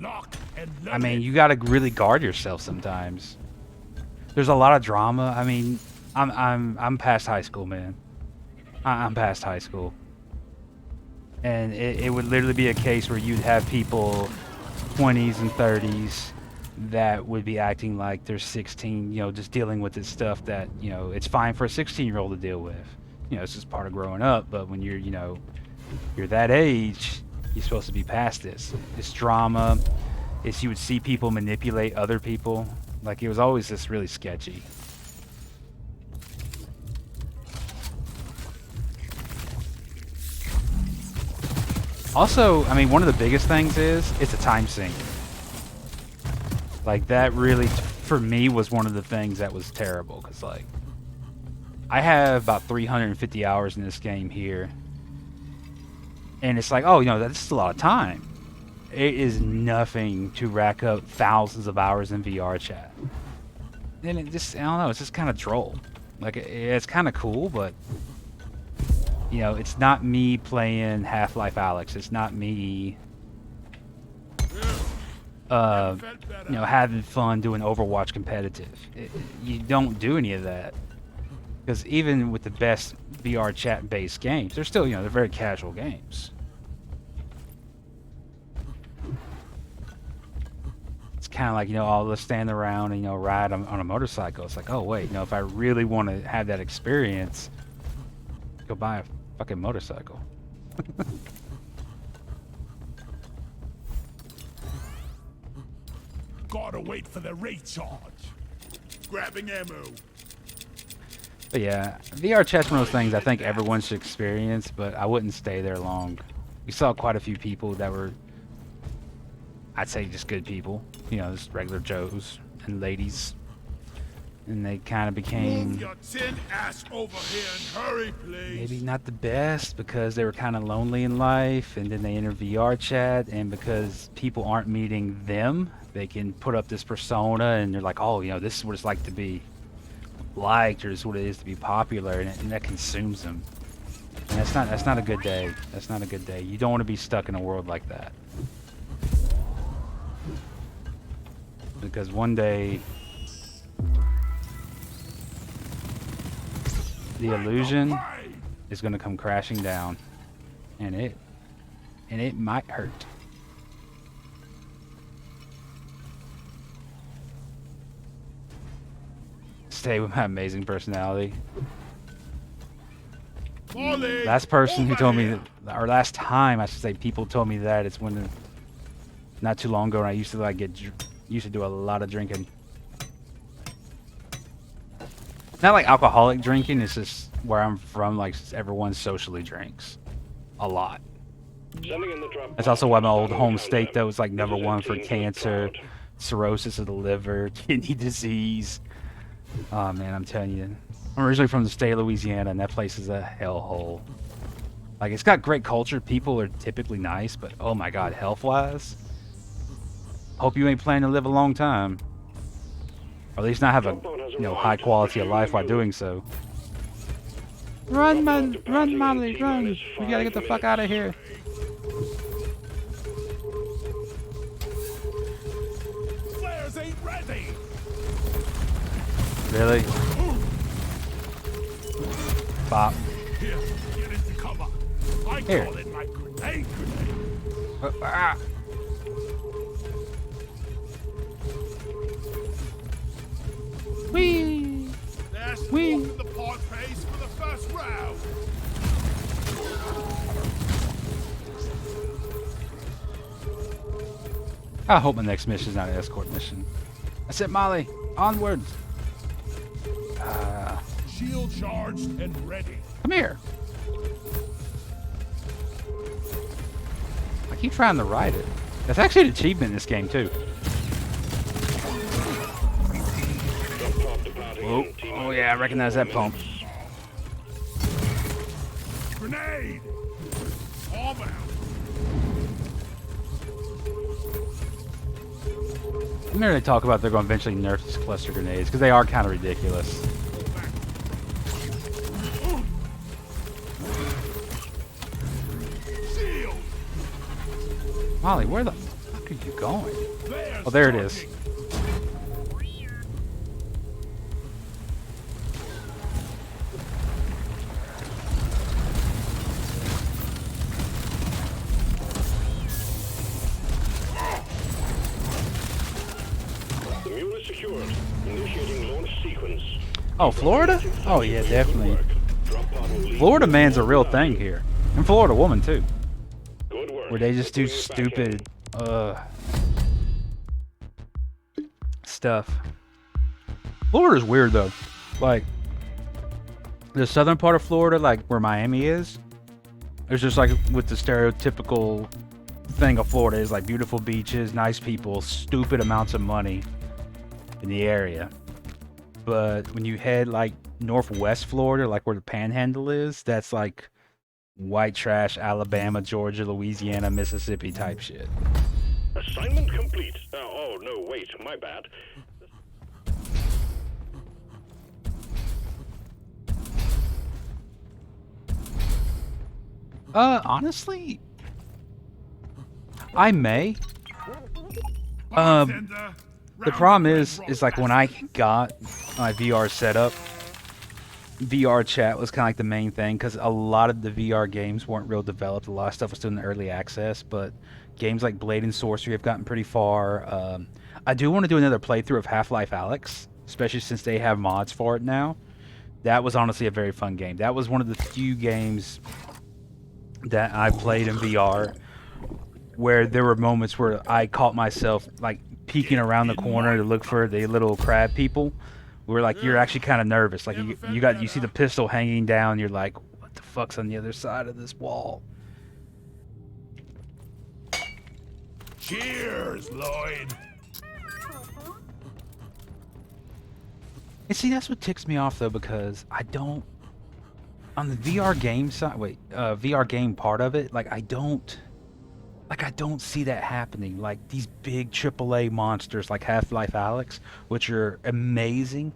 Lock and I mean, you gotta really guard yourself sometimes. There's a lot of drama. I mean, I'm past high school, man. I'm past high school. And it would literally be a case where you'd have people 20s and 30s that would be acting like they're 16, you know, just dealing with this stuff that, you know, it's fine for a 16-year-old to deal with. You know, it's just part of growing up. But when you're, you know, you're that age, you're supposed to be past this. It's drama. You would see people manipulate other people. Like, it was always just really sketchy. Also, I mean, one of the biggest things is it's a time sink. Like, that really, for me, was one of the things that was terrible. Because, like, I have about 350 hours in this game here. And it's like, oh, you know, that's a lot of time. It is nothing to rack up thousands of hours in VR chat. And it just, I don't know, it's just kind of droll. Like, it's kind of cool, but, you know, it's not me playing Half-Life Alyx. It's not me, you know, having fun doing Overwatch competitive. You don't do any of that. Because even with the best VR chat-based games, they're still, you know, they're very casual games. It's kind of like, you know, oh, let's stand around and, you know, ride on a motorcycle. It's like, oh, wait, you know, if I really want to have that experience, go buy a fucking motorcycle. Gotta wait for the recharge. Grabbing ammo. But yeah, VR chat's one of those things I think everyone should experience, but I wouldn't stay there long. We saw quite a few people that were, I'd say, just good people. You know, just regular Joes and ladies. And they kind of became Move your tin ass over here and hurry, please. maybe not the best because they were kind of lonely in life, and then they enter VR chat, and because people aren't meeting them, they can put up this persona, and they're like, oh, you know, this is what it's like to be liked, or this is what it is to be popular, and that consumes them. And that's not a good day. That's not a good day. You don't want to be stuck in a world like that. Because one day the illusion is going to come crashing down, and it might hurt. Stay with my amazing personality. Molly, Last person who over told me here. that, or last time I should say, people told me that, it's when not too long ago, and I used to like used to do a lot of drinking. Not like alcoholic drinking. It's just where I'm from. Like everyone socially drinks a lot. Sending in the drop That's also why my old pod. home state though was like This is #1 for emptying the cancer, pod. cirrhosis of the liver, kidney disease. Oh man, I'm telling you. I'm originally from the state of Louisiana, and that place is a hellhole. Like, it's got great culture. People are typically nice, but oh my god, health-wise. Hope you ain't planning to live a long time. Or at least not have a, high quality of life while doing so. Run, Molly, run! We gotta get the fuck out of here. Flares ain't ready. Really? Bop. Here, get into cover. I Here. call it my grenade grenade. Ah. Whee! There's Whee. walking the pod pace for the first round. I hope my next mission is not an escort mission. That's it, Molly. Onwards. Shield charged and ready. Come here. I keep trying to ride it. That's actually an achievement in this game, too. Drop pod departing Oh, in T-minus oh yeah, I recognize that 4 pump. minutes. Grenade. Arm out. I remember they talk about they're going to eventually nerf these cluster grenades, because they are kind of ridiculous. Shield. Molly, where the fuck are you going? Flares Oh, there it is. charging. The mule is secured. Initiating launch sequence. Oh, Florida? Oh, yeah, definitely. Drop pod will leave Florida man's a the real pod. thing here. And Florida woman, too. Good work. Where they just do Bring it back in. stupid, stuff. Florida's weird, though. Like, the southern part of Florida, like where Miami is, it's just like with the stereotypical thing of Florida is like beautiful beaches, nice people, stupid amounts of money in the area. But when you head like northwest Florida, like where the Panhandle is, that's like white trash, Alabama, Georgia, Louisiana, Mississippi type shit. Assignment complete. Oh, no, wait, my bad. Honestly, I may. Bartender, The round problem the is red like when I got my VR setup, VR chat was kind of like the main thing because a lot of the VR games weren't real developed. A lot of stuff was still in early access, but games like Blade and Sorcery have gotten pretty far. I do want to do another playthrough of Half-Life Alyx, especially since they have mods for it now. That was honestly a very fun game. That was one of the few games that I played in VR where there were moments where I caught myself like peeking around the corner to look for the little crab people. Where like you're actually kind of nervous, like you see the pistol hanging down, you're like, what the fuck's on the other side of this wall? Cheers, Lloyd. And see, that's what ticks me off though, because I don't on the VR game side, VR game part of it, I don't see that happening. Like these big AAA monsters like Half-Life Alyx, which are amazing,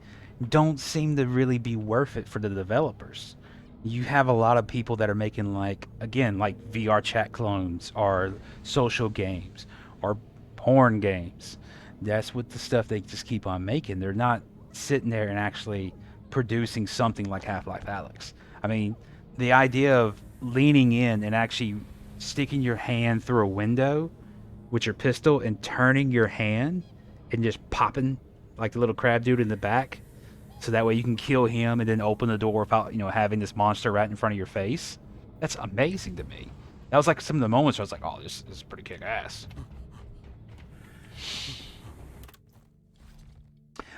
don't seem to really be worth it for the developers. You have a lot of people that are making like VR chat clones or social games or porn games. That's what the stuff they just keep on making. They're not sitting there and actually producing something like Half-Life Alyx. I mean, the idea of leaning in and actually sticking your hand through a window with your pistol and turning your hand and just popping like the little crab dude in the back so that way you can kill him and then open the door without, having this monster right in front of your face. That's amazing to me. That was like some of the moments where I was like, oh, this is pretty kick-ass.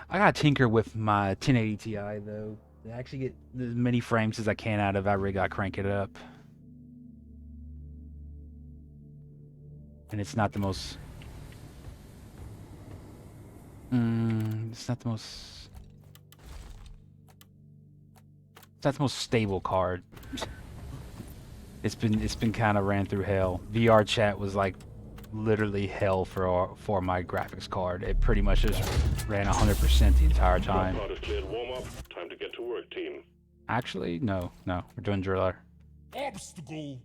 I gotta tinker with my 1080 Ti though. To actually get as many frames as I can out of it, I really gotta crank it up. And it's not the most... it's not the most... It's not the most stable card. It's been kind of ran through hell. VR chat was like literally hell for my graphics card. It pretty much just ran 100% the entire time. Drop pod is cleared warm up. Time to get to work, team. Actually, no, we're doing driller. Obstacle.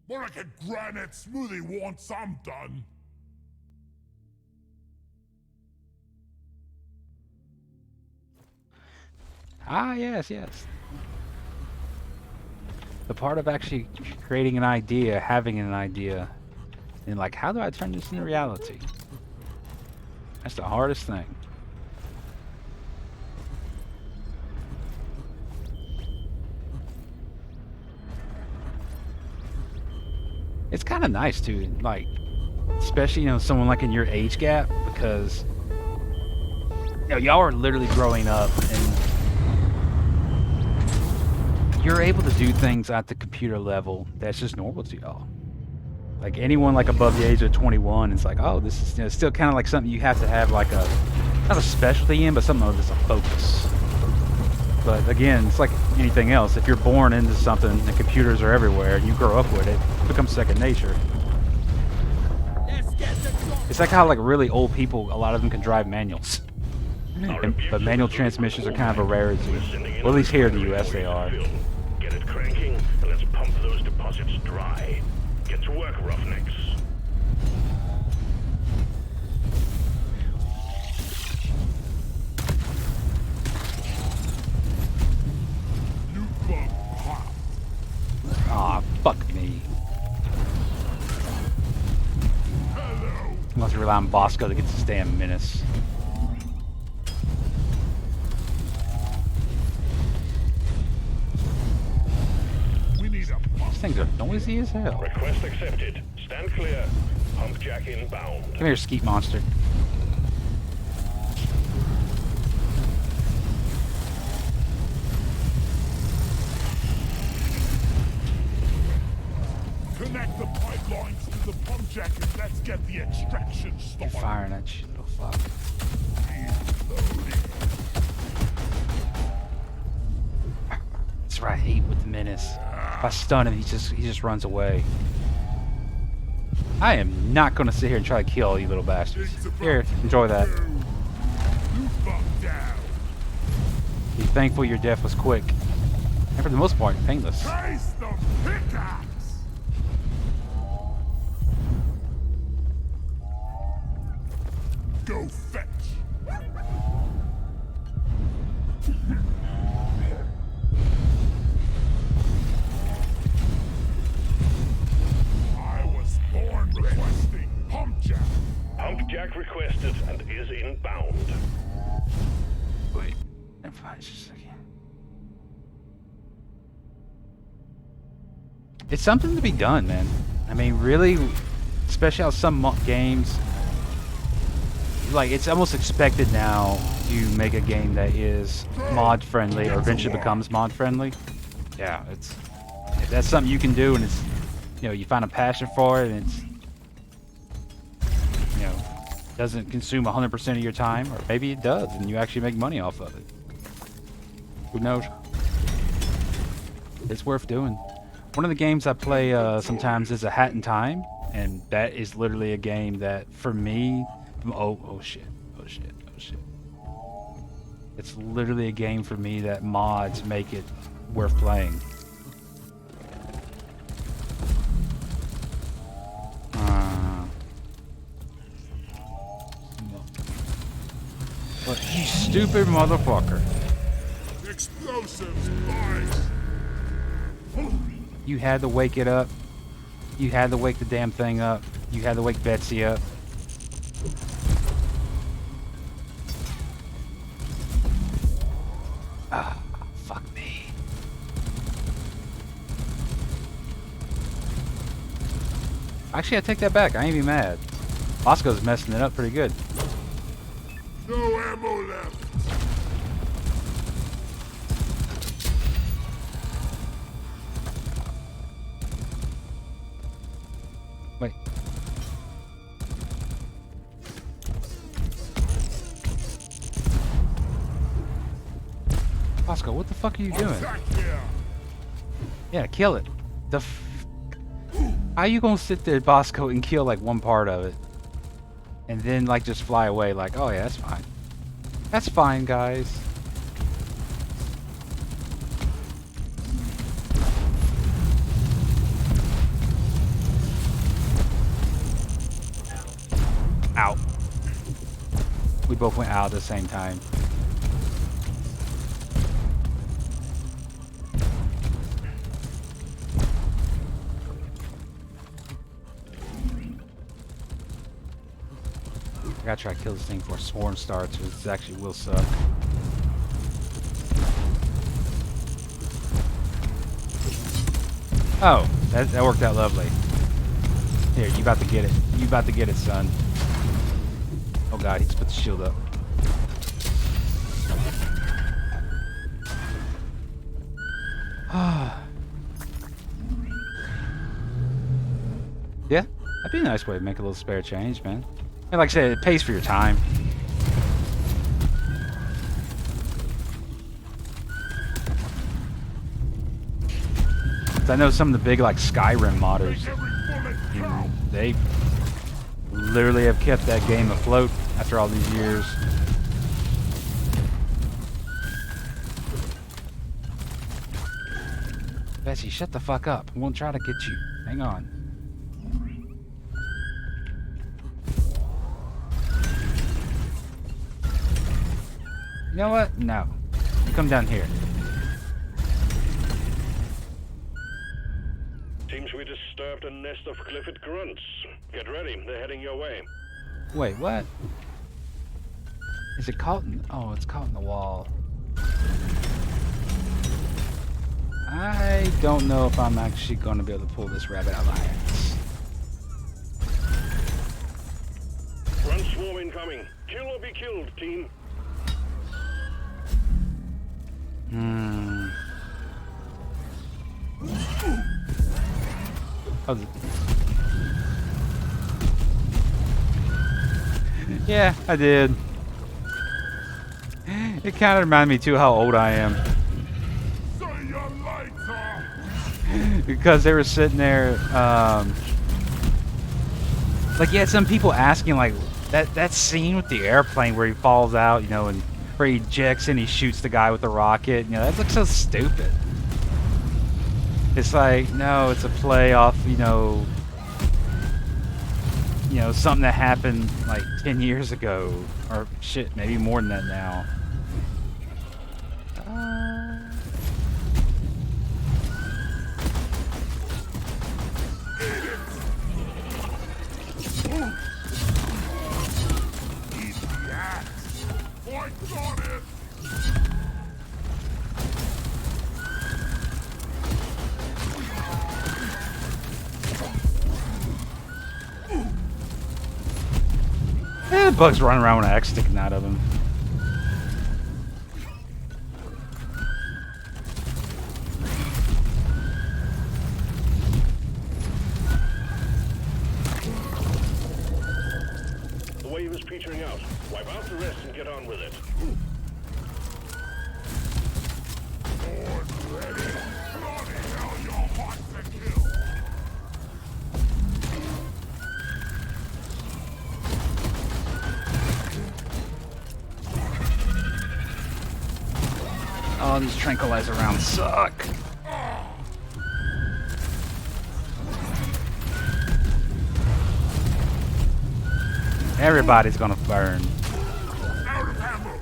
More like a granite smoothie once I'm done. Ah, yes. The part of actually creating an idea, having an idea, and like, how do I turn this into reality? That's the hardest thing. It's kind of nice too, like, especially, you know, someone like in your age gap, because, you know, y'all are literally growing up and you're able to do things at the computer level that's just normal to y'all. Like anyone like above the age of 21, it's like, oh, this is, you know, still kind of like something you have to have like a, not a specialty in, but something that's a focus. But again, it's like anything else. If you're born into something and computers are everywhere and you grow up with it, it becomes second nature. It's like how like really old people, a lot of them can drive manuals. But manual transmissions are kind of a rarity. Well, at least here in the US they are. Get it cranking, and let's pump those deposits dry. Get to work, roughnecks. Nuke bug pop. Aw, fuck me. Hello. I'm going to rely on Bosco to get this damn menace. We need a pump. These things are noisy as hell. Request accepted. Stand clear. Pump jack inbound. Come here, skeet monster. Connect the pipelines to the pump jack and let's get the extraction You're started. firing that shit, oh fuck. That's what I hate with the menace. If I stun him, he just runs away. I am not gonna sit here and try to kill you little bastards. Here, enjoy that. Nuke bug down. Be thankful your death was quick. And for the most part, painless. Taste the pickaxe. Go fetch. I was born requesting pump jack. Pump jack requested and is inbound. Wait, never mind, just a second. It's something to be done, man. I mean, really, especially how some games, like, it's almost expected now to make a game that is mod friendly or eventually becomes mod friendly. Yeah, if that's something you can do and it's, you know, you find a passion for it and it's, you know, doesn't consume 100% of your time, or maybe it does and you actually make money off of it. Who knows? It's worth doing. One of the games I play sometimes is A Hat in Time, and that is literally a game that, for me, oh shit. It's literally a game for me that mods make it worth playing. What, you stupid motherfucker. Explosives, boys. You had to wake it up. You had to wake the damn thing up. You had to wake Betsy up. Ah, fuck me. Actually, I take that back. I ain't even mad. Bosco's messing it up pretty good. No ammo left. Wait. Bosco, what the fuck are you doing? Attack there. Yeah, kill it. How you gonna sit there, Bosco, and kill like one part of it? And then like just fly away like, oh yeah, that's fine. That's fine, guys. Out. We both went out at the same time. I gotta try to kill this thing before Swarm starts, or this actually will suck. Oh, that worked out lovely. Here, you about to get it. You about to get it, son. Oh god, he just put the shield up. Yeah, that'd be a nice way to make a little spare change, man. And like I said, it pays for your time. I know some of the big like Skyrim modders, they literally have kept that game afloat after all these years. Bessie, shut the fuck up. I won't try to get you. Hang on. You know what? No. You come down here. Seems we disturbed a nest of Clifford grunts. Get ready, they're heading your way. Wait, what? Is it caught in... Oh, it's caught in the wall. I don't know if I'm actually going to be able to pull this rabbit out of my ass. Grunt swarm incoming. Kill or be killed, team. Oh, yeah, I did. It kind of reminded me too how old I am. So your lights off. Because they were sitting there, like you had some people asking like that scene with the airplane where he falls out, you know, and where he ejects and he shoots the guy with the rocket. You know, that looks so stupid. It's like, no, it's a play off, you know, something that happened like 10 years ago, or shit, maybe more than that now. Eat the axe. Points on it. The bug's running around with an axe sticking out of him. The wave is petering out. Wipe out the rest and get on with it. Board ready. Bloody hell, you're hot to kill. Oh, these tranquilizer rounds suck. Everybody's gonna burn. Out of ammo.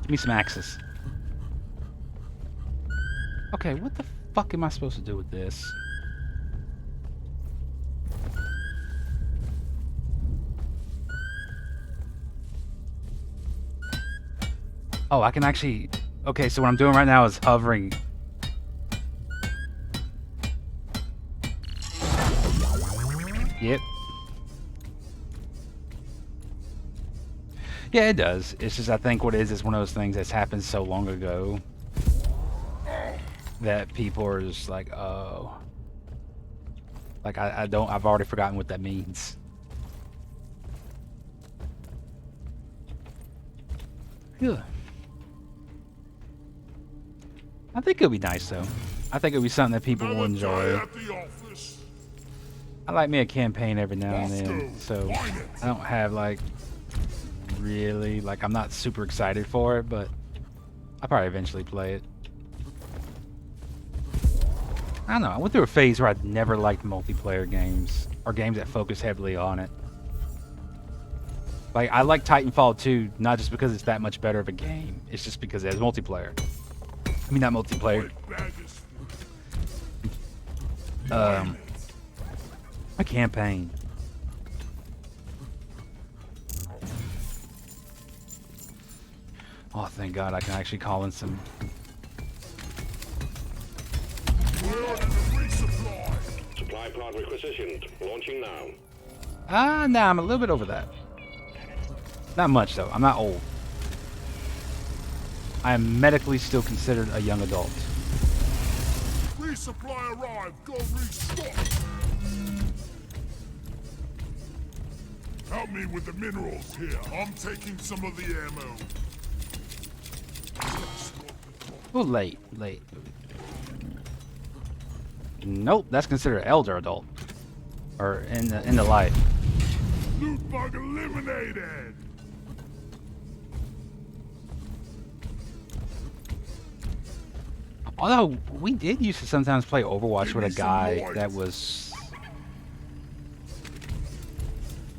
Give me some axes. Okay, what the fuck am I supposed to do with this? Oh, I can actually... Okay, so what I'm doing right now is hovering. Yep. Yeah, it does. It's just I think what it is one of those things that's happened so long ago that people are just like, oh. Like I've already forgotten what that means. Yeah. I think it'll be nice though. I think it'll be something that people will enjoy. I like me a campaign every now and then, so I don't have like really like I'm not super excited for it, but I'll probably eventually play it. I don't know. I went through a phase where I'd never liked multiplayer games or games that focus heavily on it. Like I like Titanfall 2, not just because it's that much better of a game. It's just because it has multiplayer. I mean, not multiplayer. A campaign. Oh, thank God I can actually call in some. Supply pod requisitioned. Launching now. Nah, I'm a little bit over that. Not much though. I'm not old. I am medically still considered a young adult. Resupply arrived. Go restock. Help me with the minerals here. I'm taking some of the ammo. Oh, late. Nope, that's considered elder adult, or in the life. Loot bug eliminated. Although we did used to sometimes play Overwatch with a guy that was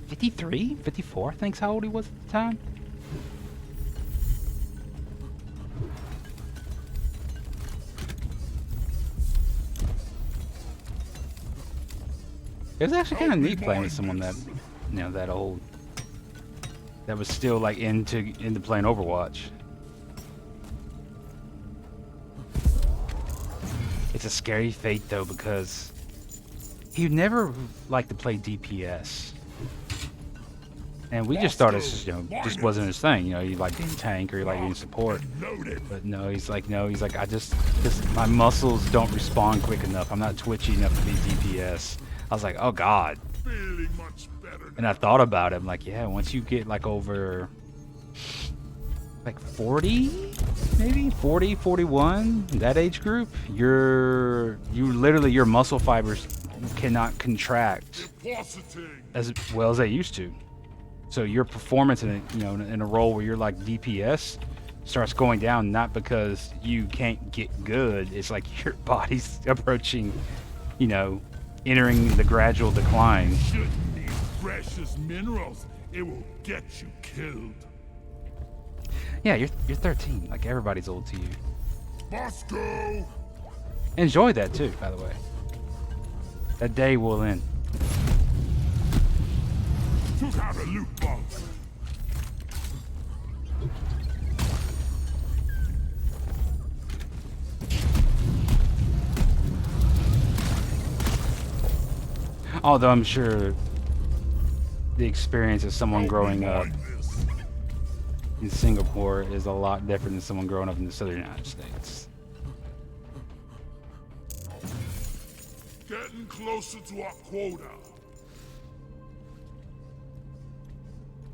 53, 54, I think's how old he was at the time. It was actually kind of neat playing with someone that, you know, that old, that was still like into playing Overwatch. It's a scary fate though because he never liked to play DPS, and we just thought it's just, you know, just wasn't his thing. You know, he liked being tank or he liked being support. But no, he's like my muscles don't respond quick enough. I'm not twitchy enough to be DPS. I was like, oh God. And I thought about it. I'm like, yeah, once you get like over like 40, maybe 40, 41, that age group, you literally, your muscle fibers cannot contract as well as they used to. So your performance in a, you know, in a role where you're like DPS starts going down, not because you can't get good. It's like your body's approaching, you know, entering the gradual decline. Shouldn't need precious minerals. It will get you killed. Yeah, you're 13. Like everybody's old to you. Moscow. Enjoy that too, by the way. That day will end. Took out a loot bug. Although I'm sure the experience of someone growing up in Singapore is a lot different than someone growing up in the southern United States. Getting closer to our quota.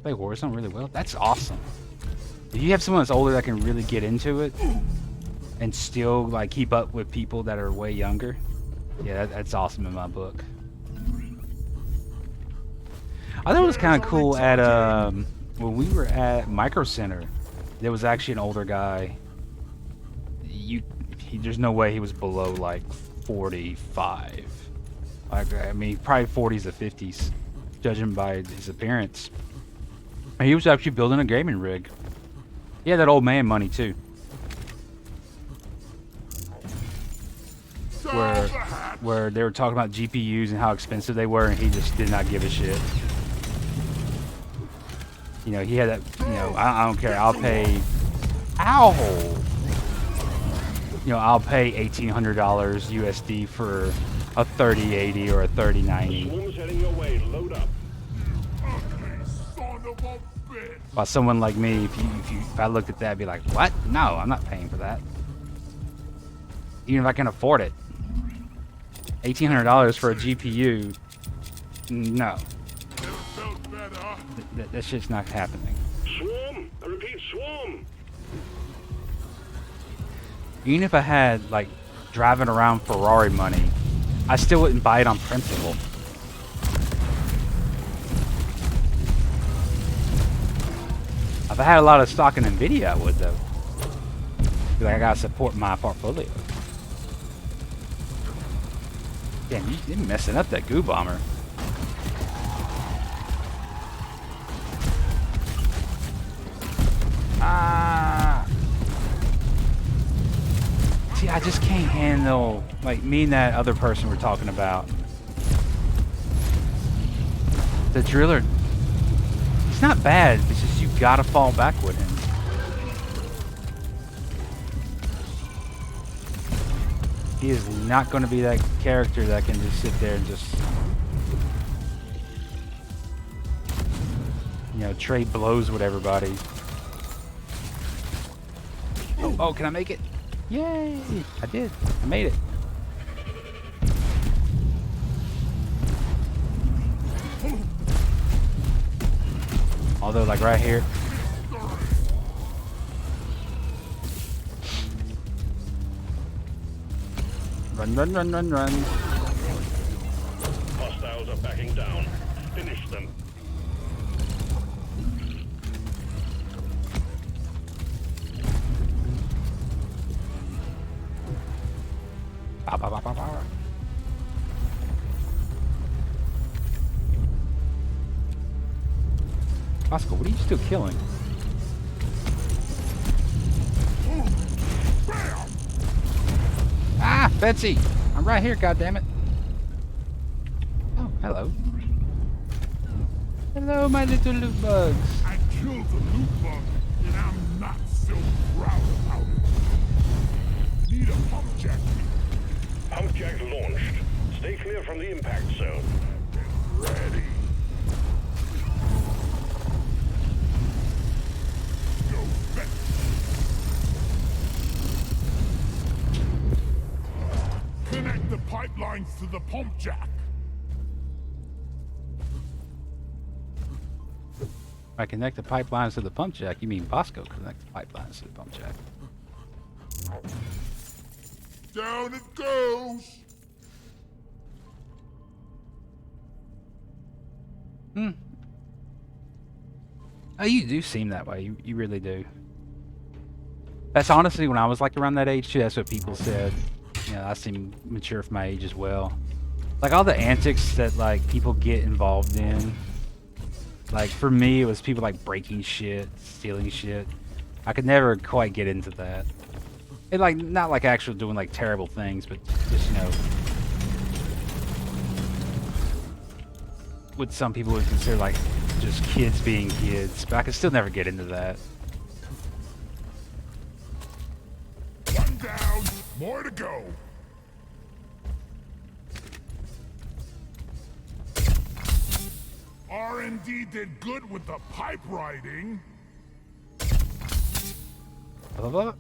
Play Warzone really well. That's awesome. If you have someone that's older that can really get into it and still like keep up with people that are way younger, yeah, that's awesome in my book. I thought it was kind of cool at when we were at Micro Center. There was actually an older guy. There's no way he was below like 45. Like, I mean, probably 40s to 50s, judging by his appearance. And he was actually building a gaming rig. He had that old man money too. Where they were talking about GPUs and how expensive they were, and he just did not give a shit. You know, he had that, you know, I don't care, I'll pay, ow! you know, I'll pay $1,800 USD for a 3080 or a 3090. Swarm's heading your way. Load up. Ugly son of a bitch! While someone like me, if I looked at that, I'd be like, what? No, I'm not paying for that. Even if I can afford it. $1,800 for a GPU. No. Never felt better. That shit's not happening. Swarm! I repeat, swarm! Even if I had, like, driving around Ferrari money, I still wouldn't buy it on principle. If I had a lot of stock in Nvidia, I would, though. Be like, I gotta support my portfolio. Damn, you're messing up that goo bomber. Ah. See, I just can't handle, like, me and that other person we're talking about. The driller, he's not bad, it's just you gotta fall back with him. He is not going to be that character that can just sit there and just, you know, trade blows with everybody. Oh, can I make it? Yay! I did. I made it. Although, like right here. Run, run, run, run, run. Hostiles are backing down. Finish them. Pow, pow, pow, pow, pow. Oscar, what are you still killing? Ah, Betsy! I'm right here, goddammit. Oh, hello. Hello, my little loot bugs. I killed the loot bug, and I'm not so proud about it. Need a pump jack. Pump jack launched. Stay clear from the impact zone. Ready. Go back. Connect the pipelines to the pump jack. If I connect the pipelines to the pump jack, you mean Bosco connect the pipelines to the pump jack. Down it goes. Oh, you do seem that way. You really do. That's honestly, when I was like around that age too, that's what people said. You know, I seem mature for my age as well. Like all the antics that like people get involved in. Like for me, it was people like breaking shit, stealing shit. I could never quite get into that. It like not like actually doing like terrible things, but just, you know, what some people would consider like just kids being kids. But I could still never get into that. One down, more to go. R&D did good with the pipe writing. Blah, blah, blah.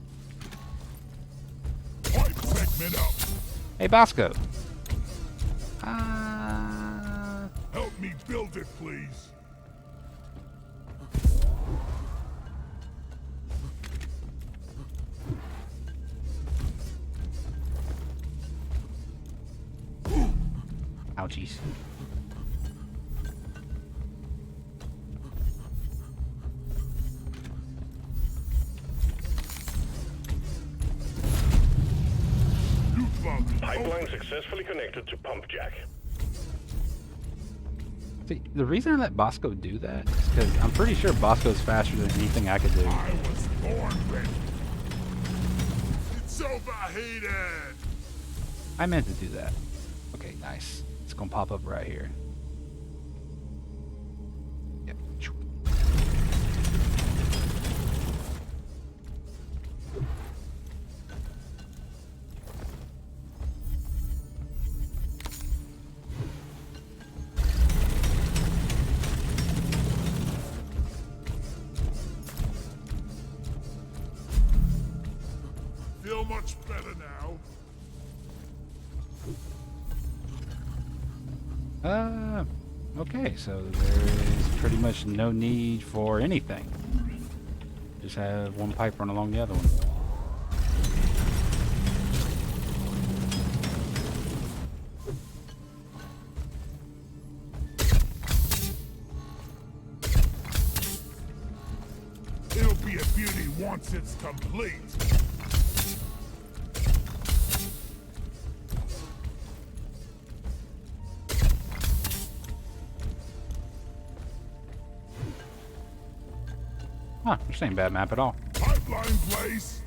Pipe segment up. Hey, Bosco. Help me build it, please. Ouchies. Loot bug. Pipeline successfully connected to pump jack. See, the reason I let Bosco do that is because I'm pretty sure Bosco's faster than anything I could do. I was born ready. It's overheated. I meant to do that. Okay, nice. It's gonna pop up right here. Yep. Okay, so there is pretty much no need for anything. Just have one pipe run along the other one. It'll be a beauty once it's complete. Huh, this ain't a bad map at all. Pipeline place.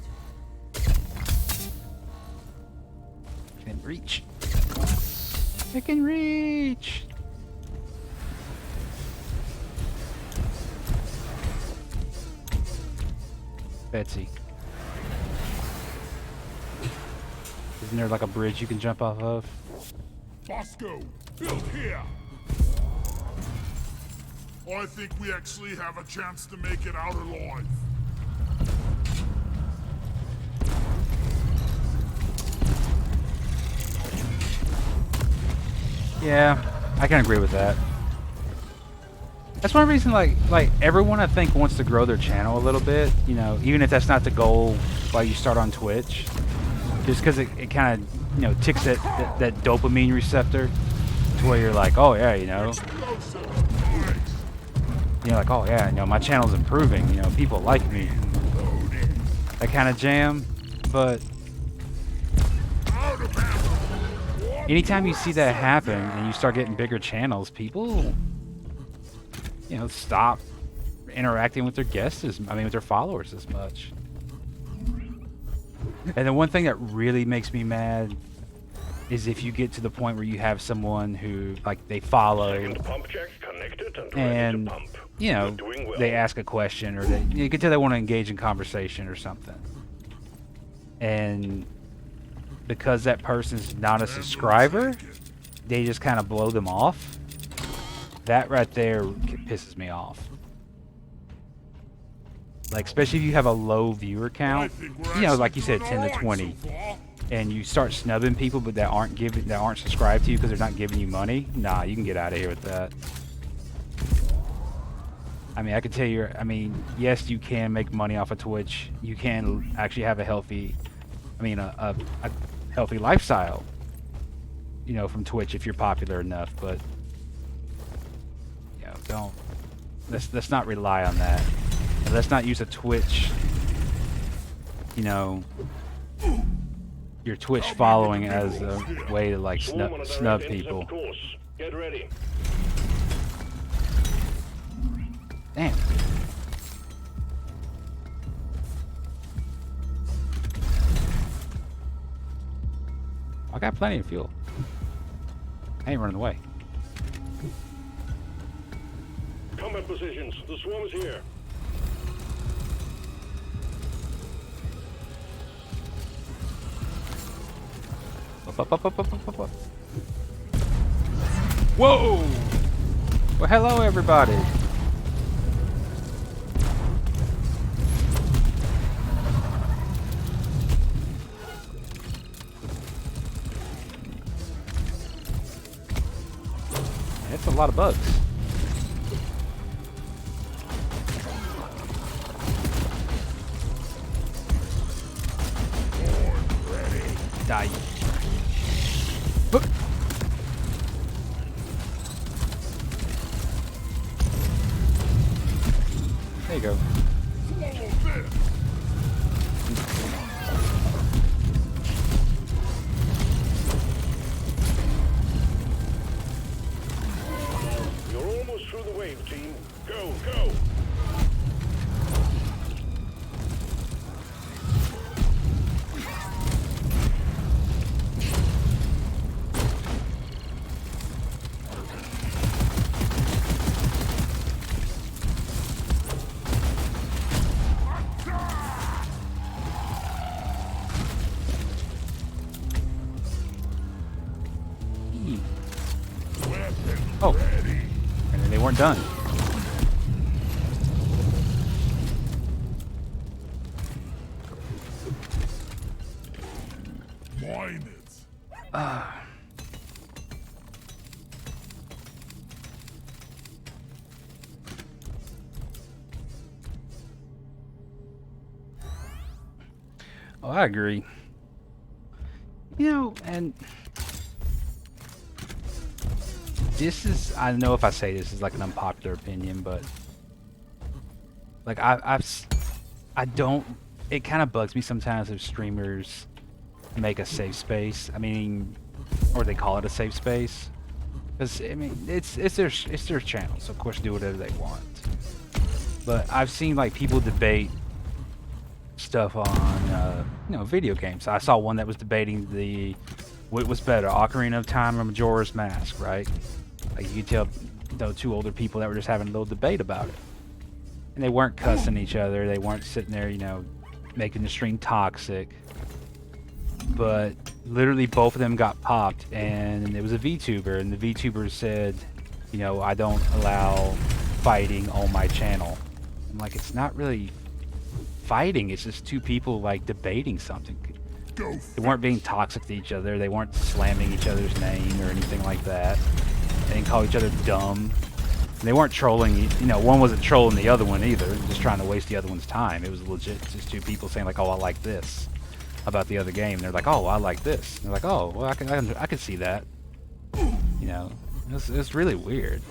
Can reach. It can reach. Betsy. Isn't there like a bridge you can jump off of? Bosco, build here. I think we actually have a chance to make it out alive. Yeah, I can agree with that. That's one reason, like everyone I think wants to grow their channel a little bit, you know, even if that's not the goal while you start on Twitch, just because it kind of, you know, ticks that dopamine receptor to where you're like, oh yeah, you know, you're like, oh yeah, you know, my channel's improving, you know, people like me, that kind of jam. But anytime you see that happen and you start getting bigger channels, people, you know, stop interacting with their guests with their followers as much. And the one thing that really makes me mad is if you get to the point where you have someone who, like, they follow Pump check connected and ready and, to pump. you know, Doing well. they ask a question, or you can tell they want to engage in conversation or something. And because that person's not a subscriber, they just kind of blow them off. That right there pisses me off. Like, especially if you have a low viewer count, you know, like you said, 10 to 20, and you start snubbing people, but that aren't subscribed to you because they're not giving you money. Nah, you can get out of here with that. I mean, I can tell you, I mean, yes, you can make money off of Twitch. You can actually have a healthy, a healthy lifestyle, you know, from Twitch if you're popular enough. But, you know, let's not rely on that. Let's not use a Twitch, you know, your Twitch following as a way to, like, snub people. Get ready. Damn. I got plenty of fuel. I ain't running away. Combat positions. The swarm is here. Up. Whoa! Well, hello, everybody. That's a lot of bugs. Die. Hook. There you go. You're almost through the wave, team. Go, go! Oh, and then they weren't done. Mine it. Oh, I agree. You know, and this is, I don't know if I say this is like an unpopular opinion, but like I don't, it kind of bugs me sometimes if streamers make a safe space. I mean, or they call it a safe space. Because, I mean, it's their channel, so of course do whatever they want. But I've seen like people debate stuff on you know, video games. I saw one that was debating what was better, Ocarina of Time or Majora's Mask, right? Like you could tell those two older people that were just having a little debate about it. And they weren't cussing each other, they weren't sitting there, you know, making the stream toxic. But literally both of them got popped, and it was a VTuber, and the VTuber said, you know, I don't allow fighting on my channel. I'm like, it's not really fighting, it's just two people like debating something. They weren't being toxic to each other, they weren't slamming each other's name or anything like that. They didn't call each other dumb. And they weren't trolling, you know, one wasn't trolling the other one either, just trying to waste the other one's time. It was legit just two people saying like, oh, I like this about the other game. And they're like, oh, I like this. And they're like, oh, well, I can see that. You know, it's really weird.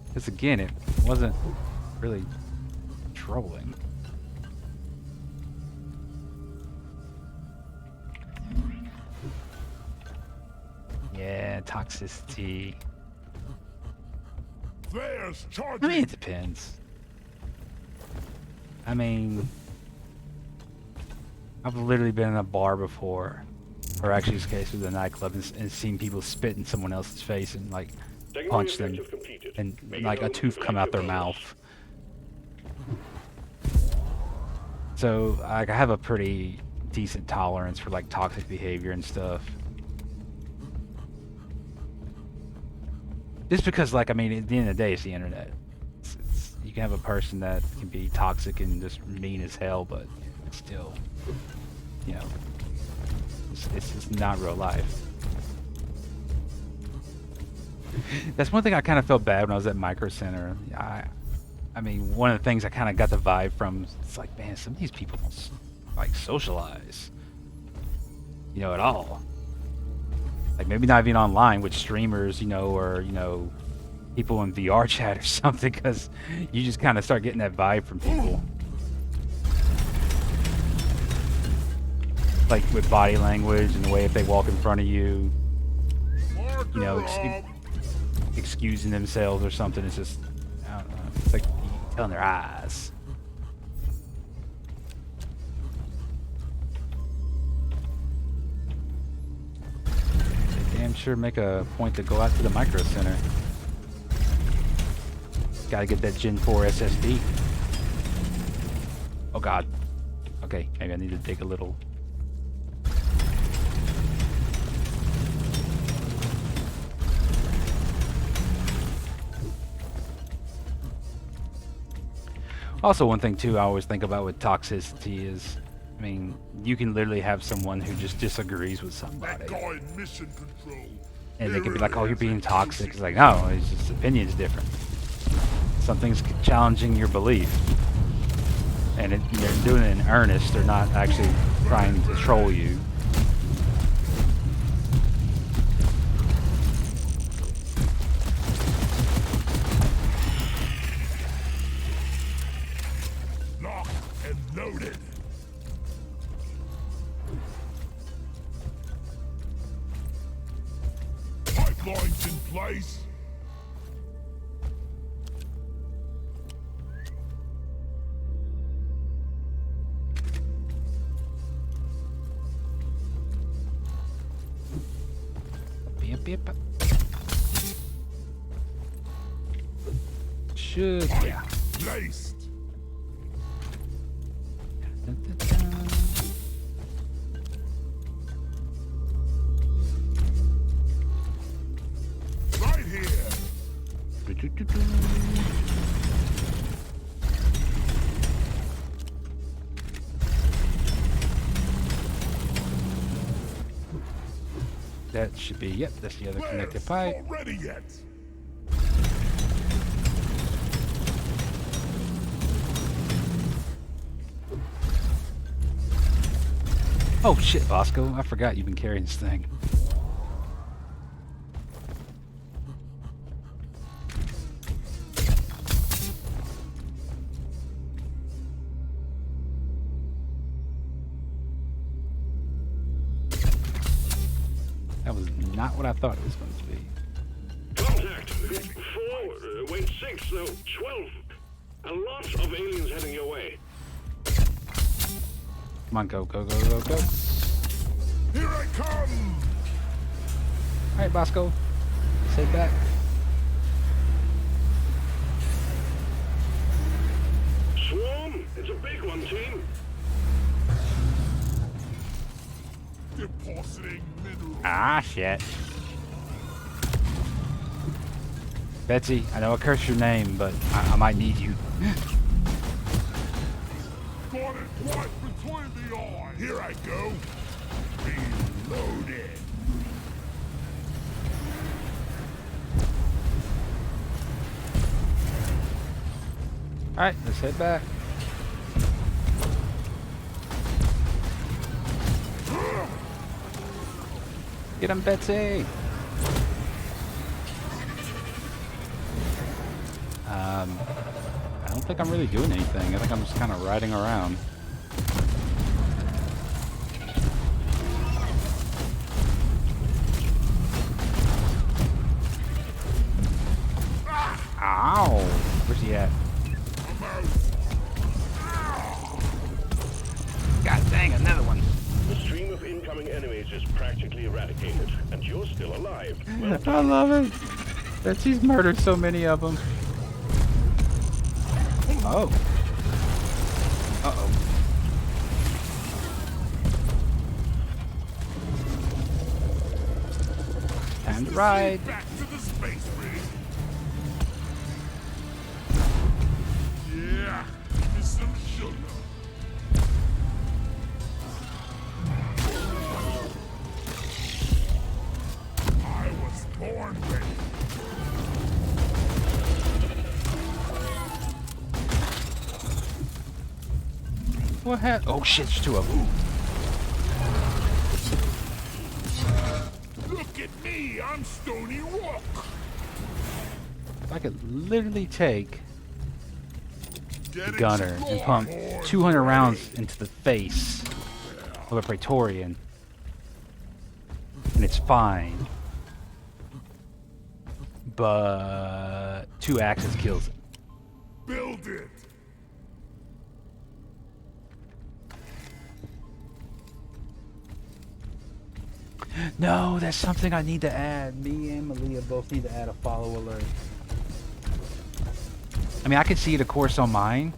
Because again, it wasn't really trolling. Yeah, toxicity. There's I charging. mean, it depends. I mean, I've literally been in a bar before, or actually this case was a nightclub, and seen people spit in someone else's face and like punch them, and like a tooth come out their mouth. So like, I have a pretty decent tolerance for like toxic behavior and stuff. Just because, like, I mean, at the end of the day, it's the internet. You can have a person that can be toxic and just mean as hell, but it's still, you know, it's just not real life. That's one thing I kind of felt bad when I was at Micro Center. I mean, one of the things I kind of got the vibe from, it's like, man, some of these people don't, like, socialize, you know, at all. Like, maybe not even online with streamers, you know, or, you know, people in VR chat or something, because you just kind of start getting that vibe from people. Like, with body language and the way if they walk in front of you, you know, excusing themselves or something. It's just, I don't know, it's like you can tell in their eyes. Damn sure make a point to go out to the Micro Center. Gotta get that Gen 4 SSD. Oh god. Okay, maybe I need to dig a little. Also, one thing too I always think about with toxicity is, I mean, you can literally have someone who just disagrees with somebody. That guy in mission control. And they can be like, oh, you're being toxic. It's like, no, it's just opinion's different. Something's challenging your belief. And they're doing it in earnest. They're not actually trying to troll you. Locked and loaded. Pipelines in place. Yep. Should, yeah. Placed. Right here. That should be, yep, that's the other connected pipe. Not ready yet. Oh shit, Bosco. I forgot you've been carrying this thing. That was not what I thought it was going to be. Contact! 4, wait, 6, no, 12. A lot of aliens heading your way. Come on, go, go, go, go, go. Here I come! Alright, Bosco. Sit back. Swarm! It's a big one, team. Depositing minerals. Ah, shit. Betsy, I know I cursed your name, but I might need you. Got it right between the eyes. Here I go. Reloaded. Alright, let's head back. Get him, Betsy! I don't think I'm really doing anything. I think I'm just kind of riding around. Ow! Where's he at? God dang, another one. The stream of incoming enemies is practically eradicated, and you're still alive. Well, I love it. Betsy's murdered so many of them. Oh. Uh-oh. Time to ride. Back to the space rig. Yeah, give me some sugar. I was born ready. What happened? Oh shit, there's two of them. Look at me, I'm Stony Rock. I could literally take Get a gunner and pump 200 rounds into the face of a Praetorian, and it's fine. But 2 axes kills it. Build it. No, that's something I need to add. Me and Malia both need to add a follow alert. I mean, I can see it, of course, on mine.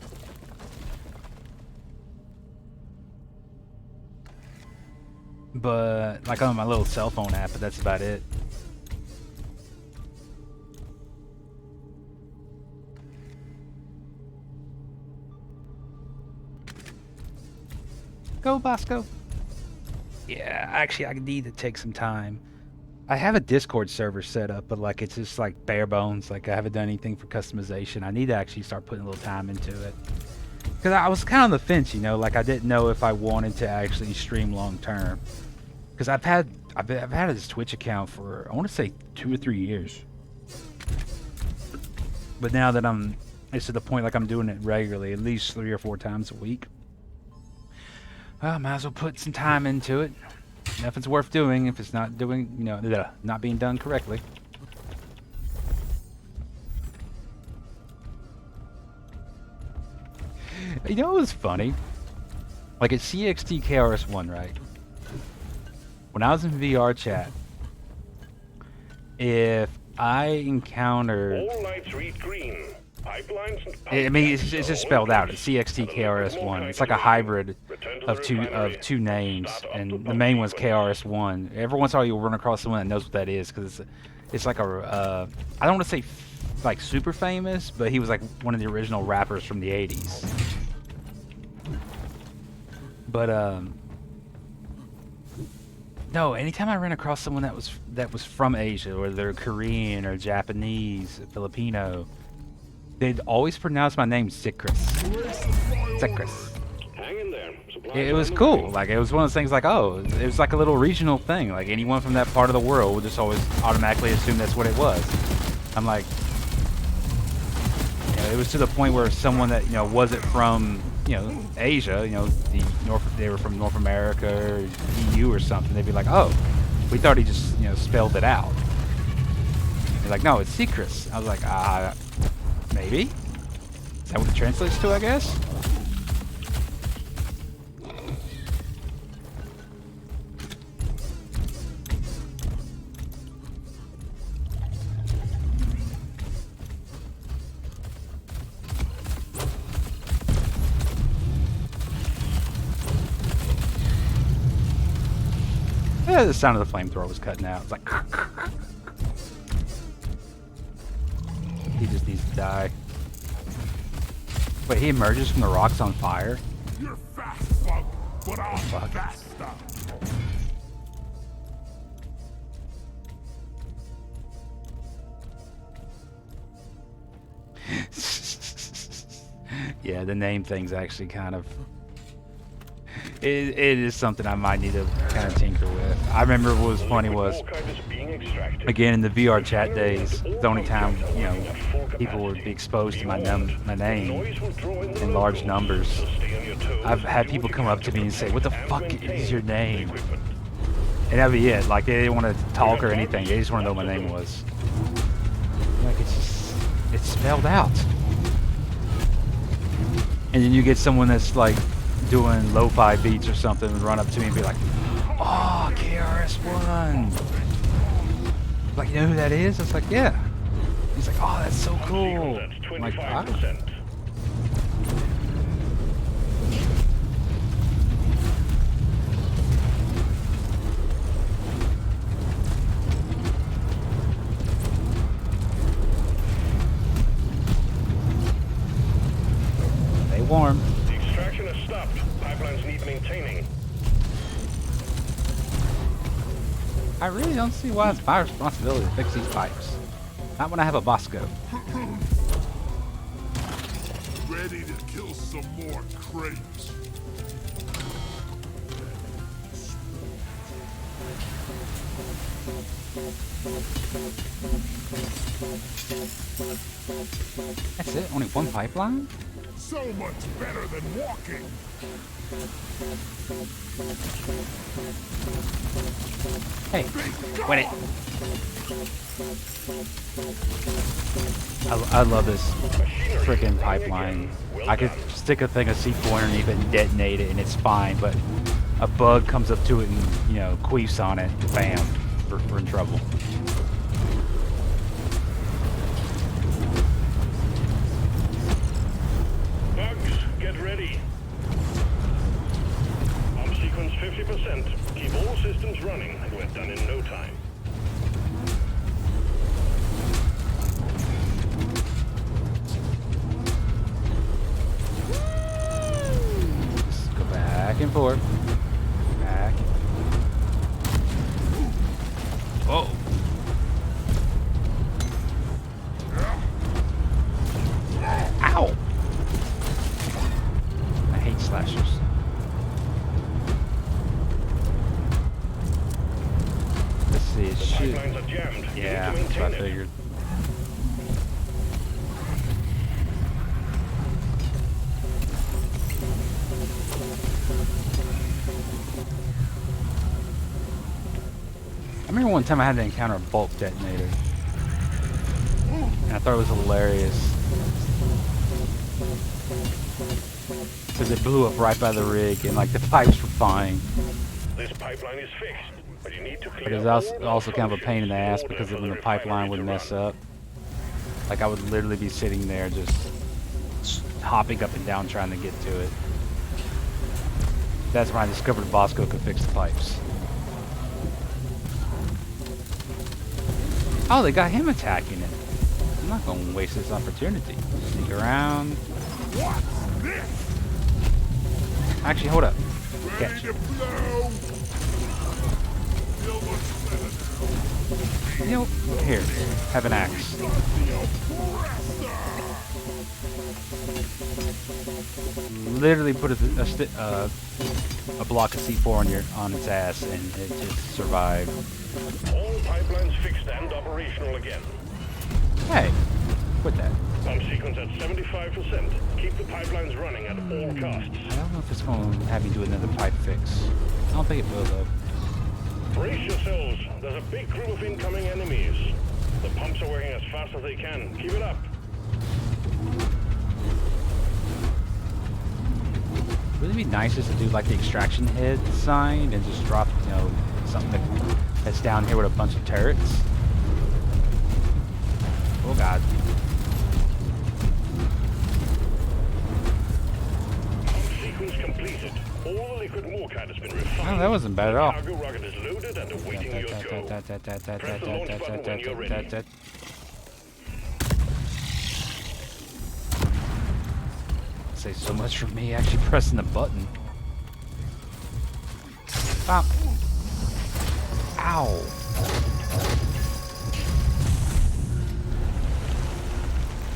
But, like on my little cell phone app, but that's about it. Go, Bosco. Yeah, actually, I need to take some time. I have a Discord server set up, but like it's just like bare bones. Like I haven't done anything for customization. I need to actually start putting a little time into it. Because I was kind of on the fence, you know, like I didn't know if I wanted to actually stream long term. Because I've had this Twitch account for, I want to say 2 or 3 years. But now that it's to the point like I'm doing it regularly, at least 3 or 4 times a week. Well, I might as well put some time into it. If it's worth doing, if it's not doing, you know, not being done correctly. You know what was funny? Like at CXT KRS1, right? When I was in VR chat, if I encountered... all lights read green. Pipelines and I mean, it's just spelled out. It's CXT KRS1. It's like a hybrid of two names, and the main one's KRS1. Every once in a while, you'll run across someone that knows what that is, because it's like a I don't want to say like super famous, but he was like one of the original rappers from the '80s. But no, anytime I ran across someone that was from Asia, whether they're Korean or Japanese, Filipino, they'd always pronounce my name Zikris. Zikris. hang in there. Supplies it are was on the cool. way. Like, it was one of those things like, oh, it was like a little regional thing. Like, anyone from that part of the world would just always automatically assume that's what it was. I'm like, you know, it was to the point where someone that, you know, wasn't from, you know, Asia, you know, they were from North America or EU or something, they'd be like, oh, we thought he just, you know, spelled it out. They're like, no, it's secrets. I was like, maybe? Is that what it translates to, I guess? Yeah, the sound of the flamethrower was cutting out. It's like, he just needs to die. Wait, he emerges from the rocks on fire? You're fast, bug, but I'm Fuck. faster. Yeah, the name thing's actually kind of... It is something I might need to kind of tinker with. I remember what was funny was, Liquid is being extracted. again, in the VR chat days, the only time, you know, people would be exposed to my name Noise will draw in the in large locals, numbers. so stay on your toes I've had and do people what come you up can to me and say, what the protect fuck and is maintain your the name? equipment. And that'd be it. Like, they didn't want to talk or anything. They just want to know what my name was. Like, it's just, it's spelled out. And then you get someone that's like doing lo-fi beats or something and run up to me and be like, oh, KRS-One. Like, you know who that is? It's like, yeah. He's like, oh, that's so cool. That's I'm like, 25%. stay warm. The extraction has stopped. Pipelines need maintaining. I really don't see why it's my responsibility to fix these pipes. Not when I have a Bosco. Ready to kill some more crates. That's it? Only one pipeline? So much better than walking. Hey, win it. I love this freaking pipeline. I could stick a thing of C4 underneath it and detonate it and it's fine, but a bug comes up to it and, you know, queefs on it, bam, we're in trouble. Bugs, get ready. Pump sequence 50%. Keep all systems running, and we're done in no time. Just go back and forth. Back. Whoa. Ow! I hate slashers. Let's see, it should... Pipelines are jammed. You Yeah, need to that's what I maintain it. figured. I remember one time I had to encounter a bulk detonator. And I thought it was hilarious. Because it blew up right by the rig and like the pipes were fine. This pipeline is fixed, but you need to But clear it was also kind of a pain in the ass because when the pipeline would mess up. Like I would literally be sitting there just hopping up and down trying to get to it. That's when I discovered Bosco could fix the pipes. Oh, they got him attacking it. I'm not going to waste this opportunity. Sneak around. What's this? Actually, hold up. Ready Catch. to blow? Feel much better now. You know, here, have an axe. Start the oppressor. literally put a block of C4 on its ass, and it just survived. All pipelines fixed and operational again. Hey, quit that. Pump sequence at 75%. Keep the pipelines running at all costs. I don't know if it's going to have me do another pipe fix. I don't think it will, though. Brace yourselves. There's a big group of incoming enemies. The pumps are working as fast as they can. Keep it up. Really be nice just to do like the extraction head sign and just drop, you know, something that's down here with a bunch of turrets. Oh god. Pump sequence completed. All the liquid Morcat has been refined. Oh, that wasn't bad at all. The cargo rocket is loaded and awaiting your go. Press the launch button when you're ready. Say so much for me actually pressing the button. Stop. Ow.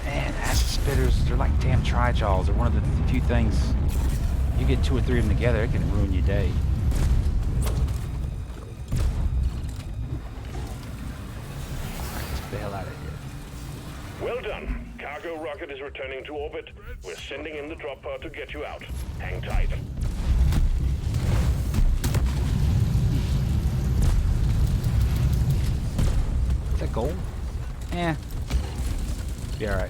Man, acid spitters, they're like damn trijaws. They're one of the few things, you get 2 or 3 of them together, it can ruin your day. Alright, let's get the hell out of here. Well done. Cargo rocket is returning to orbit. We're sending in the drop pod to get you out. Hang tight. Is that gold? Eh. Be alright.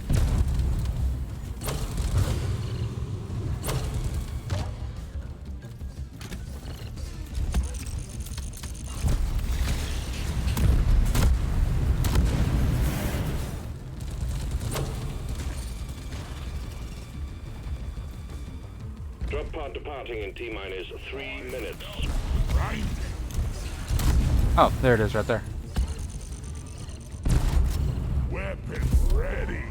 Drop pod departing in T-minus 3 minutes. Right. Oh, there it is right there. Weapon ready.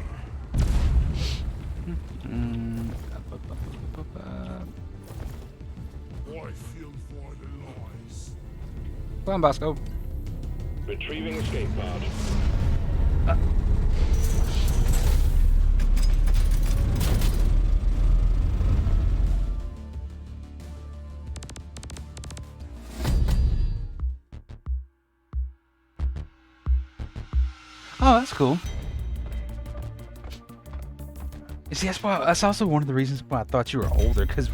Boy, feel for the noise. Come on, Bosco. Retrieving escape pod. Oh, that's cool. You see, that's also one of the reasons why I thought you were older. Because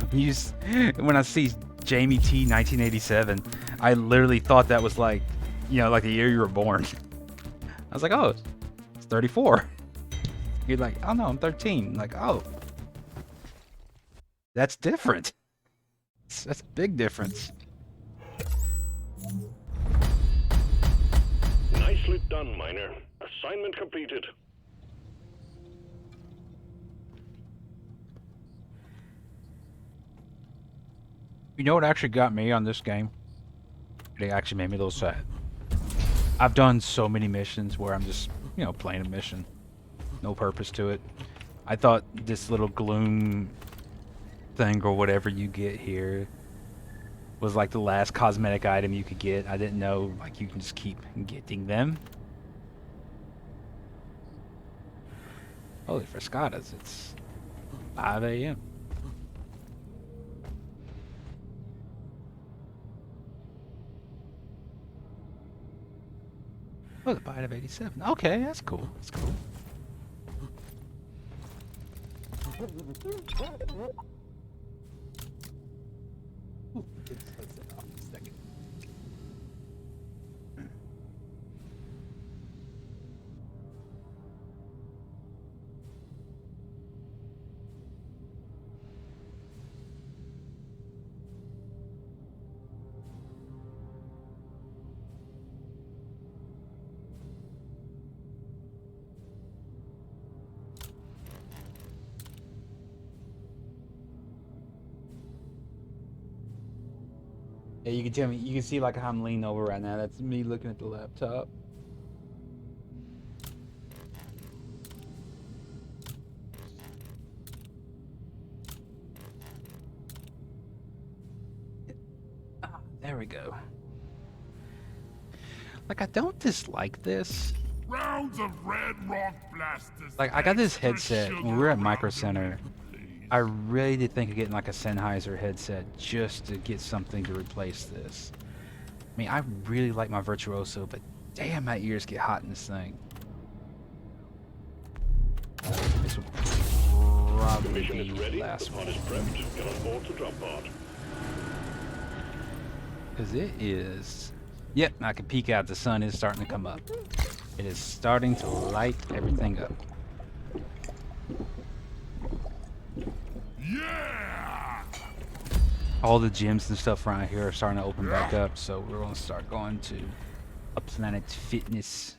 when I see Jamie T 1987, I literally thought that was like, you know, like the year you were born. I was like, oh, it's 34. You're like, oh no, I'm 13. Like, oh, that's different. That's a big difference. Nicely done, Miner. Assignment completed. You know what actually got me on this game? It actually made me a little sad. I've done so many missions where I'm just, you know, playing a mission. No purpose to it. I thought this little gloom thing or whatever you get here was like the last cosmetic item you could get. I didn't know, like, you can just keep getting them. Holy frescatas, it's 5 a.m. Oh, the bite of 87. Okay, that's cool. That's cool. Ooh, let's set off a second. Yeah, you can tell me. You can see like how I'm leaning over right now. That's me looking at the laptop. Ah, there we go. Like, I don't dislike this. Rounds of red rock blasters. Like, I got this headset when we were at Micro Center. I really did think of getting like a Sennheiser headset just to get something to replace this. I mean, I really like my Virtuoso, but damn, my ears get hot in this thing. This will The probably mission is be ready. the The last pod one. is prepped. Get on board the drop pod. Because it is... Yep, I can peek out. The sun is starting to come up. It is starting to light everything up. Yeah! All the gyms and stuff around here are starting to open back up, so we're going to start going to a Planet Fitness.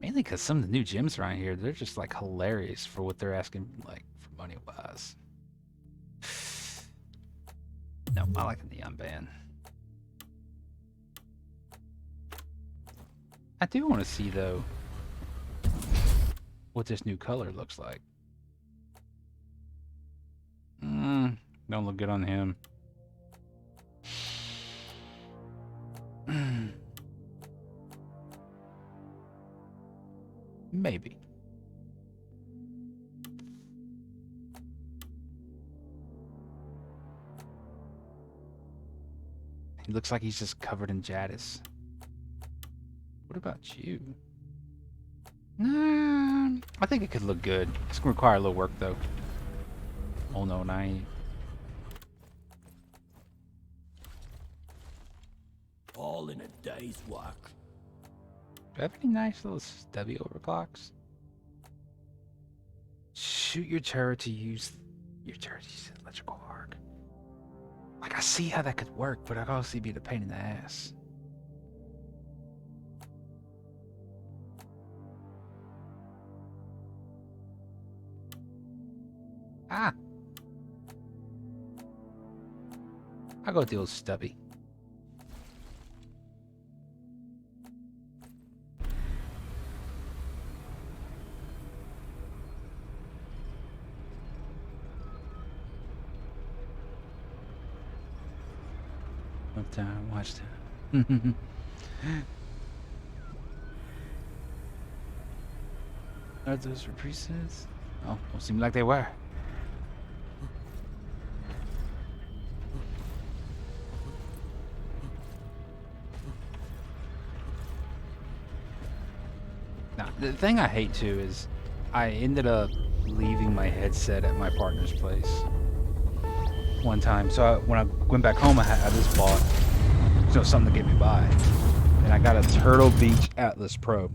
Mainly because some of the new gyms around here, they're just like hilarious for what they're asking, like, for money-wise. No, I like the neon band. I do want to see, though, what this new color looks like. Don't look good on him. Maybe. He looks like he's just covered in Jadis. What about you? Nah, I think it could look good. It's gonna require a little work though. Oh no, and I ain't. All in a day's work. Do I have any nice little stubby overclocks? Shoot your turret to use your turret to use electrical arc. Like, I see how that could work, but I can also be the pain in the ass. Ah! I'll go deal with Stubby. What time? Watch time. Are those for presets? Oh, don't seem like they were. Now, the thing I hate too is I ended up leaving my headset at my partner's place one time. So when I went back home, I just bought something to get me by, and I got a Turtle Beach Atlas Pro,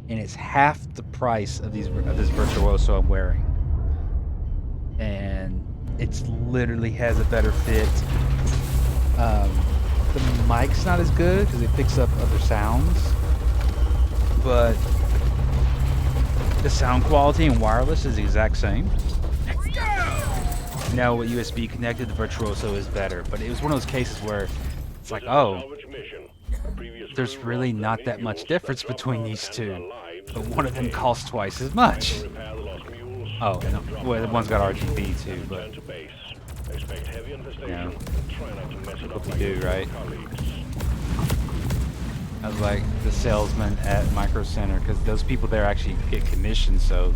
and it's half the price of this Virtuoso I'm wearing, and it's literally has a better fit. The mic's not as good because it picks up other sounds, but the sound quality and wireless is the exact same. Now with USB connected, the Virtuoso is better, but it was one of those cases where it's like, oh, there's really not that much difference between these two, but one of them costs twice as much. Oh, and well, the one's got RGB too, but you know, what we do, right? I was like the salesman at Micro Center, because those people there actually get commission, so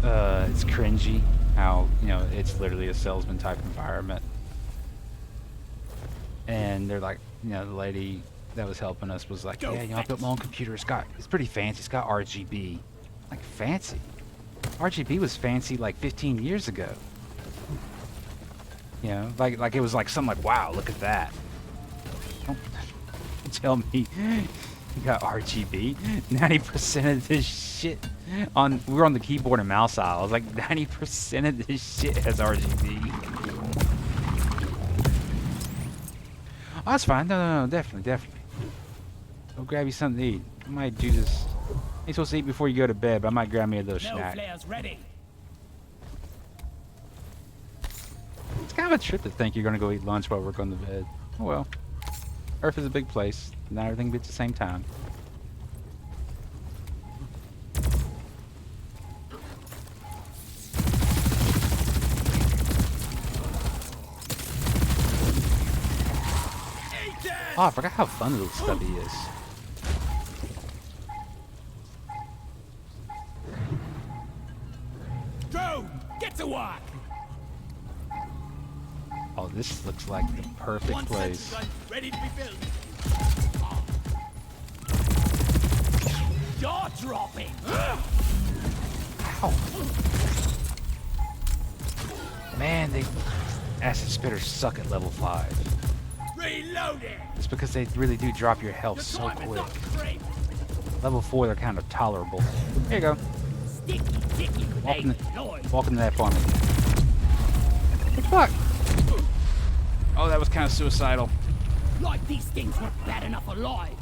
it's cringy how, you know, it's literally a salesman type environment. And they're like, you know, the lady that was helping us was like, yeah, you know, I built my own computer. It's pretty fancy. It's got RGB. Like, fancy? RGB was fancy like 15 years ago. You know, like it was like something like, wow, look at that. Don't tell me you got RGB. 90% of this shit we were on the keyboard and mouse aisle. I was like, 90% of this shit has RGB. Oh, that's fine. No, definitely. Go grab you something to eat. I might do this. You're supposed to eat before you go to bed, but I might grab me a little snack. Flares ready. It's kind of a trip to think you're gonna go eat lunch while we're going to bed. Oh well. Earth is a big place. Not everything be at the same time. Oh, I forgot how fun little Stubby is. to work. Oh, this looks like the perfect One place. sentry gun ready to be built. Jaw dropping. Ow. Man, they acid spitters suck at level 5. Reloading. It's because they really do drop your health Your so time is quick. up, Crate. Level 4, they're kind of tolerable. Here you go. Sticky, sticky Walk in, grenade, Lord. walk into that farm. What the fuck? Oh, that was kind of suicidal. Like these things were bad enough alive.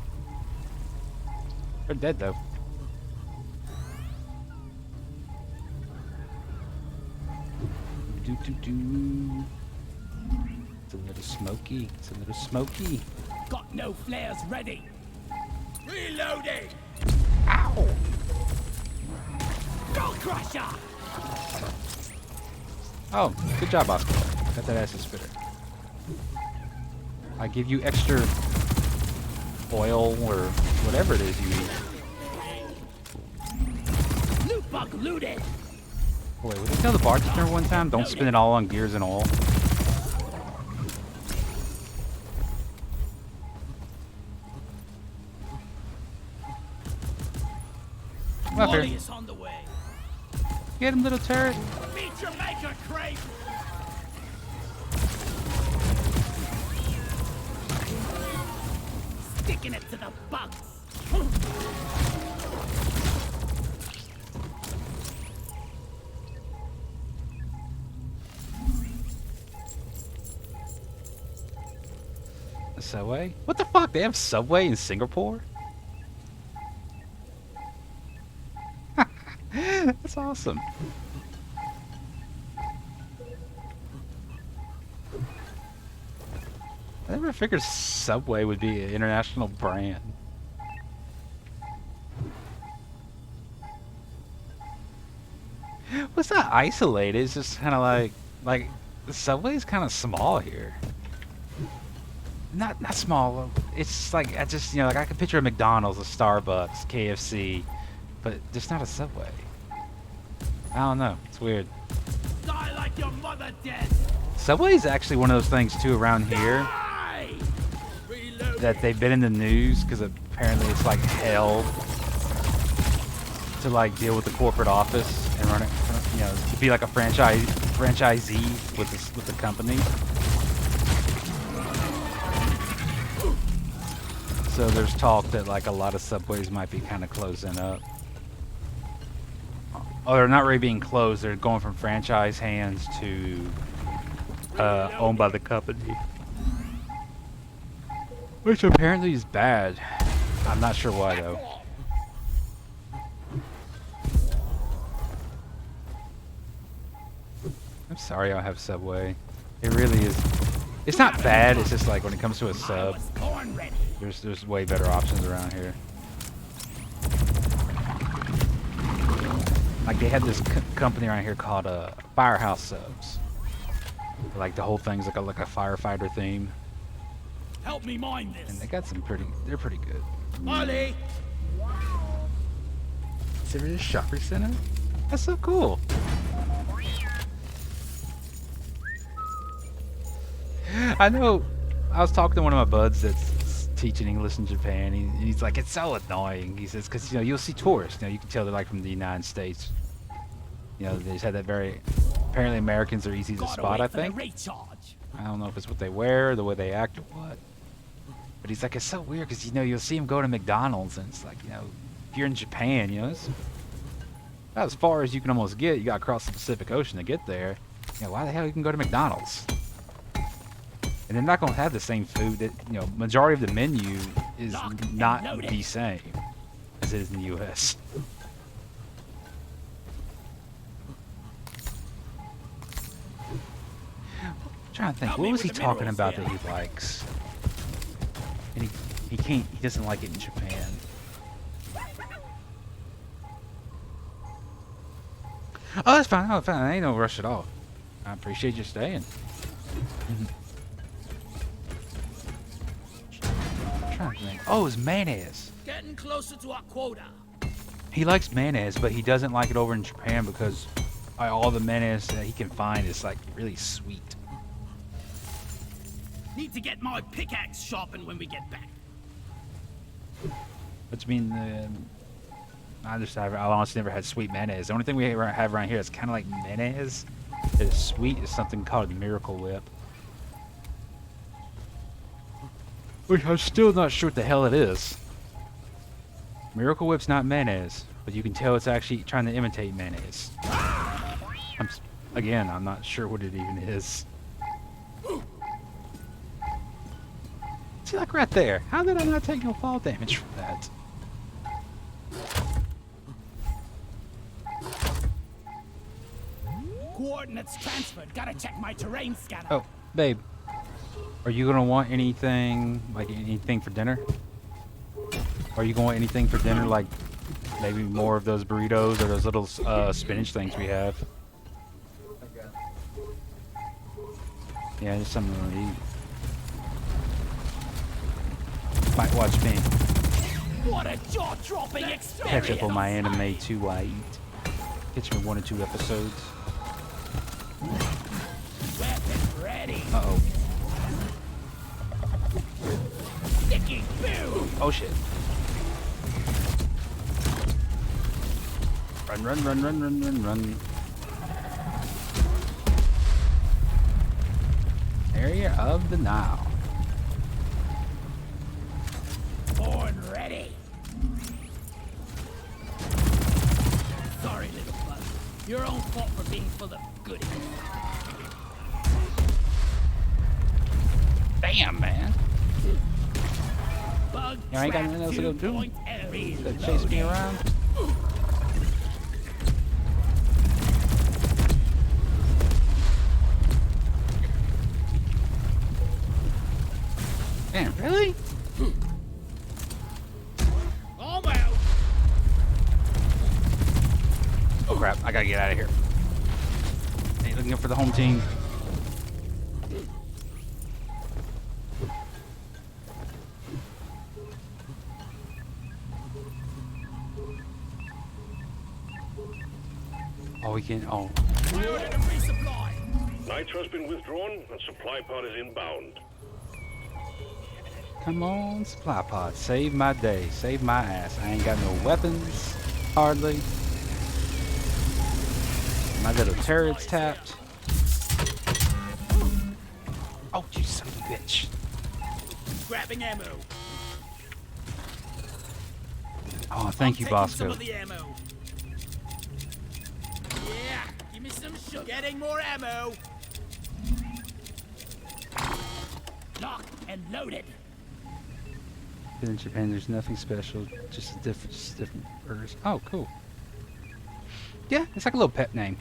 They're dead, though. Do. It's a little smoky. It's a little smoky. Got no flares ready. Reloading. Ow! Skull crusher! Oh, good job, Oscar. Got that acid spitter. I give you extra oil or whatever it is you eat. Loot bug looted. Oh, wait, would they tell the bartender one time? Don't spend it all on gears and oil. Come up Molly here. is on the way. Get him, little turret. Meet your maker, Crate. Sticking it to the bugs. Subway? What the fuck? They have Subway in Singapore? That's awesome. I never figured Subway would be an international brand. Well, it's not isolated. It's just kind of like the Subway's kind of small here. Not small. It's like I just like I can picture a McDonald's, a Starbucks, KFC, but just not a Subway. I don't know. It's weird. Die like your mother dead. Subway's actually one of those things too around here Die. Reloading. that they've been in the news because apparently it's like hell to like deal with the corporate office and run it. You know, to be like a franchisee with the company. So there's talk that like a lot of Subways might be kind of closing up. Oh, they're not really being closed. They're going from franchise hands to owned by the company. Which apparently is bad. I'm not sure why though. I'm sorry I have Subway. It really is. It's not bad. It's just like when it comes to a sub, Corn ready. there's way better options around here. Like they have this company around here called Firehouse Subs. Like the whole thing's like a firefighter theme, Help me mine and this. they got they're pretty good. Molly. Is there a shopping center? That's so cool. I know. I was talking to one of my buds that's teaching English in Japan. He's like, it's so annoying. He says, because you'll see tourists. You can tell they're like from the United States. They just had that very. Apparently, Americans are easy to spot. I think. Recharge. I don't know if it's what they wear, the way they act, or what. But he's like, it's so weird because you'll see him go to McDonald's, and it's like, if you're in Japan, it's about as far as you can almost get. You got to cross the Pacific Ocean to get there. Why the hell you can go to McDonald's? And they're not going to have the same food. That majority of the menu is not the same as it is in the U.S. I'm trying to think. What was he talking about that he likes? And he doesn't like it in Japan. Oh, that's fine. Oh, fine. Ain't no rush at all. I appreciate you staying. I'm trying to think. Oh, it's mayonnaise. Getting closer to our quota. He likes mayonnaise, but he doesn't like it over in Japan because all the menace that he can find is like really sweet. Need to get my pickaxe sharpened when we get back. Which means I honestly never had sweet mayonnaise. The only thing we have around here that's kind of like mayonnaise that is sweet is something called a Miracle Whip. Which I'm still not sure what the hell it is. Miracle Whip's not mayonnaise, but you can tell it's actually trying to imitate mayonnaise. Again, I'm not sure what it even is. See, like right there. How did I not take no fall damage from that? Coordinates transferred. Gotta check my terrain scanner. Oh, babe. Are you gonna want anything, like anything for dinner? Are you gonna want anything for dinner, like maybe more of those burritos or those little spinach things we have? Okay. Yeah, just something to eat. Might watch me What a jaw-dropping experience! catch up on my anime too. I eat. Catch me 1 or 2 episodes. Weapon ready. Uh-oh. Sticky boom. Oh shit. Run. Area of the Nile. Born ready. Sorry, little bug. Your own fault for being full of goodies. Damn, man. Bug Yeah, I ain't got trap nothing else to go do. 2.0 That chase me around. Man, really? I'm out. Oh crap, I gotta get out of here. Hey, looking up for the home team. Oh, we can. Oh, Priority to resupply. Nitro's been withdrawn and supply pod is inbound. come on, supply pod. Save my day. Save my ass. I ain't got no weapons, hardly. My little turret's tapped. Oh, you son of a bitch. Grabbing ammo. Oh, thank you, Taking some Bosco. of the ammo. Yeah, give me some sugar. Getting more ammo. Locked and loaded. In Japan, there's nothing special, just different burgers. Oh, cool. Yeah, it's like a little pet name.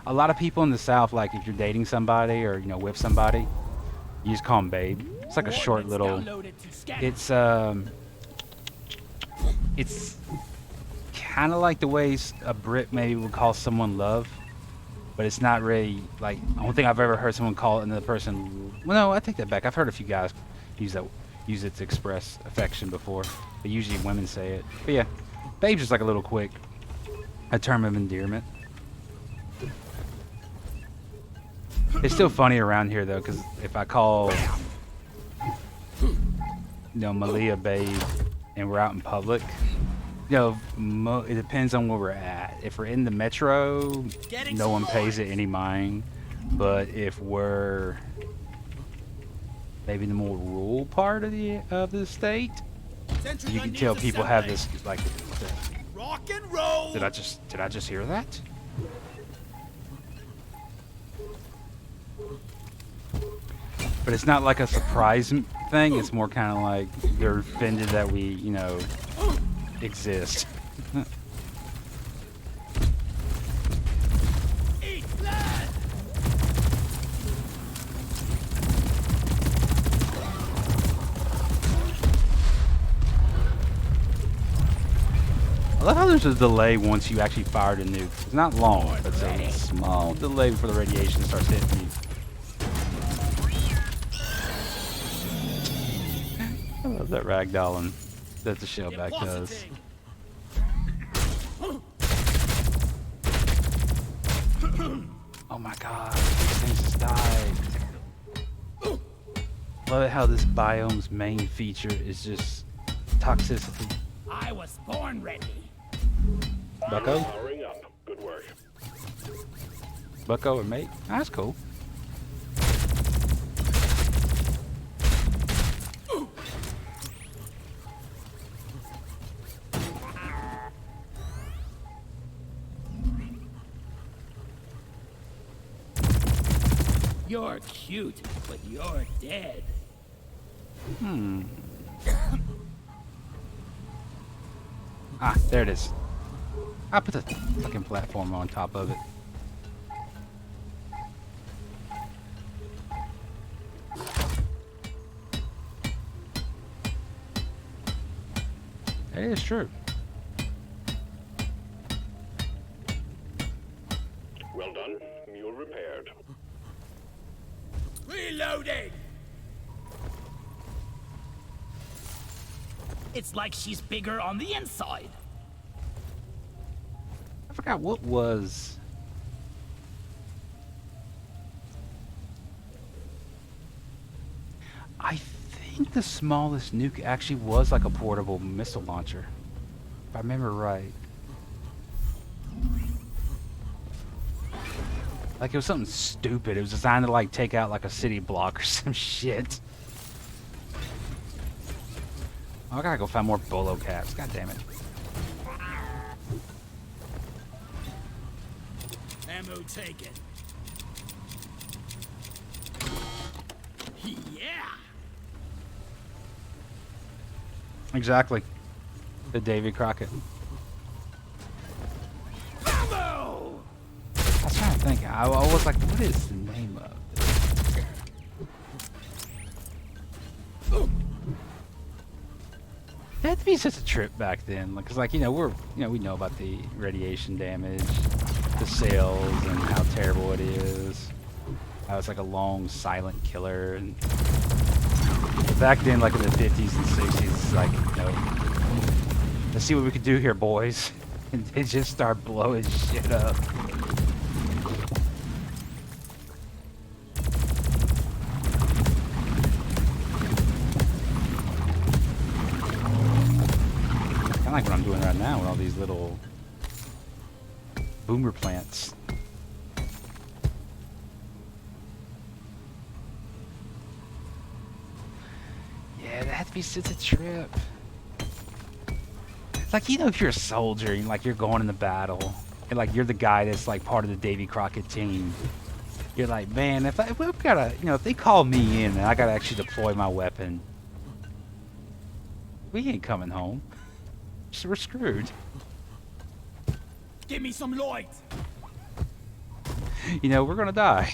A lot of people in the South, like if you're dating somebody or with somebody, you just call them babe. It's like a short little. It's kind of like the ways a Brit maybe would call someone love, but it's not really like. I don't think I've ever heard someone call another person. Well, no, I take that back. I've heard a few guys use it to express affection before, but usually women say it. But yeah, babe's just like a little quick, a term of endearment. It's still funny around here though, because if I call, Malia babe, and we're out in public, it depends on where we're at. If we're in the metro, no one pays it any mind. But if we're maybe in the more rural part of the state, you can tell people have this like. Rock and roll. Did I just hear that? But it's not like a surprise thing. It's more kind of like they're offended that we, exist. Eat blood. I love how there's a delay once you actually fired a nuke. It's not long, but it's a small delay before the radiation starts hitting you. I love that ragdolling that the shellback does. Oh my god, these things just died. Love it how this biome's main feature is just toxicity. I was born ready. Bucko? Powering up. Good work. Bucko or mate? That's cool. You're cute, but you're dead. Ah, there it is. I'll put the fucking platform on top of it. That is true. Well done. Mule repaired. Reloading! It's like she's bigger on the inside. I forgot what was. I think the smallest nuke actually was like a portable missile launcher, if I remember right. Like it was something stupid. It was designed to like take out like a city block or some shit. Oh, I gotta go find more bolo caps. God damn it. Ammo taken. Yeah! Exactly. The Davy Crockett. Ammo! I was trying to think. I was like, what is the name of this? It had to be such a trip back then, because like we know about the radiation damage, the sales, and how terrible it is. How it's like a long silent killer, and back then, like in the 50s and 60s, it's like let's see what we can do here, boys, and they just start blowing shit up. Like what I'm doing right now with all these little boomer plants. Yeah, that had to be such a trip. Like, if you're a soldier and like you're going in the battle and like you're the guy that's like part of the Davy Crockett team, you're like, man, if we've gotta, if they call me in and I gotta actually deploy my weapon, we ain't coming home. So we're screwed. Give me some light! We're gonna die.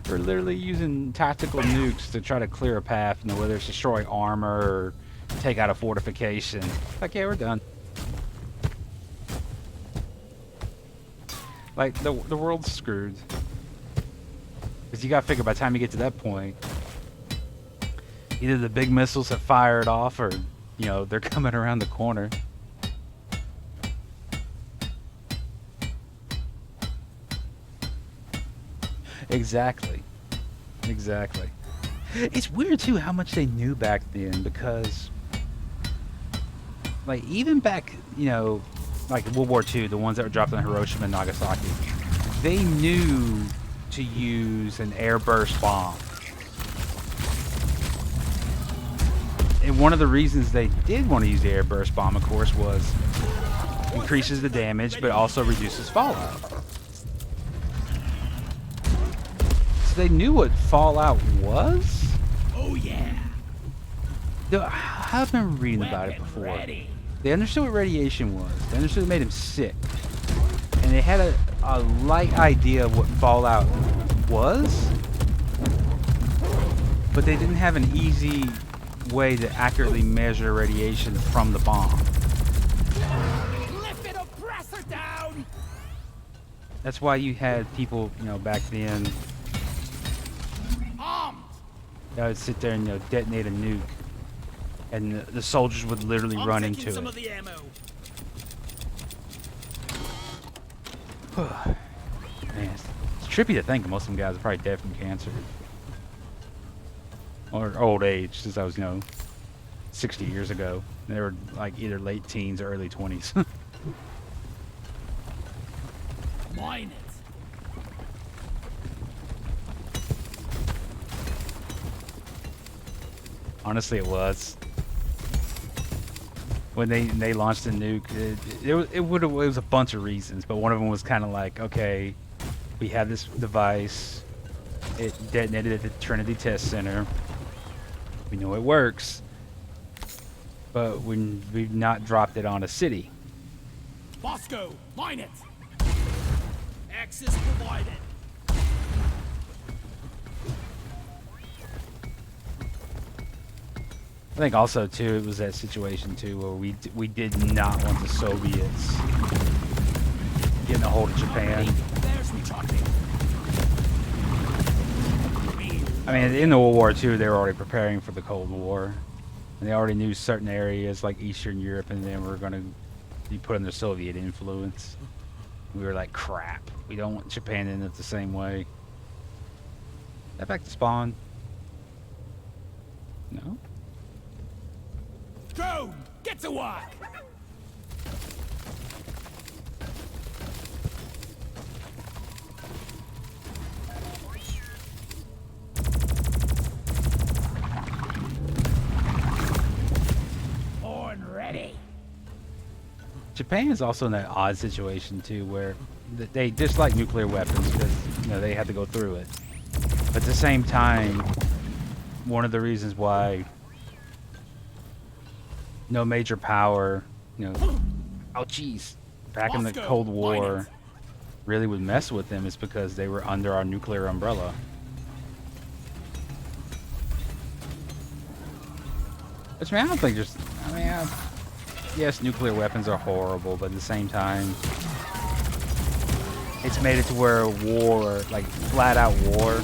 We're literally using tactical nukes to try to clear a path, whether it's destroy armor or take out a fortification. Like, yeah, we're done. Like, the world's screwed. Because you gotta figure by the time you get to that point, either the big missiles have fired off or they're coming around the corner. Exactly. It's weird too how much they knew back then, because like even back, like World War II, the ones that were dropped on Hiroshima and Nagasaki, they knew to use an airburst bomb. And one of the reasons they did want to use the airburst bomb, of course, was increases the damage, but also reduces fallout. So they knew what fallout was? Oh yeah! I've been reading about it before. Ready. They understood what radiation was. They understood it made them sick. And they had a light idea of what fallout was, but they didn't have an easy way to accurately measure radiation from the bomb. Lift it oppressor down! That's why you had people, back then, Armed! that would sit there and detonate a nuke, and the soldiers would literally run I'm taking into some it. of the ammo. trippy to think most of them guys are probably dead from cancer. Or old age, since I was, 60 years ago. They were like either late teens or early 20s. Mine it. Honestly, it was. When they launched the nuke, it was a bunch of reasons, but one of them was kind of like, okay, we have this device, it detonated at the Trinity Test Center, we know it works, but we've not dropped it on a city. Bosco, mine it. Access provided. I think also too it was that situation too where we did not want the Soviets getting a hold of Japan. There's me talking. I mean, in the World War II, they were already preparing for the Cold War, and they already knew certain areas like Eastern Europe, and then were going to be put under Soviet influence. We were like, crap, we don't want Japan in it the same way. Is that back to spawn? No. Go! Get to work! Born ready. Japan is also in that odd situation too, where they dislike nuclear weapons because they had to go through it. But at the same time, one of the reasons why no major power, oh geez, back in the Cold War, really would mess with them is because they were under our nuclear umbrella. Which, I don't think there's, yes, nuclear weapons are horrible, but at the same time, it's made it to where war, like flat out war,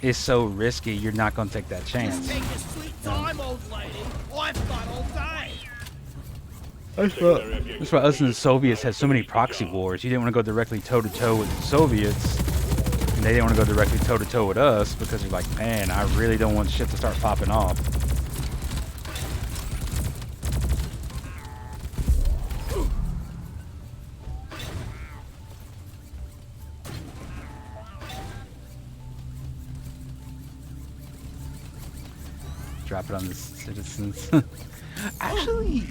is so risky, you're not going to take that chance. Take your sweet time, old lady. I've got all day. That's why us and the Soviets had so many proxy wars. You didn't want to go directly toe-to-toe with the Soviets, and they didn't want to go directly toe-to-toe with us because you're like, man, I really don't want shit to start popping off. Drop it on the citizens. Actually,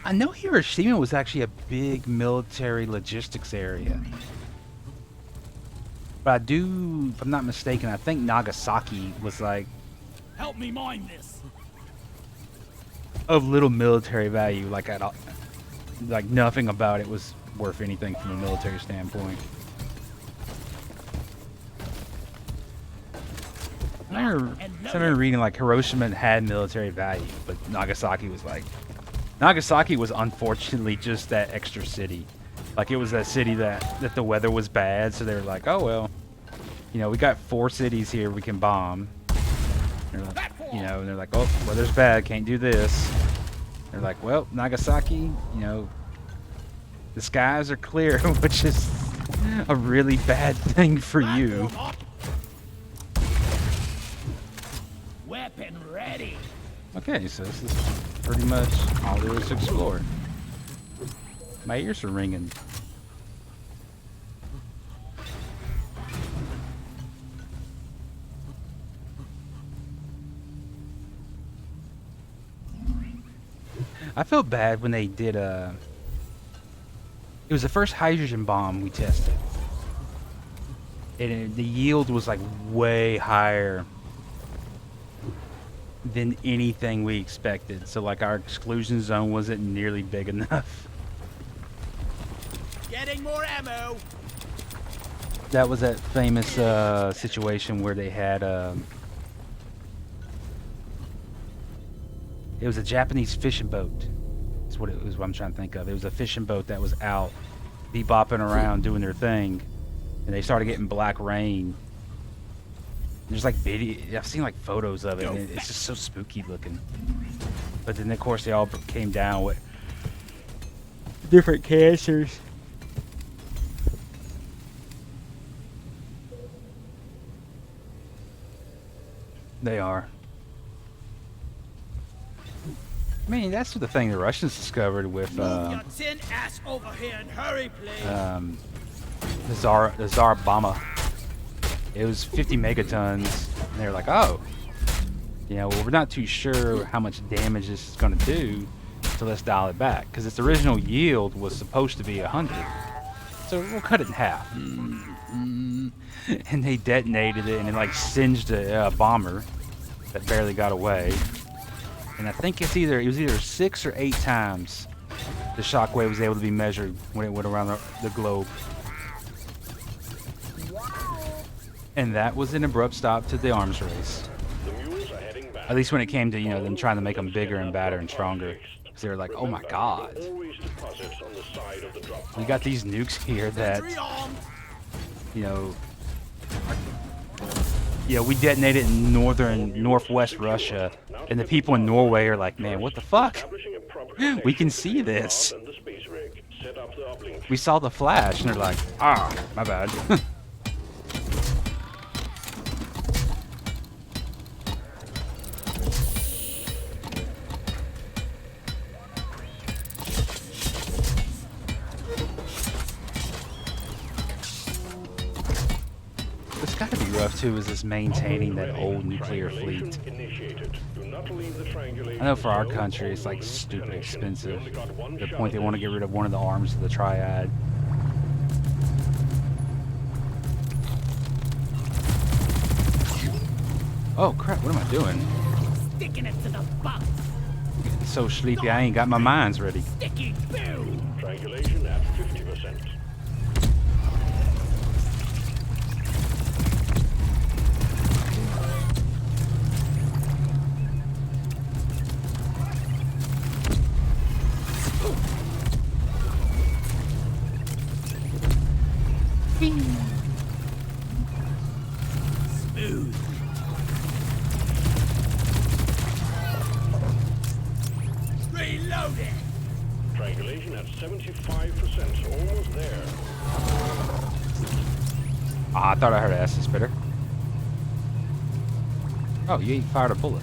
I know Hiroshima was actually a big military logistics area. But I do, if I'm not mistaken, I think Nagasaki was like Help me mine this. of little military value. Like nothing about it was worth anything from a military standpoint. I remember reading like Hiroshima had military value, but Nagasaki was unfortunately just that extra city. Like it was that city that the weather was bad, so they were like, oh well, we got 4 cities here we can bomb. And they're like, oh, weather's bad, can't do this. They're like, well, Nagasaki, the skies are clear, which is a really bad thing for you. Weapon ready. Okay, so this is pretty much all there is to explore. My ears are ringing. I felt bad when they did it was the first hydrogen bomb we tested. And the yield was like way higher than anything we expected. So like our exclusion zone wasn't nearly big enough. Getting more ammo. That was that famous situation where they had it was a Japanese fishing boat. That's what it was. What I'm trying to think of. It was a fishing boat that was out bebopping around doing their thing, and they started getting black rain. There's like video. I've seen like photos of it, and it's just so spooky looking. But then of course they all came down with different cancers. They are. I mean, that's the thing the Russians discovered with Move your tin ass over here and hurry, please. the Tsar Bomba. It was 50 megatons, and they were like, oh, you know, well, we're not too sure how much damage this is going to do, so let's dial it back. Because its original yield was supposed to be 100. So we'll cut it in half. And they detonated it, and it like singed a bomber that barely got away. And I think it was either 6 or 8 times the shockwave was able to be measured when it went around the globe. And that was an abrupt stop to the arms race. The mules are heading back. At least when it came to, you know, them trying to make them bigger and badder and stronger. Because they were like, oh my god. Always deposits on the side of the drop. We got these nukes here that, Sentry armed. you know... Yeah, we detonated in northwest Russia. And the people in Norway are like, man, what the fuck? Establishing a proper We can connection see between this. Bob and the space rig. Set up the uplink. We saw the flash, and they're like, ah, my bad. It's gotta be rough too, is this maintaining that old nuclear fleet. Initiated. Do not leave the triangulation I know for our zone country it's or like lose stupid connection. expensive. We only got one To the shot point they at want to this. get rid of one of the arms of the triad. Oh crap, what am I doing? Sticking it to the box. Getting so sleepy I ain't got my minds ready. Sticky boo. Triangulation at 50%. Smooth. Reloading. Triangulation at 75%. Almost there. Ah, I thought I heard an acid spitter. Oh, you ain't fired a bullet.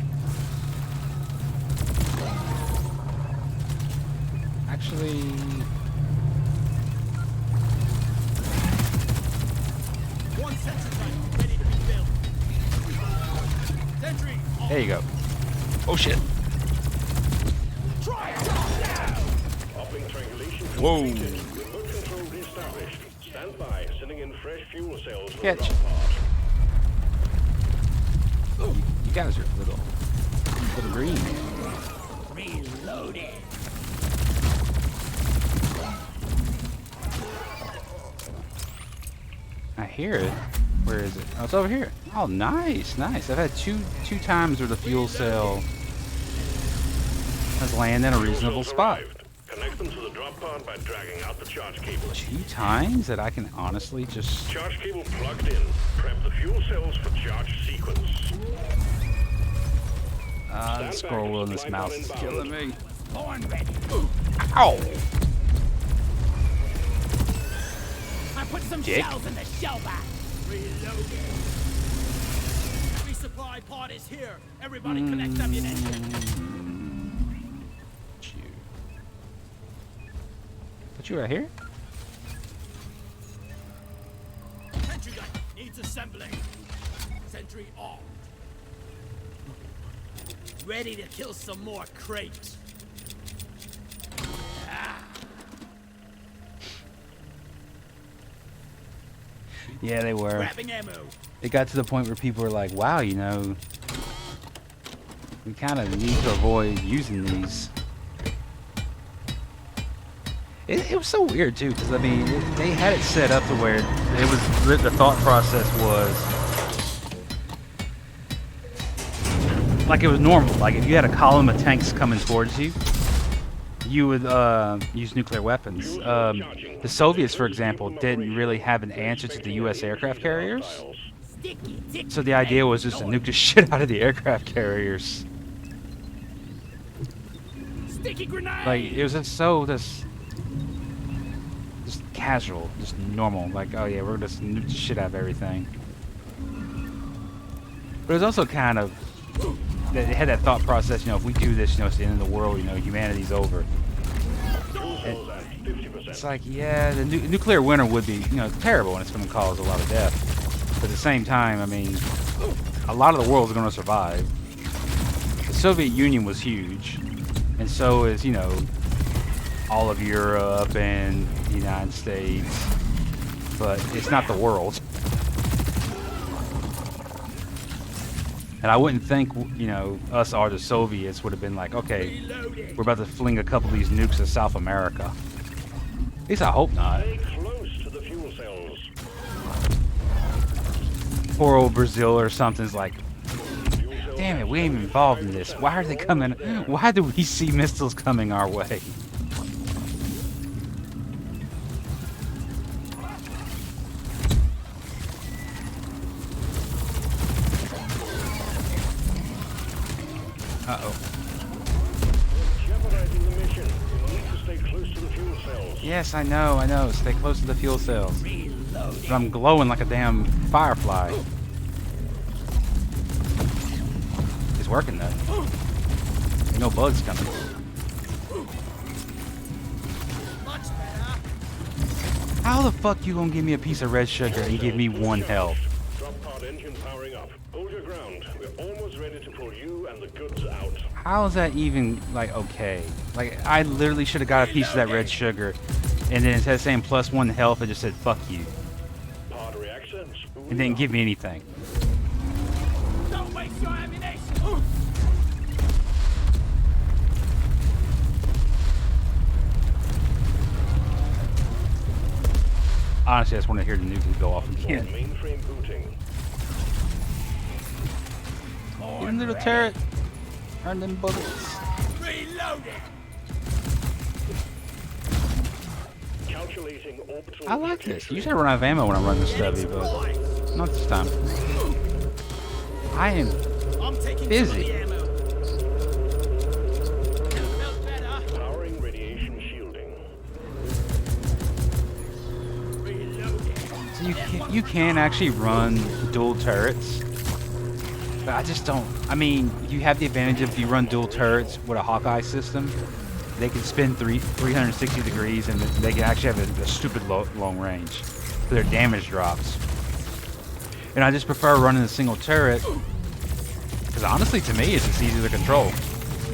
Actually, One sentry gun ready to be built. Sentry armed. there you go. Oh shit. Try it down. Uplink triangulation Whoa. completed. Remote control reestablished. Stand by. Sending in fresh fuel cells for Catch. the drop pod. You guys are little green. Reloaded. I hear it. Where is it? Oh, it's over here. Oh, nice, nice. I've had two times where the fuel cell has landed in a reasonable Fuel cells spot. arrived. Connect them to the drop pod by dragging out the charge cable. 2 times that I can honestly just... Charge cable plugged in. Prep the fuel cells for charge sequence. the scroll wheel in this mouse is killing me. Born ready. Ow! I put some Dick. shells in the shell back. Reloading. Resupply pod is here. Everybody connect ammunition. Put you right here? Sentry gun needs assembling. Sentry armed. Ready to kill some more crates. Yeah, they were. Grabbing ammo. It got to the point where people were like, wow, you know, we kind of need to avoid using these. It was so weird too, because I mean, they had it set up to where it was the thought process was like it was normal. Like if you had a column of tanks coming towards you, you would use nuclear weapons. The Soviets, for example, didn't really have an answer to the U.S. aircraft carriers, Sticky, ticky, so the idea was just to nuke the shit out of the aircraft carriers. Sticky grenade. Like it was just casual, just normal. Like, oh yeah, we're just nuke the shit out of everything. But it was also kind of they had that thought process. You know, if we do this, you know, it's the end of the world. You know, humanity's over. Fuel cells at 50%. It's like, yeah, the nuclear winter would be, you know, terrible, and it's going to cause a lot of death. But at the same time, I mean, a lot of the world's going to survive. The Soviet Union was huge, and so is, you know, all of Europe and the United States. But it's not the world. And I wouldn't think, you know, us or the Soviets would have been like, okay, we're about to fling a couple of these nukes at South America. At least I hope not. Stay close to the fuel cells. Poor old Brazil or something's like, Fuel cells damn it, we ain't even involved in this. Why are they coming? Why do we see missiles coming our way? Uh-oh. jeopardizing the mission. We need to stay close to the fuel cells. Yes, I know. Stay close to the fuel cells. But I'm glowing like a damn firefly. It's working though. Ain't no bugs coming. Much better. How the fuck you gonna give me a piece of red sugar and give me 1 health? Drop pod engine powering up. Hold your ground. We're almost ready to pull you and the goods out. How is that even, like, okay? Like, I literally should have got a piece of that red sugar, and then instead of saying +1 health, it just said, fuck you. Pod reactor. And didn't give me anything. Don't waste your ammunition. Honestly, I just want to hear the nuke go off again. Mainframe booting. Get in, little turret. Earn them bullets. Reload it. Calculating orbital. I like this. Usually I run out of ammo when I run this stubby, but not this time. I am I'm taking busy. some of the ammo. Felt better. Powering radiation shielding. Reload it. So you can actually run dual turrets. But I just don't. I mean, you have the advantage if you run dual turrets with a Hawkeye system. They can spin 360 degrees, and they can actually have a stupid long range for their damage drops. And I just prefer running a single turret because honestly, to me, it's just easier to control.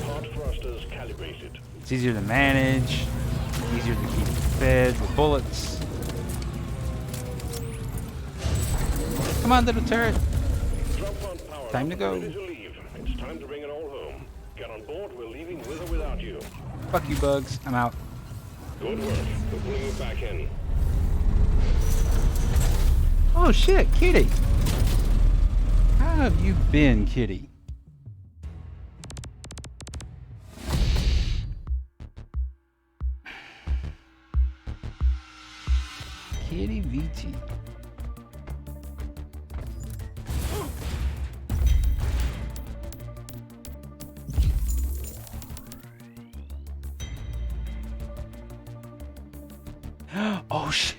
Pod thrusters calibrated. It's easier to manage, easier to keep fed with bullets. Come on, little turret. Drop pod power. Time to up. go. Ready to leave. It's time to bring it all home. Get on board. We're leaving with or without you. Fuck you, bugs. I'm out. Good work. We're pulling you back in. Oh shit, Kitty. How have you been, Kitty? Kitty VT. Oh shit.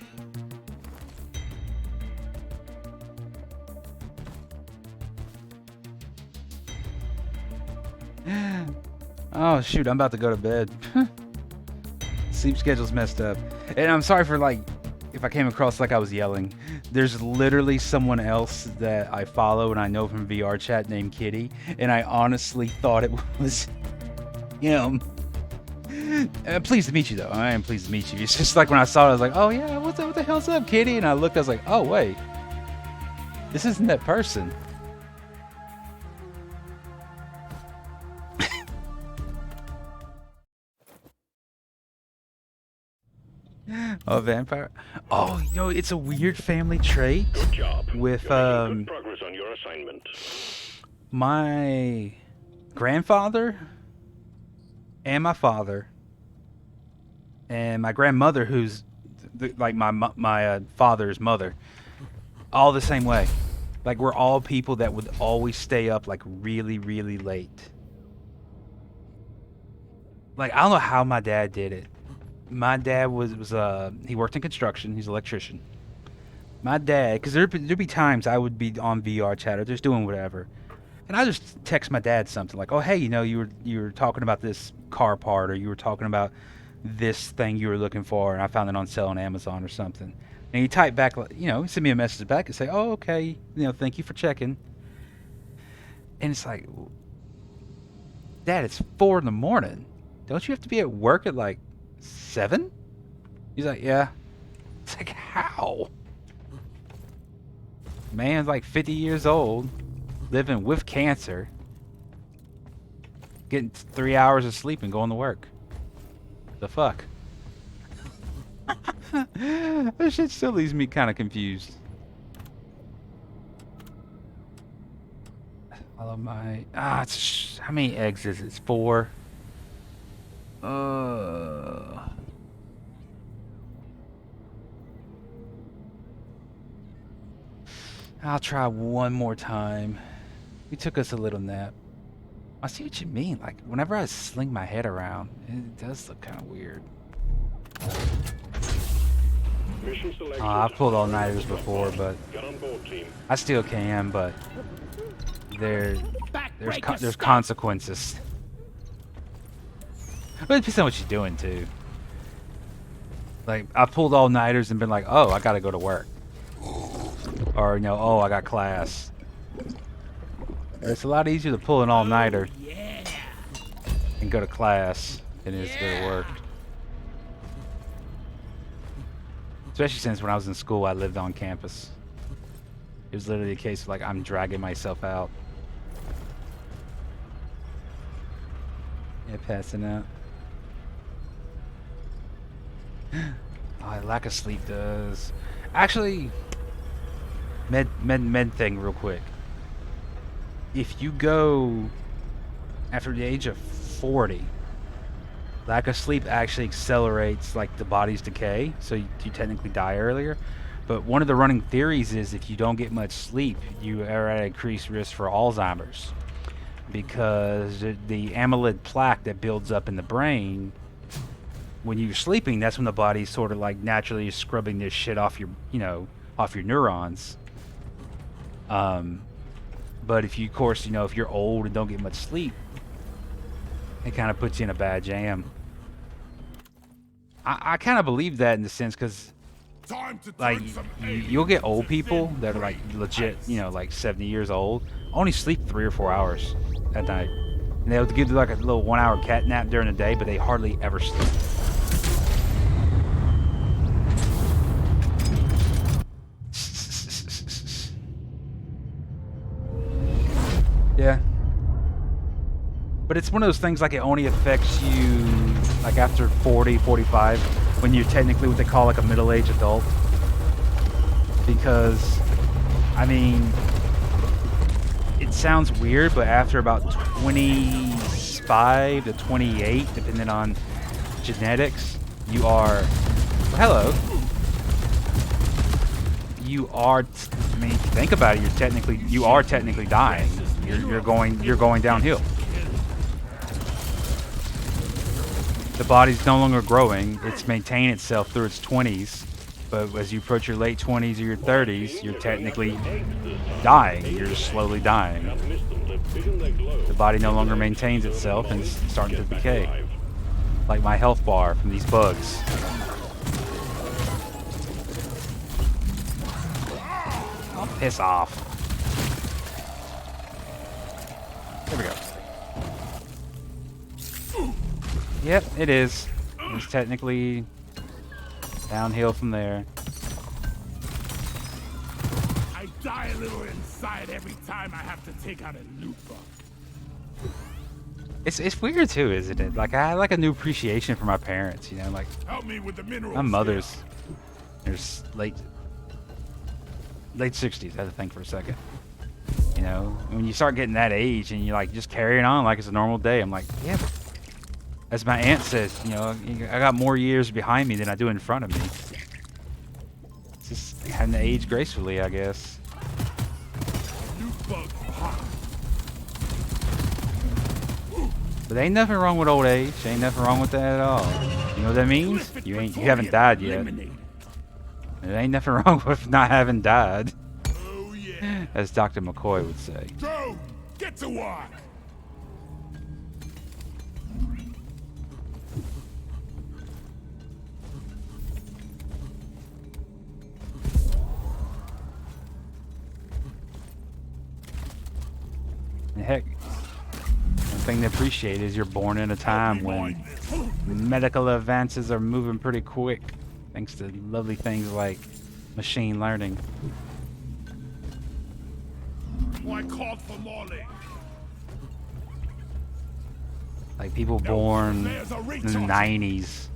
Oh shoot, I'm about to go to bed. Sleep schedule's messed up. And I'm sorry for, like, if I came across like I was yelling. There's literally someone else that I follow and I know from VR chat named Kitty, and I honestly thought it was him. Pleased to meet you, though. I am pleased to meet you. It's just like when I saw it, I was like, oh yeah, what the hell's up, Kitty? And I looked, I was like, oh wait, this isn't that person. Oh, vampire. Oh, yo, it's a weird family trait Good job. with You're making good progress on your assignment. my grandfather and my father and my grandmother, who's like my father's mother, all the same way. Like, we're all people that would always stay up like really, really late. Like, I don't know how my dad did it. My dad was he worked in construction. He's an electrician. My dad, because there'd be times I would be on VR chat or just doing whatever, And I just text my dad something like, "Oh, hey, you know, you were talking about this car part, or you were talking about this thing you were looking for, and I found it on sale on Amazon or something." And he typed back, you know, send me a message back and say, "Oh, okay, you know, thank you for checking." And it's like, Dad, it's 4 in the morning. Don't you have to be at work at like 7? He's like, yeah. It's like, how? Man's like 50 years old, living with cancer, getting 3 hours of sleep and going to work. The fuck? That shit still leaves me kind of confused. I love my... it's... How many eggs is it? It's 4. I'll try one more time. We took us a little nap. I see what you mean. Like, whenever I sling my head around, it does look kind of weird. Mission selection. I've pulled all-nighters before, but Get on board, team. I still can, but there's Backbreaker stuff. consequences. But it depends on what you're doing, too. Like, I've pulled all-nighters and been like, oh, I gotta go to work. Or, you know, oh, I got class. It's a lot easier to pull an all-nighter and go to class than it is to go to work. Especially since when I was in school, I lived on campus. It was literally a case of, like, I'm dragging myself out. Yeah, passing out. Oh, lack of sleep does. Actually, med thing real quick. If you go after the age of 40, lack of sleep actually accelerates like the body's decay, so you technically die earlier. But one of the running theories is if you don't get much sleep, you are at increased risk for Alzheimer's, because the amyloid plaque that builds up in the brain when you're sleeping, that's when the body's sort of like naturally scrubbing this shit off your, you know, off your neurons. But if you, of course, you know, if you're old and don't get much sleep, it kind of puts you in a bad jam. I kind of believe that in the sense, because like you'll get old people that are like legit, you know, like 70 years old, only sleep 3 or 4 hours at night, and they'll give like a little 1-hour cat nap during the day, but they hardly ever sleep. Yeah. But it's one of those things, like, it only affects you like after 40, 45, when you're technically what they call like a middle-aged adult. Because, I mean, it sounds weird, but after about 25 to 28, depending on genetics, you are... Well, hello. You are... I mean, if you think about it, you are technically dying. You're going downhill. The body's no longer growing. It's maintaining itself through its 20s. But as you approach your late 20s or your 30s, you're technically dying. You're slowly dying. The body no longer maintains itself and it's starting to decay. Like my health bar from these bugs. Oh, piss off. There we go. Yep, it is. It's technically downhill from there. I die a little inside every time I have to take out a loot box. It's weird too, isn't it? Like, I had like a new appreciation for my parents, you know, like Help me with the minerals. my mother's. There's late 60s. I had to think for a second. You know, when you start getting that age and you're like just carrying on like it's a normal day, I'm like, yeah. As my aunt says, you know, I got more years behind me than I do in front of me. It's just having to age gracefully, I guess. Loot bug hot. But there ain't nothing wrong with old age. Ain't nothing wrong with that at all. You know what that means? You haven't died yet. There ain't nothing wrong with not having died, Oh yeah. as Dr. McCoy would say. Go. Get to work! And heck, one thing to appreciate is you're born in a time when medical advances are moving pretty quick, thanks to lovely things like machine learning. I called for Molly. Like people born in the 90s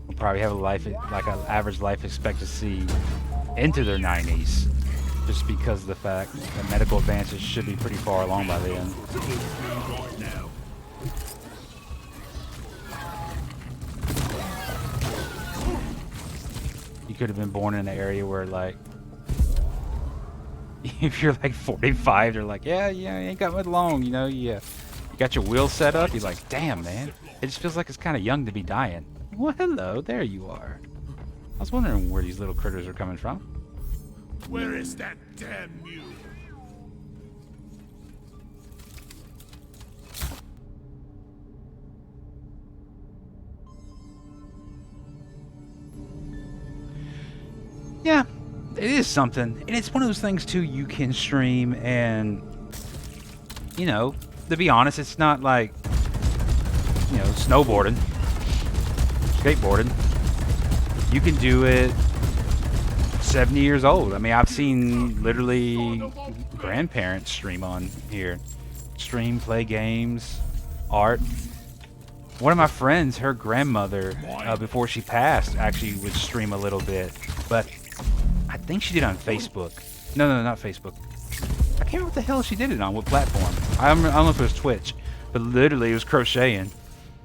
will probably have a life, like an average life expectancy into their 90s, just because of the fact that medical advances should be pretty far along by then. You could have been born in an area where, like, if you're like 45, they're like, yeah, you ain't got much long, you know, you got your wheel set up, you're like, damn, man, it just feels like it's kind of young to be dying. Well, hello, there you are. I was wondering where these little critters are coming from. Where is that damn mule? Yeah, it is something. And it's one of those things, too, you can stream and, you know, to be honest, it's not like, you know, snowboarding, skateboarding. You can do it 70 years old. I mean, I've seen literally grandparents stream on here. Stream, play games, art. One of my friends, her grandmother, before she passed, actually would stream a little bit. But I think she did it on Facebook. No, not Facebook. I can't remember what the hell she did it on, what platform. I don't know if it was Twitch. But literally, it was crocheting.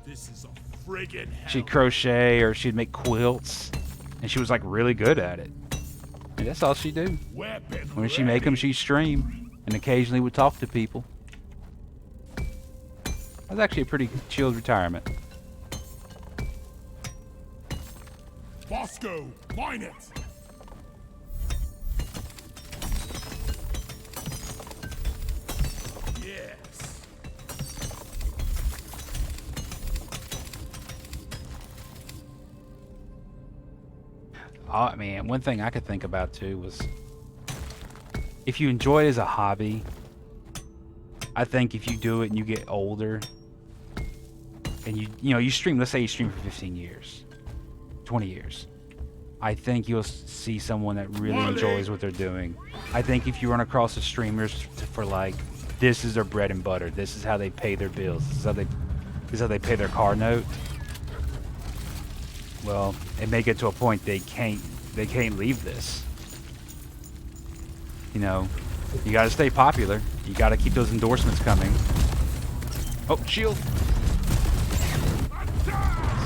This is a friggin' hell. She'd crochet or she'd make quilts. And she was like really good at it. And that's all she'd do. Weapon When she'd make them, she'd stream. And occasionally would talk to people. That was actually a pretty chilled retirement. Bosco, mine it. Yes. I mean, one thing I could think about too was if you enjoy it as a hobby, I think if you do it and you get older and you stream, let's say you stream for 15 years, 20 years, I think you'll see someone that really enjoys what they're doing. I think if you run across the streamers for like, this is their bread and butter, this is how they pay their bills, this is how they pay their car note. Well, it may get to a point they can't leave this. You know, you gotta stay popular. You gotta keep those endorsements coming. Oh, shield!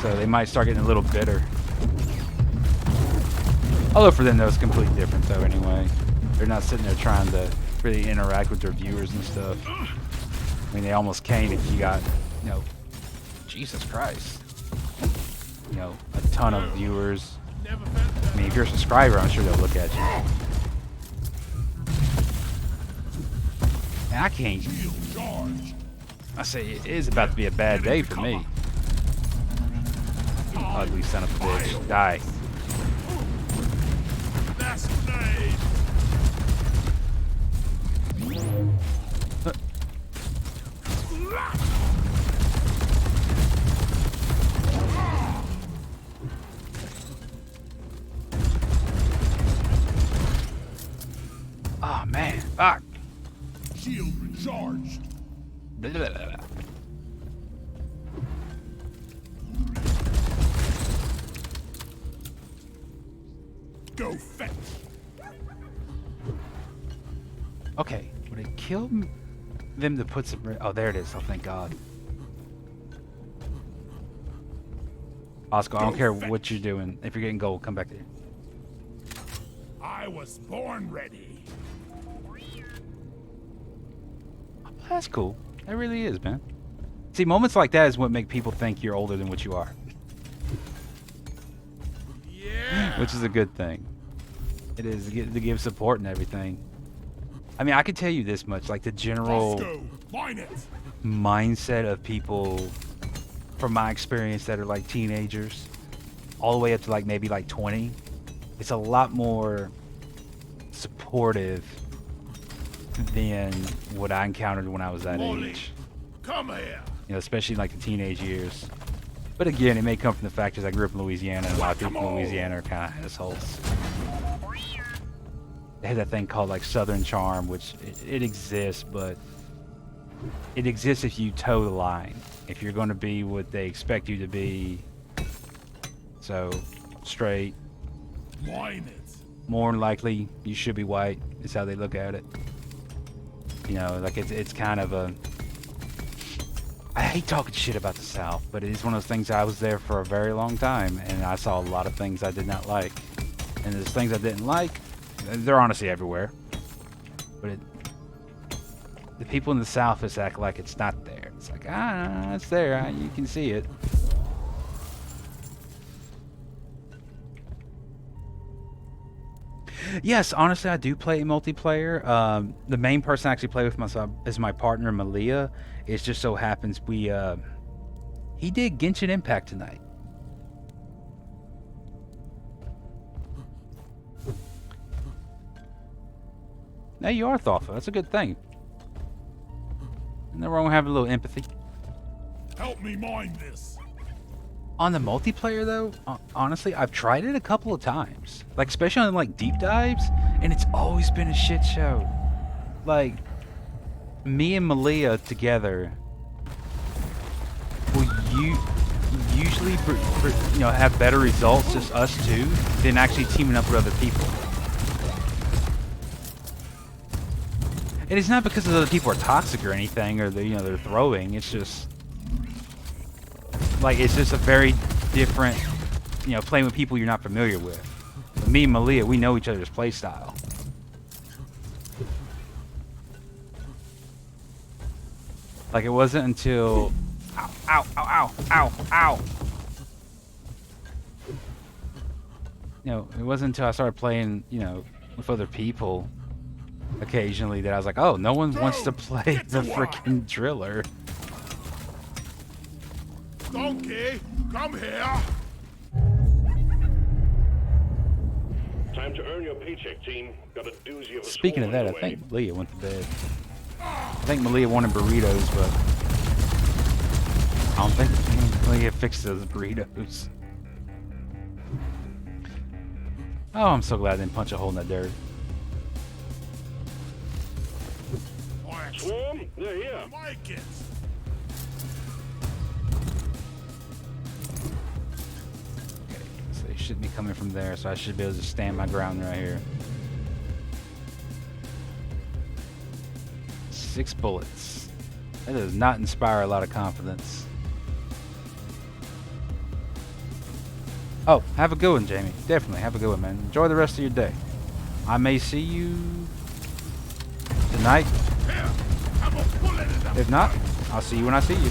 So they might start getting a little bitter. Although for them, that was completely different though anyway. They're not sitting there trying to really interact with their viewers and stuff. I mean, they almost can if you got, you know, Jesus Christ. You know, a ton of viewers. I mean, if you're a subscriber, I'm sure they'll look at you. And I can't. I say it is about to be a bad day for me. Ugly son of a bitch. Die. That's grenade. Oh man, fuck. Shield recharged. Blah, blah, blah, blah. Go fetch. Okay, would it kill them to put some... Oh, there it is. Oh, thank God. Oscar, I don't care what you're doing. If you're getting gold, come back there. I was born ready. That's cool. That really is, man. See, moments like that is what make people think you're older than what you are. Yeah. Which is a good thing. It is to give support and everything. I mean, I can tell you this much, like the general Bosco, mine it. mindset of people, from my experience, that are like teenagers, all the way up to like maybe like 20, it's a lot more supportive than what I encountered when I was that Molly, age. come here. You know, especially like the teenage years. But again, it may come from the fact that I grew up in Louisiana, and a lot of people in Louisiana are kind of assholes. They have that thing called like Southern Charm, which it exists, but it exists if you toe the line. If you're going to be what they expect you to be, so straight, Mine it. more than likely you should be white, is how they look at it. You know, like it's kind of a... I hate talking shit about the South, but it is one of those things. I was there for a very long time, and I saw a lot of things I did not like. And there's things I didn't like. They're honestly everywhere. But the people in the South just act like it's not there. It's like, it's there. You can see it. Yes, honestly, I do play multiplayer. The main person I actually play with myself is my partner, Malia. It just so happens he did Genshin Impact tonight. Now you are thoughtful. That's a good thing. Nothing wrong with having a little empathy. Help me mine this. On the multiplayer, though, honestly, I've tried it a couple of times. Like, especially on, like, deep dives, and it's always been a shit show. Like, me and Malia together will usually, you know, have better results, just us two, than actually teaming up with other people. And it's not because the other people are toxic or anything, or they're throwing. It's just... like, it's just a very different, playing with people you're not familiar with. But me and Malia, we know each other's play style. Like, it wasn't until... Ow, ow, ow, ow, ow, ow! It wasn't until I started playing, with other people occasionally that I was like, oh, no one wants to play the freaking driller. Donkey, come here. Time to earn your paycheck, team. Got a doozy of a Speaking of score that, I underway. think Malia went to bed. I think Malia wanted burritos, but I don't think Malia fixed those burritos. Oh, I'm so glad I didn't punch a hole in that dirt. Swarm, they're here. Like it. So they shouldn't be coming from there, so I should be able to stand my ground right here. 6 bullets. That does not inspire a lot of confidence. Oh, have a good one, Jamie. Definitely, have a good one, man. Enjoy the rest of your day. I may see you tonight. Here, have a bullet in the... If not, I'll see you when I see you.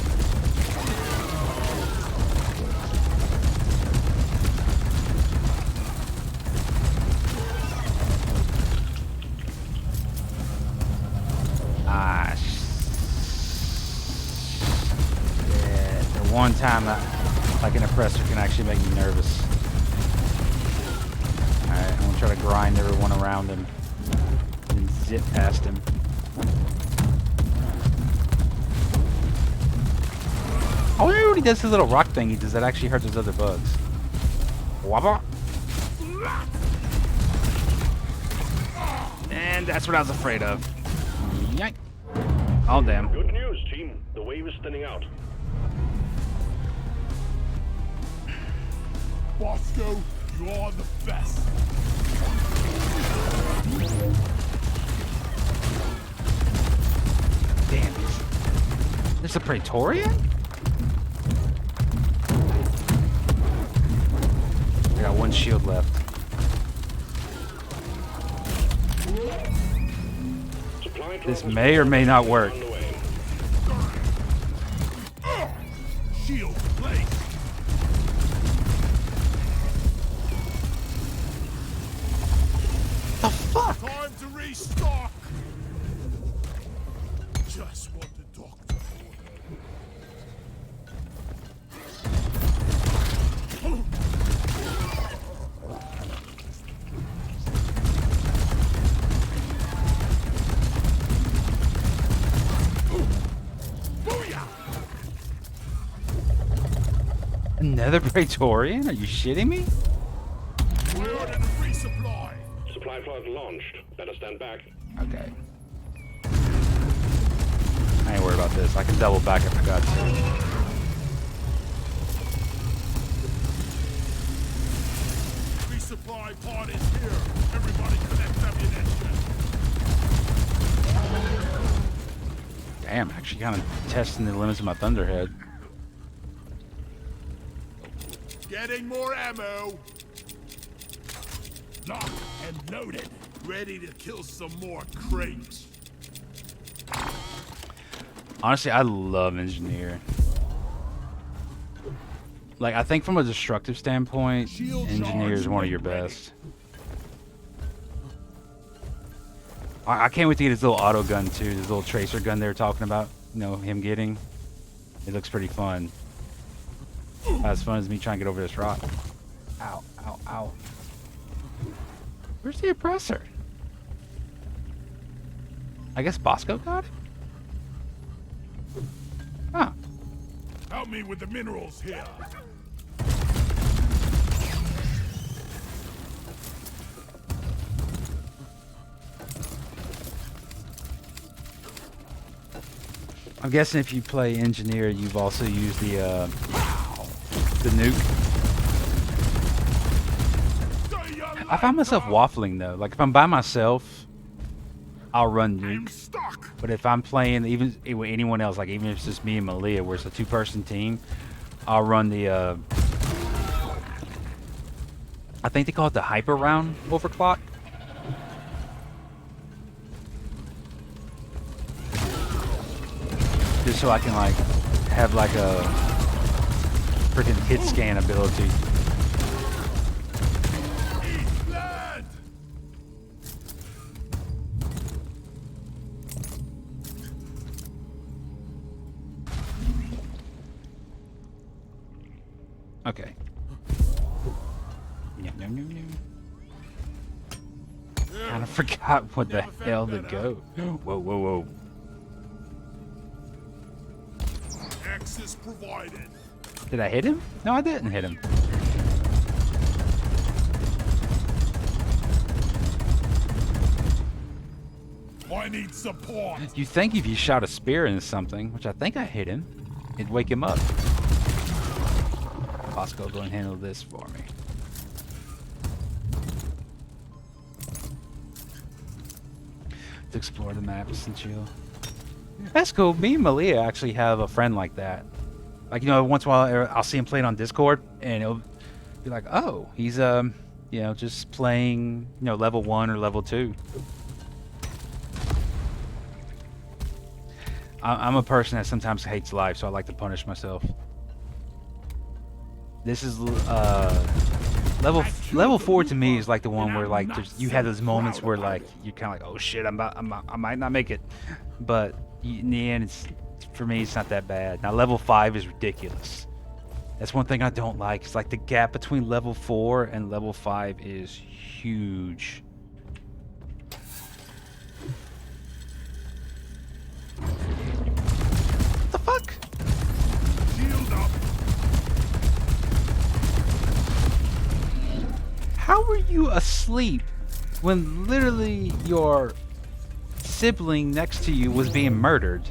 Yeah, the one time like an oppressor can actually make me nervous. Alright, I'm gonna try to grind everyone around him and zip past him. I wonder when he does his little rock thing, does that actually hurt those other bugs? Wabba. And that's what I was afraid of. Yank. Oh, damn. Good news, team. The wave is thinning out. Bosco, you are the best. Damn. There's a Praetorian? I got 1 shield left. Supply This drop is may or may not work. on the way. Shield placed. The fuck? Time to restock. Just what the doctor ordered. Booyah! Another Praetorian? Are you shitting me? We ordered a resupply. Supply pod launched. Better stand back. Okay. I ain't worried about this. I can double back if I got to. Resupply pod is here. Everybody connect ammunition. Damn, actually kind of testing the limits of my Thunderhead. Getting more ammo. Locked and loaded. Ready to kill some more crates. Honestly, I love Engineer. Like, I think from a destructive standpoint, Shield Engineer is charge one of your when ready. best. I can't wait to get his little auto gun too, his little tracer gun they were talking about. You know, him getting. It looks pretty fun. Not as fun as me trying to get over this rock. Ow, ow, ow. Where's the oppressor? I guess Bosco got it? Huh. Help me with the minerals here. I'm guessing if you play Engineer, you've also used the nuke. I find myself waffling though. Like if I'm by myself, I'll run I'm nuke. stuck. But if I'm playing even with anyone else, like even if it's just me and Malia, where it's a two-person team, I'll run the I think they call it the hyper round overclock. Just so I can like have like a freaking hit scan ability. Eat land. Okay. Yum, yum, yum, yum. Kind of forgot what the hell to go. Whoa, whoa, whoa. Access provided. Did I hit him? No, I didn't hit him. I need support. You think if you shot a spear into something, which I think I hit him, it'd wake him up. Bosco, go and handle this for me. To explore the maps and chill. That's cool. Me and Malia actually have a friend like that. Like, you know, once in a while I'll see him playing on Discord, and it'll be like, oh, he's you know, just playing, you know, level 1 or level 2. I'm a person that sometimes hates life, so I like to punish myself. This is level 4 to me is like the one where like you have those moments where like you're kind of like, oh shit, I might not make it, but in the end, for me it's not that bad. Now level 5 is ridiculous. That's one thing I don't like. It's like the gap between level 4 and level 5 is huge. What the fuck? Shield up. How were you asleep when literally your sibling next to you was being murdered?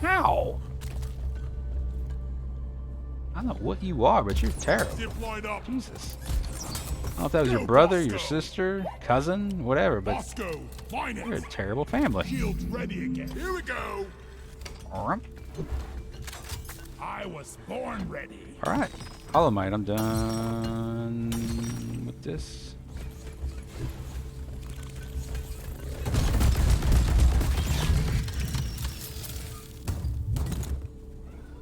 How? I don't know what you are, but you're terrible. Zip line up. Jesus. I don't know if that was your brother, your sister, cousin, whatever, but Bosco, mine you're a it. terrible family. Shield's ready again. Here we go. Alright. I was born ready. Alright. Hollow Knight, I'm done with this.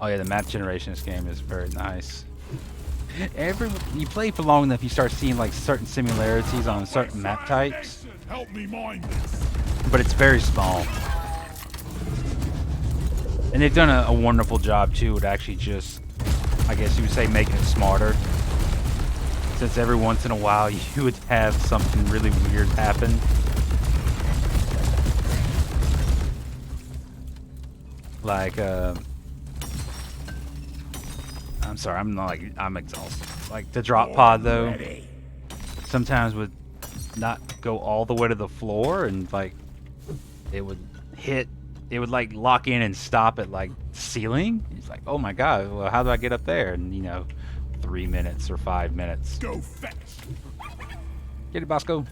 Oh yeah, the map generation in this game is very nice. You play for long enough, you start seeing like certain similarities on certain map types, Help me mine this. but it's very small. And they've done a wonderful job too at actually just, I guess you would say, making it smarter. Since every once in a while you would have something really weird happen. Like, I'm sorry, I'm exhausted. Like, the drop pod, though, sometimes would not go all the way to the floor, and, like, it would like, lock in and stop at, like, ceiling. It's like, oh my god, well, how do I get up there? And, you know, 3 minutes or 5 minutes. Go fetch. Get it, Bosco.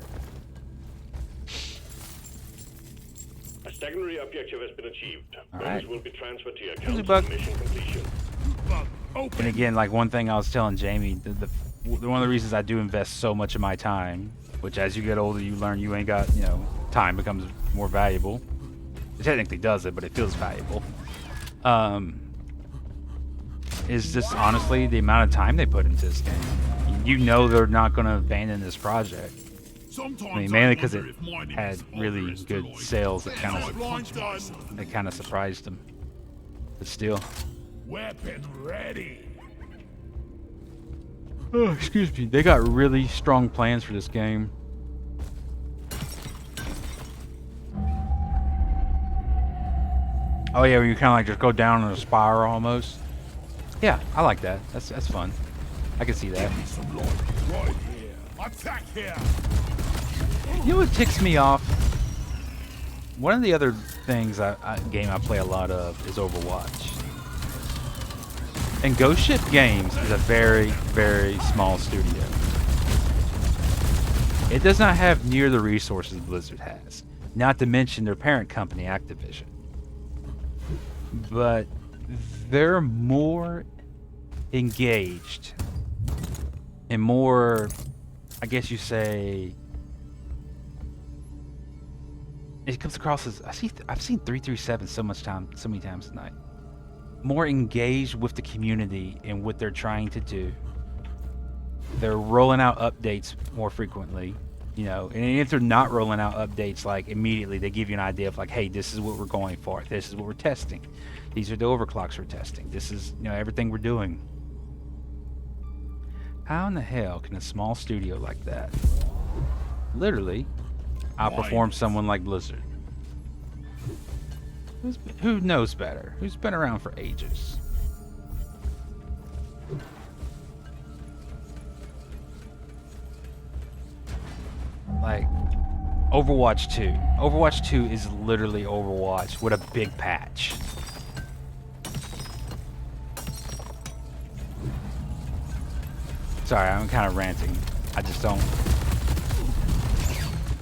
A secondary objective has been achieved. All right. Those will be transferred to your Here's a account bug. for mission completion. Bug, open. And again, like, one thing I was telling Jamie, one of the reasons I do invest so much of my time, which as you get older you learn you ain't got, you know, time becomes more valuable. It technically does it, but it feels valuable. Is just honestly the amount of time they put into this game. You know they're not going to abandon this project. Sometimes I mean, mainly because it wonder if mining had is really obvious, good Deloitte. sales that Pipeline done. surprised them. But still. Weapon ready. Oh, excuse me. They got really strong plans for this game. Oh yeah, where you kind of like just go down in a spiral almost. Yeah, I like that. That's fun. I can see that. Some light right here. Attack here. You know what ticks me off? One of the other things game I play a lot of is Overwatch. And Ghost Ship Games is a very, very small studio. It does not have near the resources Blizzard has. Not to mention their parent company, Activision. But they're more engaged and more, I guess you say, it comes across as I've seen 337 so many times tonight. More engaged with the community and what they're trying to do. They're rolling out updates more frequently, you know, and if they're not rolling out updates like immediately, they give you an idea of like, hey, this is what we're going for. This is what we're testing. These are the overclocks we're testing. This is, you know, everything we're doing. How in the hell can a small studio like that literally outperform someone like Blizzard? Who knows better? Who's been around for ages? Like, Overwatch 2. Overwatch 2 is literally Overwatch with a big patch. Sorry, I'm kind of ranting. I just don't...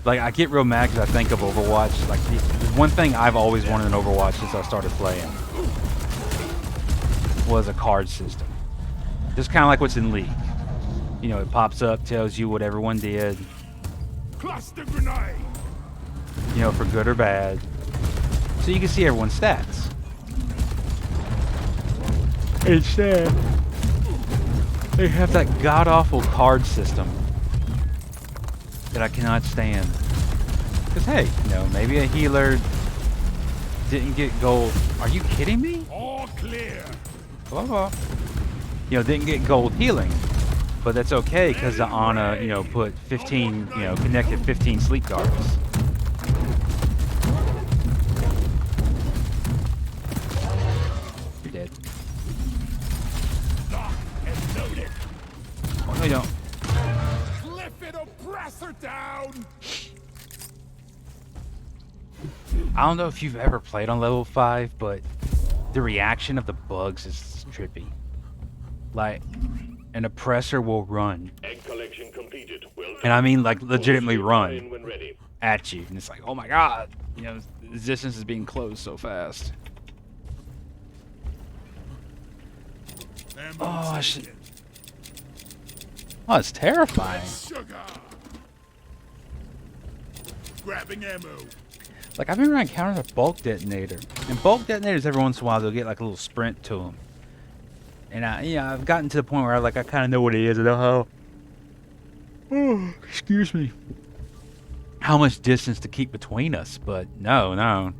Like, I get real mad because I think of Overwatch. Like, the one thing I've always wanted in Overwatch since I started playing was a card system. Just kind of like what's in League. You know, it pops up, tells you what everyone did. Cluster grenade. You know, for good or bad. So you can see everyone's stats. Instead, they have that god-awful card system that I cannot stand. Because, hey, you know, maybe a healer didn't get gold. Are you kidding me? All clear. Blah, blah. You know, didn't get gold healing. But that's okay, because the Ana, you know, put 15, you know, connected 15 sleep darts. You're dead. Lock and loaded. Oh, no, you don't. Cliff it, oppressor down. I don't know if you've ever played on level 5, but the reaction of the bugs is trippy. Like, an oppressor will run. Egg collection completed. Well done. And I mean, like, legitimately run When ready. at you. And it's like, oh my god, you know, the distance is being closed so fast. Oh, shit. Oh, it's terrifying. Sugar. Grabbing ammo. Like, I've been encountering a bulk detonator. And bulk detonators, every once in a while, they'll get like a little sprint to them. And I've gotten to the point where I kind of know what it is. I know how. Oh, excuse me. How much distance to keep between us, but no.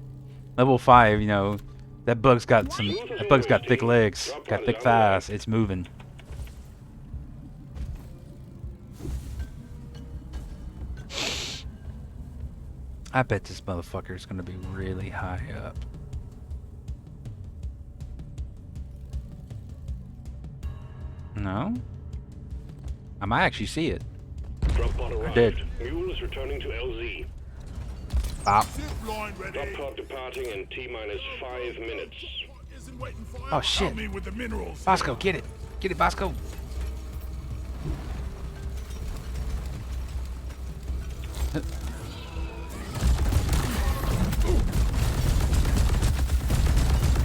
Level 5, you know, That bug's got some. That bug's got thick legs. Got thick thighs. It's moving. I bet this motherfucker is gonna be really high up. No? I might actually see it. Drop pod arrived. did. Mule is returning to LZ. Bop. Zip line Drop ready. pod departing in T-minus 5 minutes. Isn't waiting for Oh, shit. Help me with the minerals. Bosco, get it. Get it, Bosco.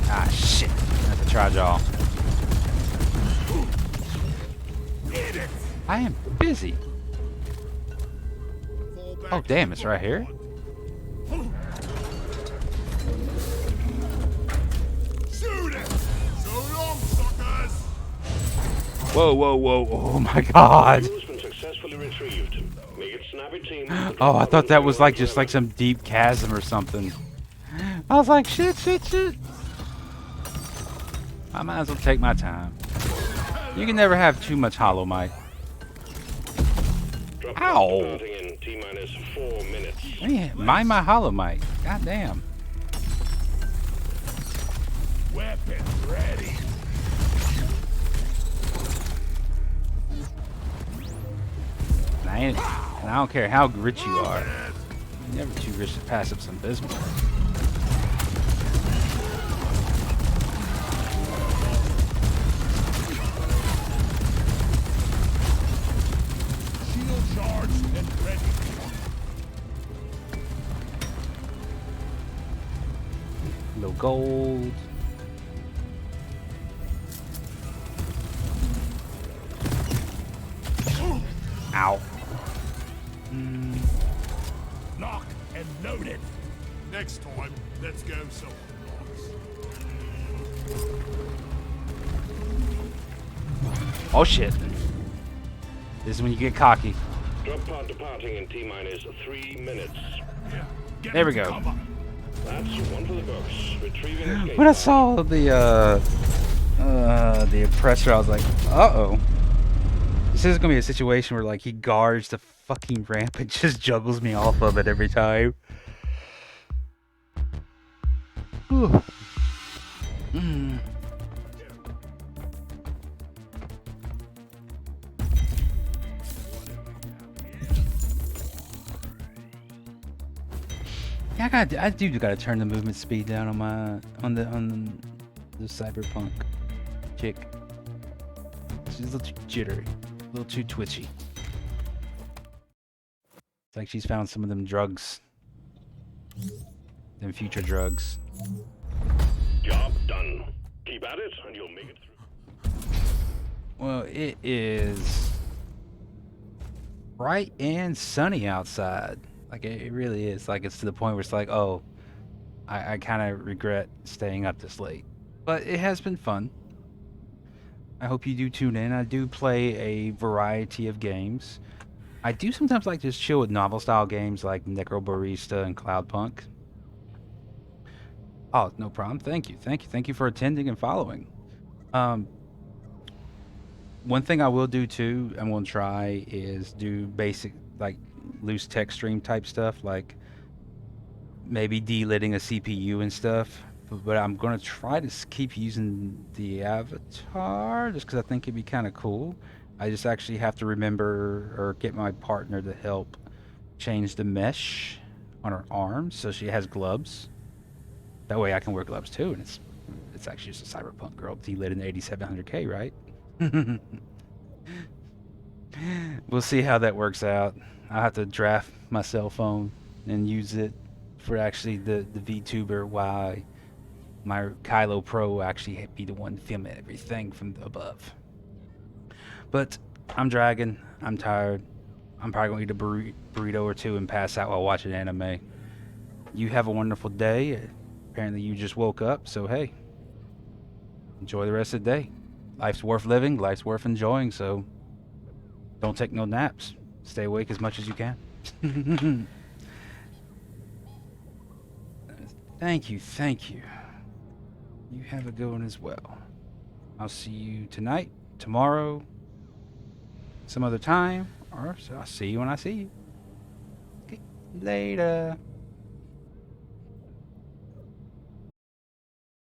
Ah, shit. I have to charge y'all. Get it. I am busy. Fall back Oh, to damn, the it's right here. Shoot it. So long, suckers. Whoa, whoa, whoa. Oh, my God. Mule's been successfully retrieved. Make it snappy, team. Oh, I thought that was like just like some deep chasm or something. I was like, shit, shit, shit. I might as well take my time. You can never have too much hollow mic. Drop pod Ow. departing in T-minus 4 minutes. Man, mind my hollow mic. God damn. Weapon ready. And I don't care how rich you are. You're never too rich to pass up some bismuth. Shield charged and ready. No gold. Ow. Knock and load it. Next time, let's go somewhere else. Oh shit. This is when you get cocky. Drop pod departing in T-minus 3 minutes. Yeah, get There we into go. cover. That's one for the books. Retrieving escape When I pod. saw the oppressor, I was like, uh-oh. This is gonna be a situation where like he guards the fucking ramp and just juggles me off of it every time. Whew. Mm. Yeah, I do gotta turn the movement speed down on the cyberpunk chick. She's a little too jittery, a little too twitchy. It's like she's found some of them drugs, them future drugs. Job done. Keep at it, and you'll make it through. Well, it is bright and sunny outside. Like it really is. Like it's to the point where it's like, oh, I kind of regret staying up this late, but it has been fun. I hope you do tune in. I do play a variety of games. I do sometimes like to just chill with novel style games like Necrobarista and Cloudpunk. Oh, no problem. Thank you for attending and following. One thing I will do too, I'm gonna try is do basic like loose tech stream type stuff, like maybe delitting a CPU and stuff. But I'm gonna try to keep using the avatar just because I think it'd be kind of cool. I just actually have to remember or get my partner to help change the mesh on her arms so she has gloves. That way I can wear gloves too, and it's actually just a cyberpunk girl delit in 8700K, right? We'll see how that works out. I'll have to draft my cell phone and use it for actually the VTuber while my Kylo Pro will actually be the one filming everything from above. But I'm dragging. I'm tired. I'm probably going to eat a burrito or two and pass out while watching anime. You have a wonderful day. Apparently you just woke up, so hey, enjoy the rest of the day. Life's worth living. Life's worth enjoying, so don't take no naps. Stay awake as much as you can. Thank you. You have a good one as well. I'll see you tonight, tomorrow, some other time, or so I'll see you when I see you. Okay, later.